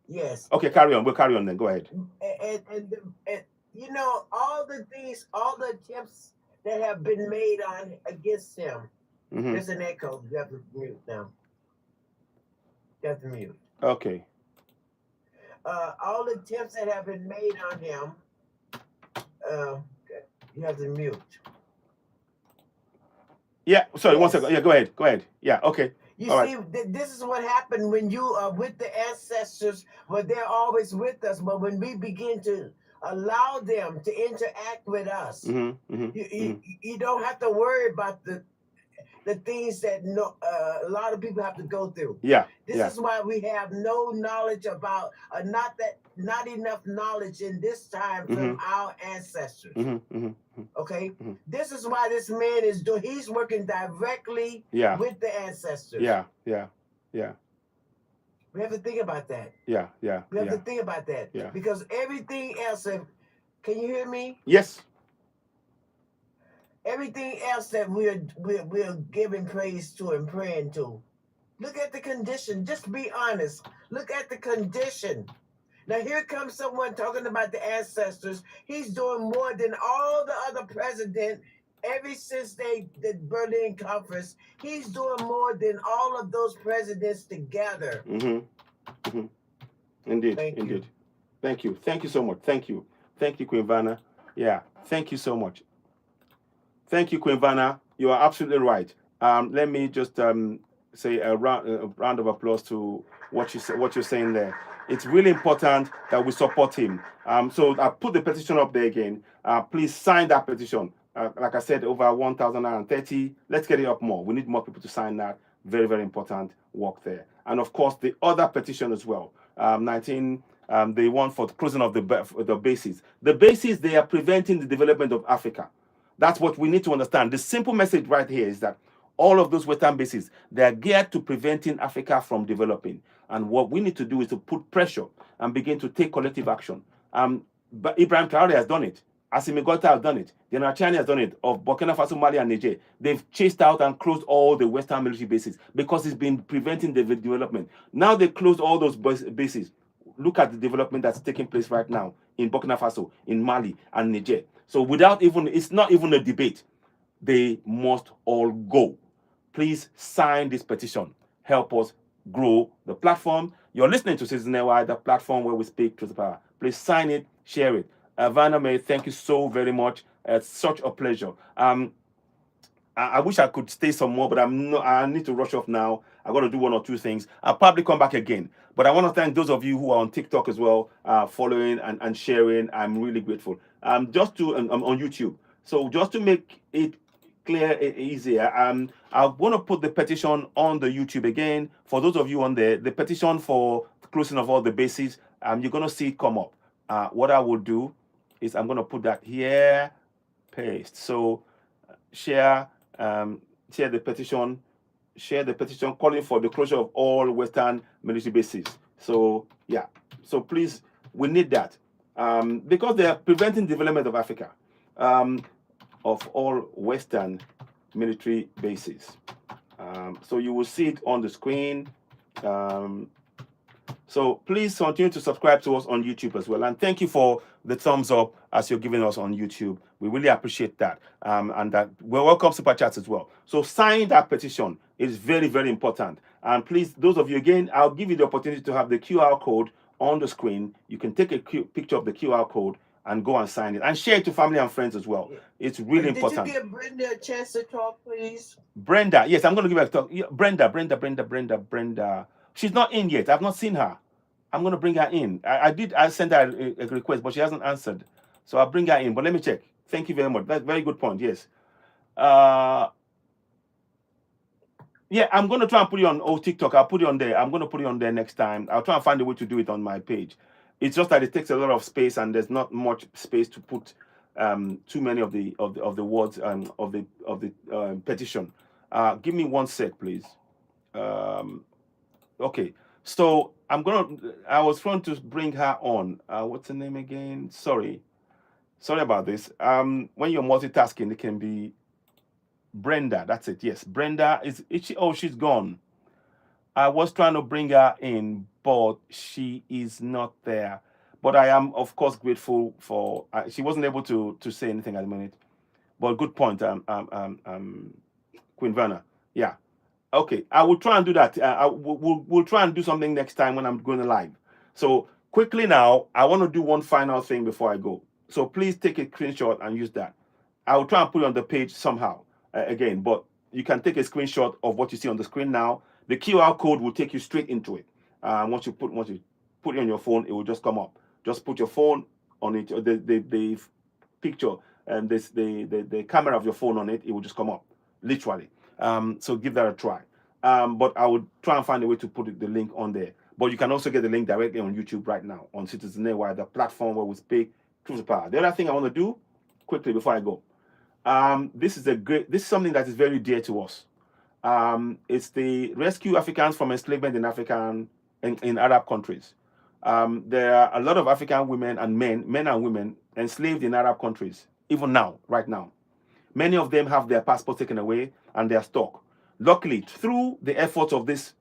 Yes. Okay, carry on. We'll carry on then. Go ahead. And all the attempts that have been made against him. Mm-hmm. There's an echo. You have to mute now. You have to mute. Okay. All the attempts that have been made on him, you have to mute. Yeah, sorry, 1 second. Yeah, go ahead. Yeah, okay. You see, this is what happened when you are with the ancestors, but they're always with us. But when we begin to allow them to interact with us, you don't have to worry about the things that a lot of people have to go through. Yeah. This is why we have no knowledge about, not enough knowledge in this time from our ancestors. Okay? This is why this man is doing, he's working directly with the ancestors. Yeah. We have to think about that. Yeah. We have to think about that. Yeah. Because everything else, can you hear me? Yes. Everything else that we're giving praise to and praying to, look at the condition. Just be honest. Look at the condition. Now here comes someone talking about the ancestors. He's doing more than all the other presidents ever since the Berlin Conference. He's doing more than all of those presidents together. Indeed. Thank you. Thank you. Thank you so much. Thank you. Thank you, Queen Vanna. Yeah. Thank you so much. Thank you, Queen Vanna. You are absolutely right. Let me just say a round of applause to what you're saying there. It's really important that we support him. So I put the petition up there again. Please sign that petition. Like I said, over 1,030. Let's get it up more. We need more people to sign that. Very, very important work there. And of course, the other petition as well. 19. They want for the closing of the bases. The bases, they are preventing the development of Africa. That's what we need to understand. The simple message right here is that all of those Western bases, they are geared to preventing Africa from developing. And what we need to do is to put pressure and begin to take collective action. But Ibrahim Traore has done it. Assimi Goïta has done it. General Chani has done it. Of Burkina Faso, Mali, and Niger. They've chased out and closed all the Western military bases because it's been preventing the development. Now they closed all those bases. Look at the development that's taking place right now in Burkina Faso, in Mali, and Niger. So it's not even a debate. They must all go. Please sign this petition. Help us grow the platform. You're listening to Citizen AY, the platform where we speak truth to power. Please sign it, share it. Vanna May, thank you so very much. It's such a pleasure. I wish I could stay some more, but I need to rush off now. I got to do one or two things. I'll probably come back again. But I want to thank those of you who are on TikTok as well, following and sharing. I'm really grateful. On YouTube. So just to make it clear and easier, I want to put the petition on the YouTube again. For those of you on there, the petition for closing of all the bases, you're going to see it come up. What I will do is I'm going to put that here, paste. So share the petition, calling for the closure of all Western military bases. So yeah, so please, we need that because they are preventing development of Africa, of all Western military bases. So you will see it on the screen. So please continue to subscribe to us on YouTube as well. And thank you for the thumbs up as you're giving us on YouTube. We really appreciate that. And that we welcome super chats as well. So sign that petition. It is very, very important. And please, those of you, again, I'll give you the opportunity to have the QR code on the screen. You can take a picture of the QR code and go and sign it. And share it to family and friends as well. It's really important. Did you give Brenda a chance to talk, please? Brenda, yes, I'm going to give her a talk. Yeah, Brenda. She's not in yet. I've not seen her. I'm going to bring her in. I sent her a request, but she hasn't answered. So I'll bring her in. But let me check. Thank you very much. That's a very good point. Yes. Yeah, I'm going to try and put it on TikTok. I'll put it on there. I'm going to put it on there next time. I'll try and find a way to do it on my page. It's just that it takes a lot of space, and there's not much space to put too many of the words of the petition. Give me 1 sec, please. Okay. So I was trying to bring her on. What's her name again? Sorry about this. When you're multitasking, it can be Brenda. That's it. Yes. Brenda is she? Oh, she's gone. I was trying to bring her in, but she is not there. But I am, of course, grateful for she wasn't able to say anything at the minute. But good point, Queen Vanna. Yeah. Okay, I will try and do that. We'll try and do something next time when I'm going live. So quickly now, I want to do one final thing before I go. So please take a screenshot and use that. I will try and put it on the page somehow again, but you can take a screenshot of what you see on the screen now. The QR code will take you straight into it. Once you put it on your phone, it will just come up. Just put your phone on it, the picture and the camera of your phone on it. It will just come up, literally. So give that a try. But I would try and find a way to put the link on there. But you can also get the link directly on YouTube right now on Citizen AY, the platform where we speak truth to power. The other thing I want to do quickly before I go, this is something that is very dear to us. It's the Rescue Africans from Enslavement in Arab countries. There are a lot of African women and men and women enslaved in Arab countries, even now, right now. Many of them have their passports taken away and they are stuck. Luckily, through the efforts of this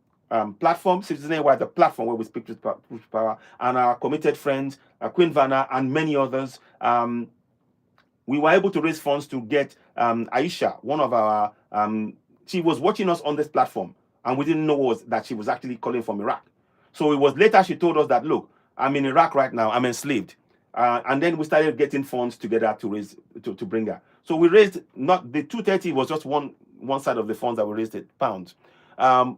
platform, Citizen AY, the platform where we speak truth to power, and our committed friends, Queen Vanna, and many others, we were able to raise funds to get Aisha, one of our, she was watching us on this platform, and we didn't know that she was actually calling from Iraq. So it was later she told us that, look, I'm in Iraq right now, I'm enslaved. And then we started getting funds together to bring her. So we raised, not the 230 was just one side of the funds that we raised, pounds.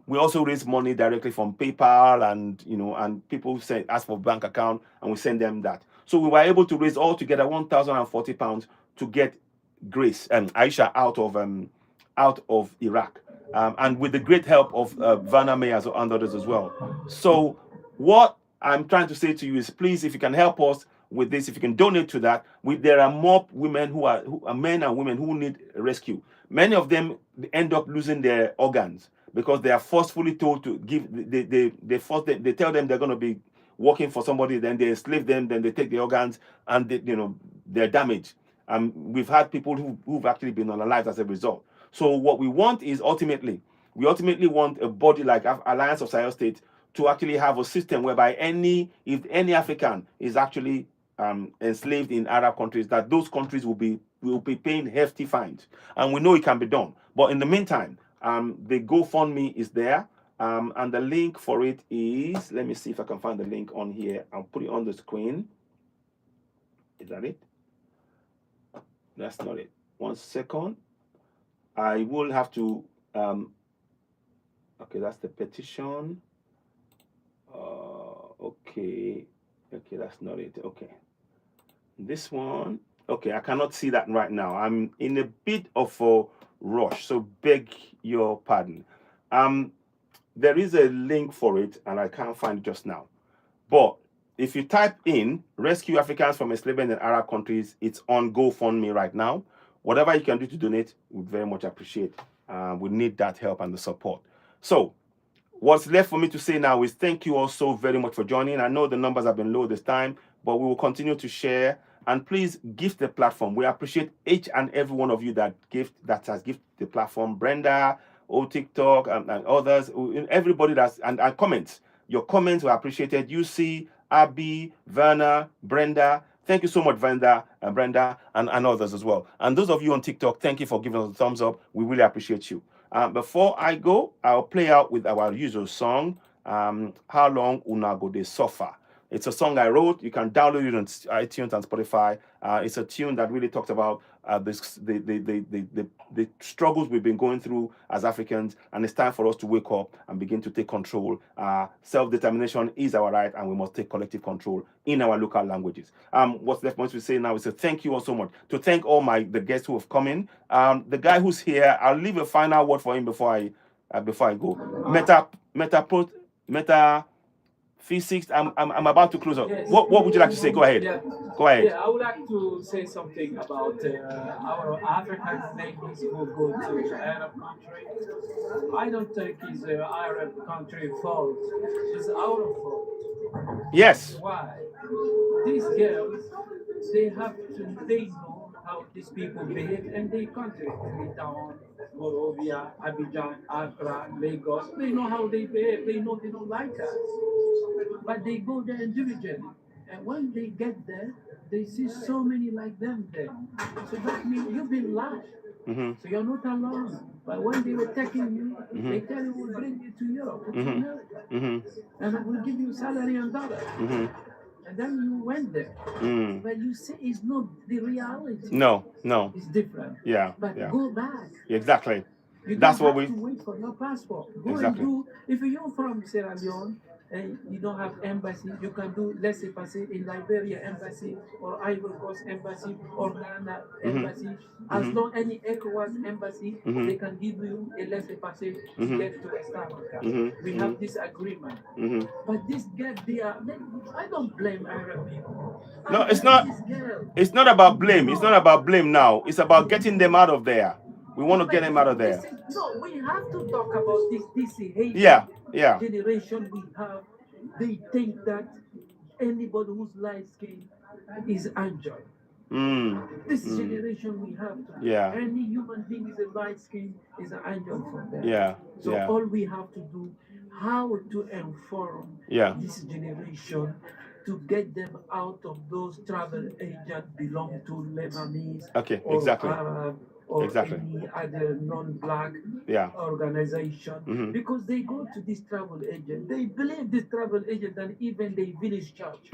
We also raised money directly from PayPal, and people ask for bank account, and we send them that. So we were able to raise all together 1,040 pounds to get Grace and Aisha out of Iraq, and with the great help of Vanna May and others as well. So what I'm trying to say to you is, please, if you can help us with this, if you can donate to that, there are more women who are men and women who need rescue. Many of them end up losing their organs because they are forcefully told to give. They tell them they're going to be working for somebody, then they enslave them, then they take the organs, and they're damaged. We've had people who've actually been unalived as a result. So what we want is ultimately want a body like Alliance of Sahel States to actually have a system whereby if any African is actually enslaved in Arab countries, that those countries will be paying hefty fines. And we know it can be done. But in the meantime, the GoFundMe is there. And the link for it is, let me see if I can find the link on here. I'll put it on the screen. Is that it? That's not it. 1 second. I will have to, okay, that's the petition. Okay, that's not it. Okay. This one, okay, I cannot see that right now. I'm in a bit of a rush, so beg your pardon. There is a link for it, and I can't find it just now. But if you type in Rescue Africans from Enslavement in Arab Countries, it's on GoFundMe right now. Whatever you can do to donate, we very much appreciate. We need that help and the support. So what's left for me to say now is thank you all so very much for joining. I know the numbers have been low this time, but we will continue to share. And please gift the platform. We appreciate each and every one of you that has gifted the platform. Brenda, TikTok, and others, everybody and comments. Your comments were appreciated. You see, Abby, Verna, Brenda. Thank you so much, Brenda, and others as well. And those of you on TikTok, thank you for giving us a thumbs up. We really appreciate you. Before I go, I'll play out with our usual song, How Long Una Go Dey Suffer. It's a song I wrote. You can download it on iTunes and Spotify. It's a tune that really talks about the struggles we've been going through as Africans, and it's time for us to wake up and begin to take control. Self-determination is our right, and we must take collective control in our local languages. What's left for us to say now is to thank you all so much. To thank all the guests who have come in. The guy who's here, I'll leave a final word for him before I go. Meta Physics, I'm about to close up. Yes. What would you like to say? Go ahead. Yeah. Go ahead. Yeah, I would like to say something about our African ladies who go to Arab country. I don't think it's an Arab country fault. It's our fault. Yes. Why? These girls, they know how these people behave in their country. Freetown, Monrovia, Abidjan, Accra, Lagos. They know how they behave. They know they don't like us. But they go there individually. And when they get there, they see so many like them there. So that means you've been lost. So you're not alone. But when they were taking you, they tell you we'll bring you to Europe, to America. And we'll give you salary and dollars. And then you went there. But you say it's not the reality. No. It's different. Yeah. But go back. Exactly. You That's don't what have to wait for your passport. Go exactly. and do. If you're from Sierra Leone, and you don't have embassy, you can do laissez-passer in Liberia embassy or Ivory Coast embassy or Ghana embassy. As long any ECOWAS embassy, they can give you a laissez-passer to get to West Africa. We have this agreement. But this girl, I don't blame Arab people. No, it's not. It's not about blame. It's not about blame now. It's about getting them out of there. We want to get them out of there. No, we have to talk about this hatred generation we have. They think that anybody who's light skinned is angel. This generation we have to. Any human being is a light skin is an angel from them. So all we have to do, how to inform this generation to get them out of those travel agents belong to Lebanese or Arab or any other non-black organization, because they go to this travel agent. They believe this travel agent than even the village church.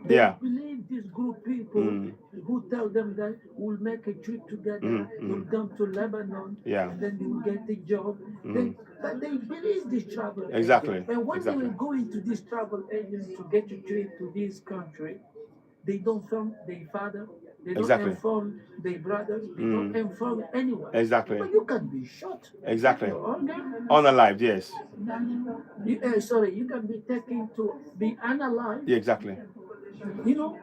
They believe this group of people who tell them that we'll make a trip together, we'll come to Lebanon, and then they will get a job. But they believe this travel agent. And when they will go into this travel agent to get a trip to this country, they don't inform their father, they don't inform their brothers, they don't inform anyone. But you can be shot. Unalived, yes. Sorry, you can be taken to be unalived. You know,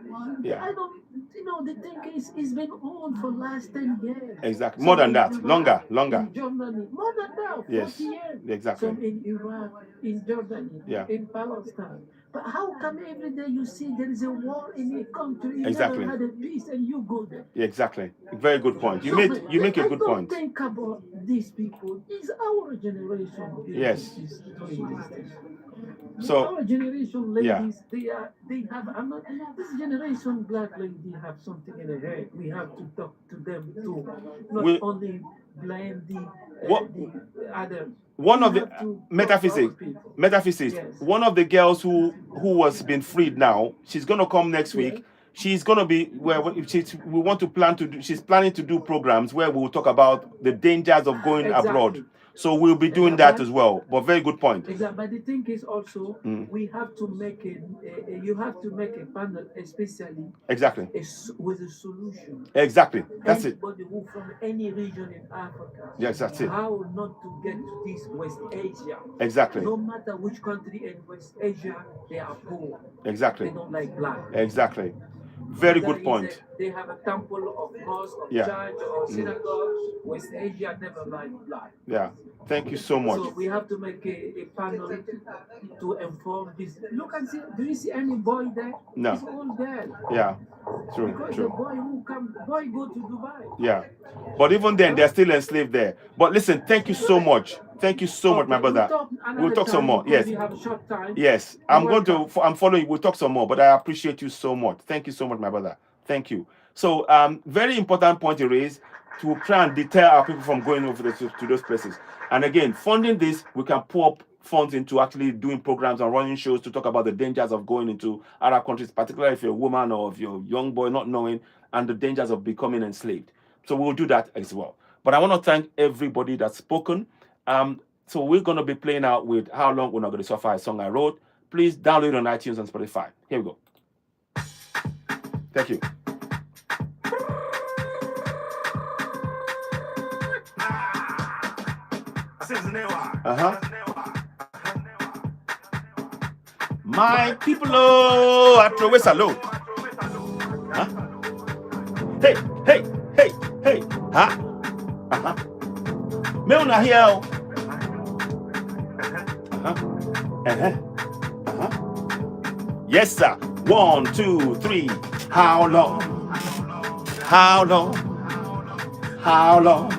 I don't. You know, the thing is, it's been on for last 10 years. More than that, longer. In Germany, more than that, 40 years. Some in Iraq, in Jordan, in Palestine. But how come every day you see there is a war in a country, you never had a peace, and you go there? Very good point. You make a good point. I don't think about these people. It's our generation. Is doing these things. So our generation ladies, they have. This generation black lady have something in their head. We have to talk to them too, not only blame the other. One of the metaphysics. One of the girls who was been freed now, she's gonna come next week. She's gonna be she's planning to do programs where we will talk about the dangers of going abroad. So we'll be doing that as well. But very good point. But the thing is also, we have to make you have to make a panel, especially with a solution. That's it. Anybody who from any region in Africa. That's it. How not to get to this West Asia. No matter which country in West Asia, they are poor. They don't like black. Very good point. They have a temple of mosque, of church, or synagogue. West Asia never like black. Thank you so much. So we have to make a panel to inform this. Look and see. Do you see any boy there? No. It's all there. True. Because the boy go to Dubai. But even then, they're still enslaved there. But listen, thank you so much. Thank you so much, my brother. We'll talk some more. Yes. We have a short time. Yes. I'm following you. We'll talk some more, but I appreciate you so much. Thank you so much, my brother. Thank you. So, very important point you raised, to try and deter our people from going over to those places. And again, funding this, we can pour up funds into actually doing programs and running shows to talk about the dangers of going into other countries, particularly if you're a woman or if you're a young boy not knowing, and the dangers of becoming enslaved. So we'll do that as well. But I want to thank everybody that's spoken. So we're going to be playing out with How Long We're Not Going to Suffer, a song I wrote. Please download it on iTunes and Spotify. Here we go. Thank you. My people, I throw a salute. Hey. Me una here. Yes, sir. 1, 2, 3. How long? How long? How long?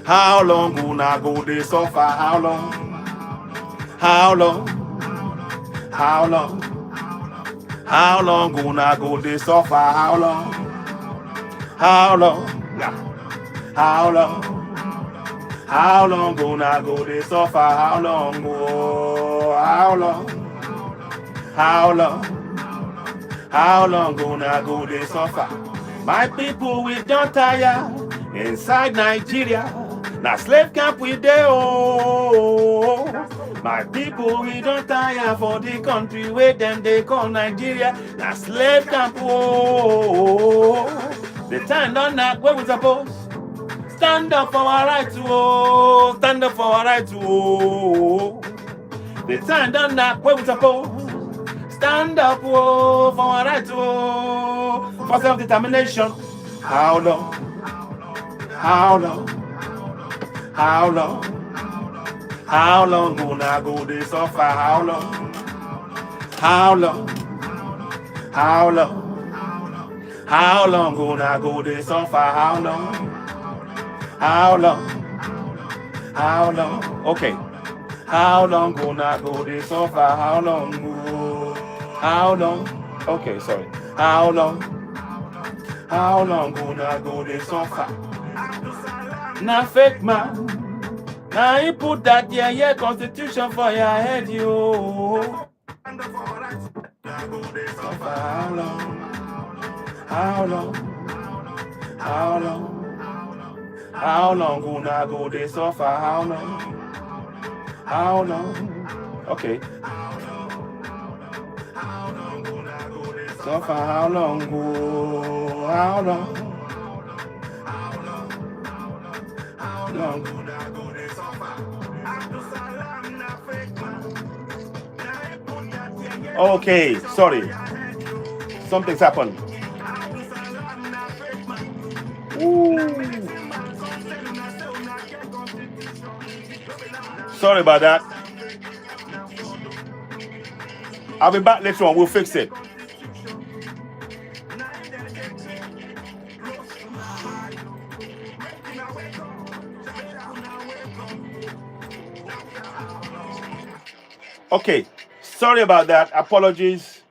How long gonna go this suffer? How long? How long? How long? How long gonna go this suffer? How long? How long? How long? How long gonna go this suffer? How long? Oh, how long? How long? How long gonna go this suffer? My people, we don't tire inside Nigeria. Now slave camp we there, oh. My people, we don't tire for the country where them they call Nigeria. Now slave camp, whoa. The time don't knock where we supposed. Stand up for our rights, whoa. Stand up for our rights, whoa. The time don't knock where we supposed. Stand up, whoa, for our rights, whoa. For self-determination. How long? How long? How long? How long gonna go this suffer? How long? How long? How long? How long gonna go this suffer? How long? How long? How long? Okay. How long gonna go this suffer? How long? How long? Okay, sorry. How long? How long gonna go this suffer? Now fake man. Now you put that yeah constitution for your head, yo. How long? How long? How long? How long gonna go this suffer? How long? How long? Okay. Suffer how long go? How long? How long gonna go this suffer? Okay, sorry. Something's happened. Ooh. Sorry about that. I'll be back later on. We'll fix it. Okay. Sorry about that. Apologies.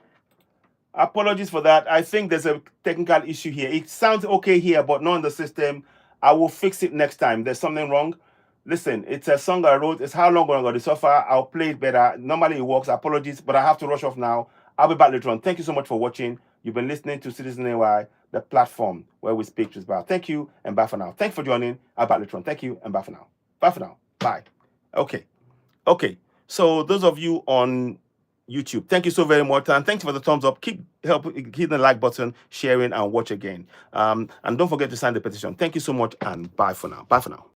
Apologies for that. I think there's a technical issue here. It sounds okay here, but not in the system. I will fix it next time. There's something wrong. Listen, it's a song I wrote. It's How Long Gonna Go This Suffer. I'll play it better. Normally it works. Apologies, but I have to rush off now. I'll be back later on. Thank you so much for watching. You've been listening to Citizen AY, the platform where we speak truth about. Thank you and bye for now. Thanks for joining. I'll be back later on. Thank you and bye for now. Bye for now. Bye. Okay. Okay. So those of you on YouTube, thank you so very much, and thanks for the thumbs up. Keep hitting the like button, sharing, and watch again. And don't forget to sign the petition. Thank you so much, and bye for now. Bye for now.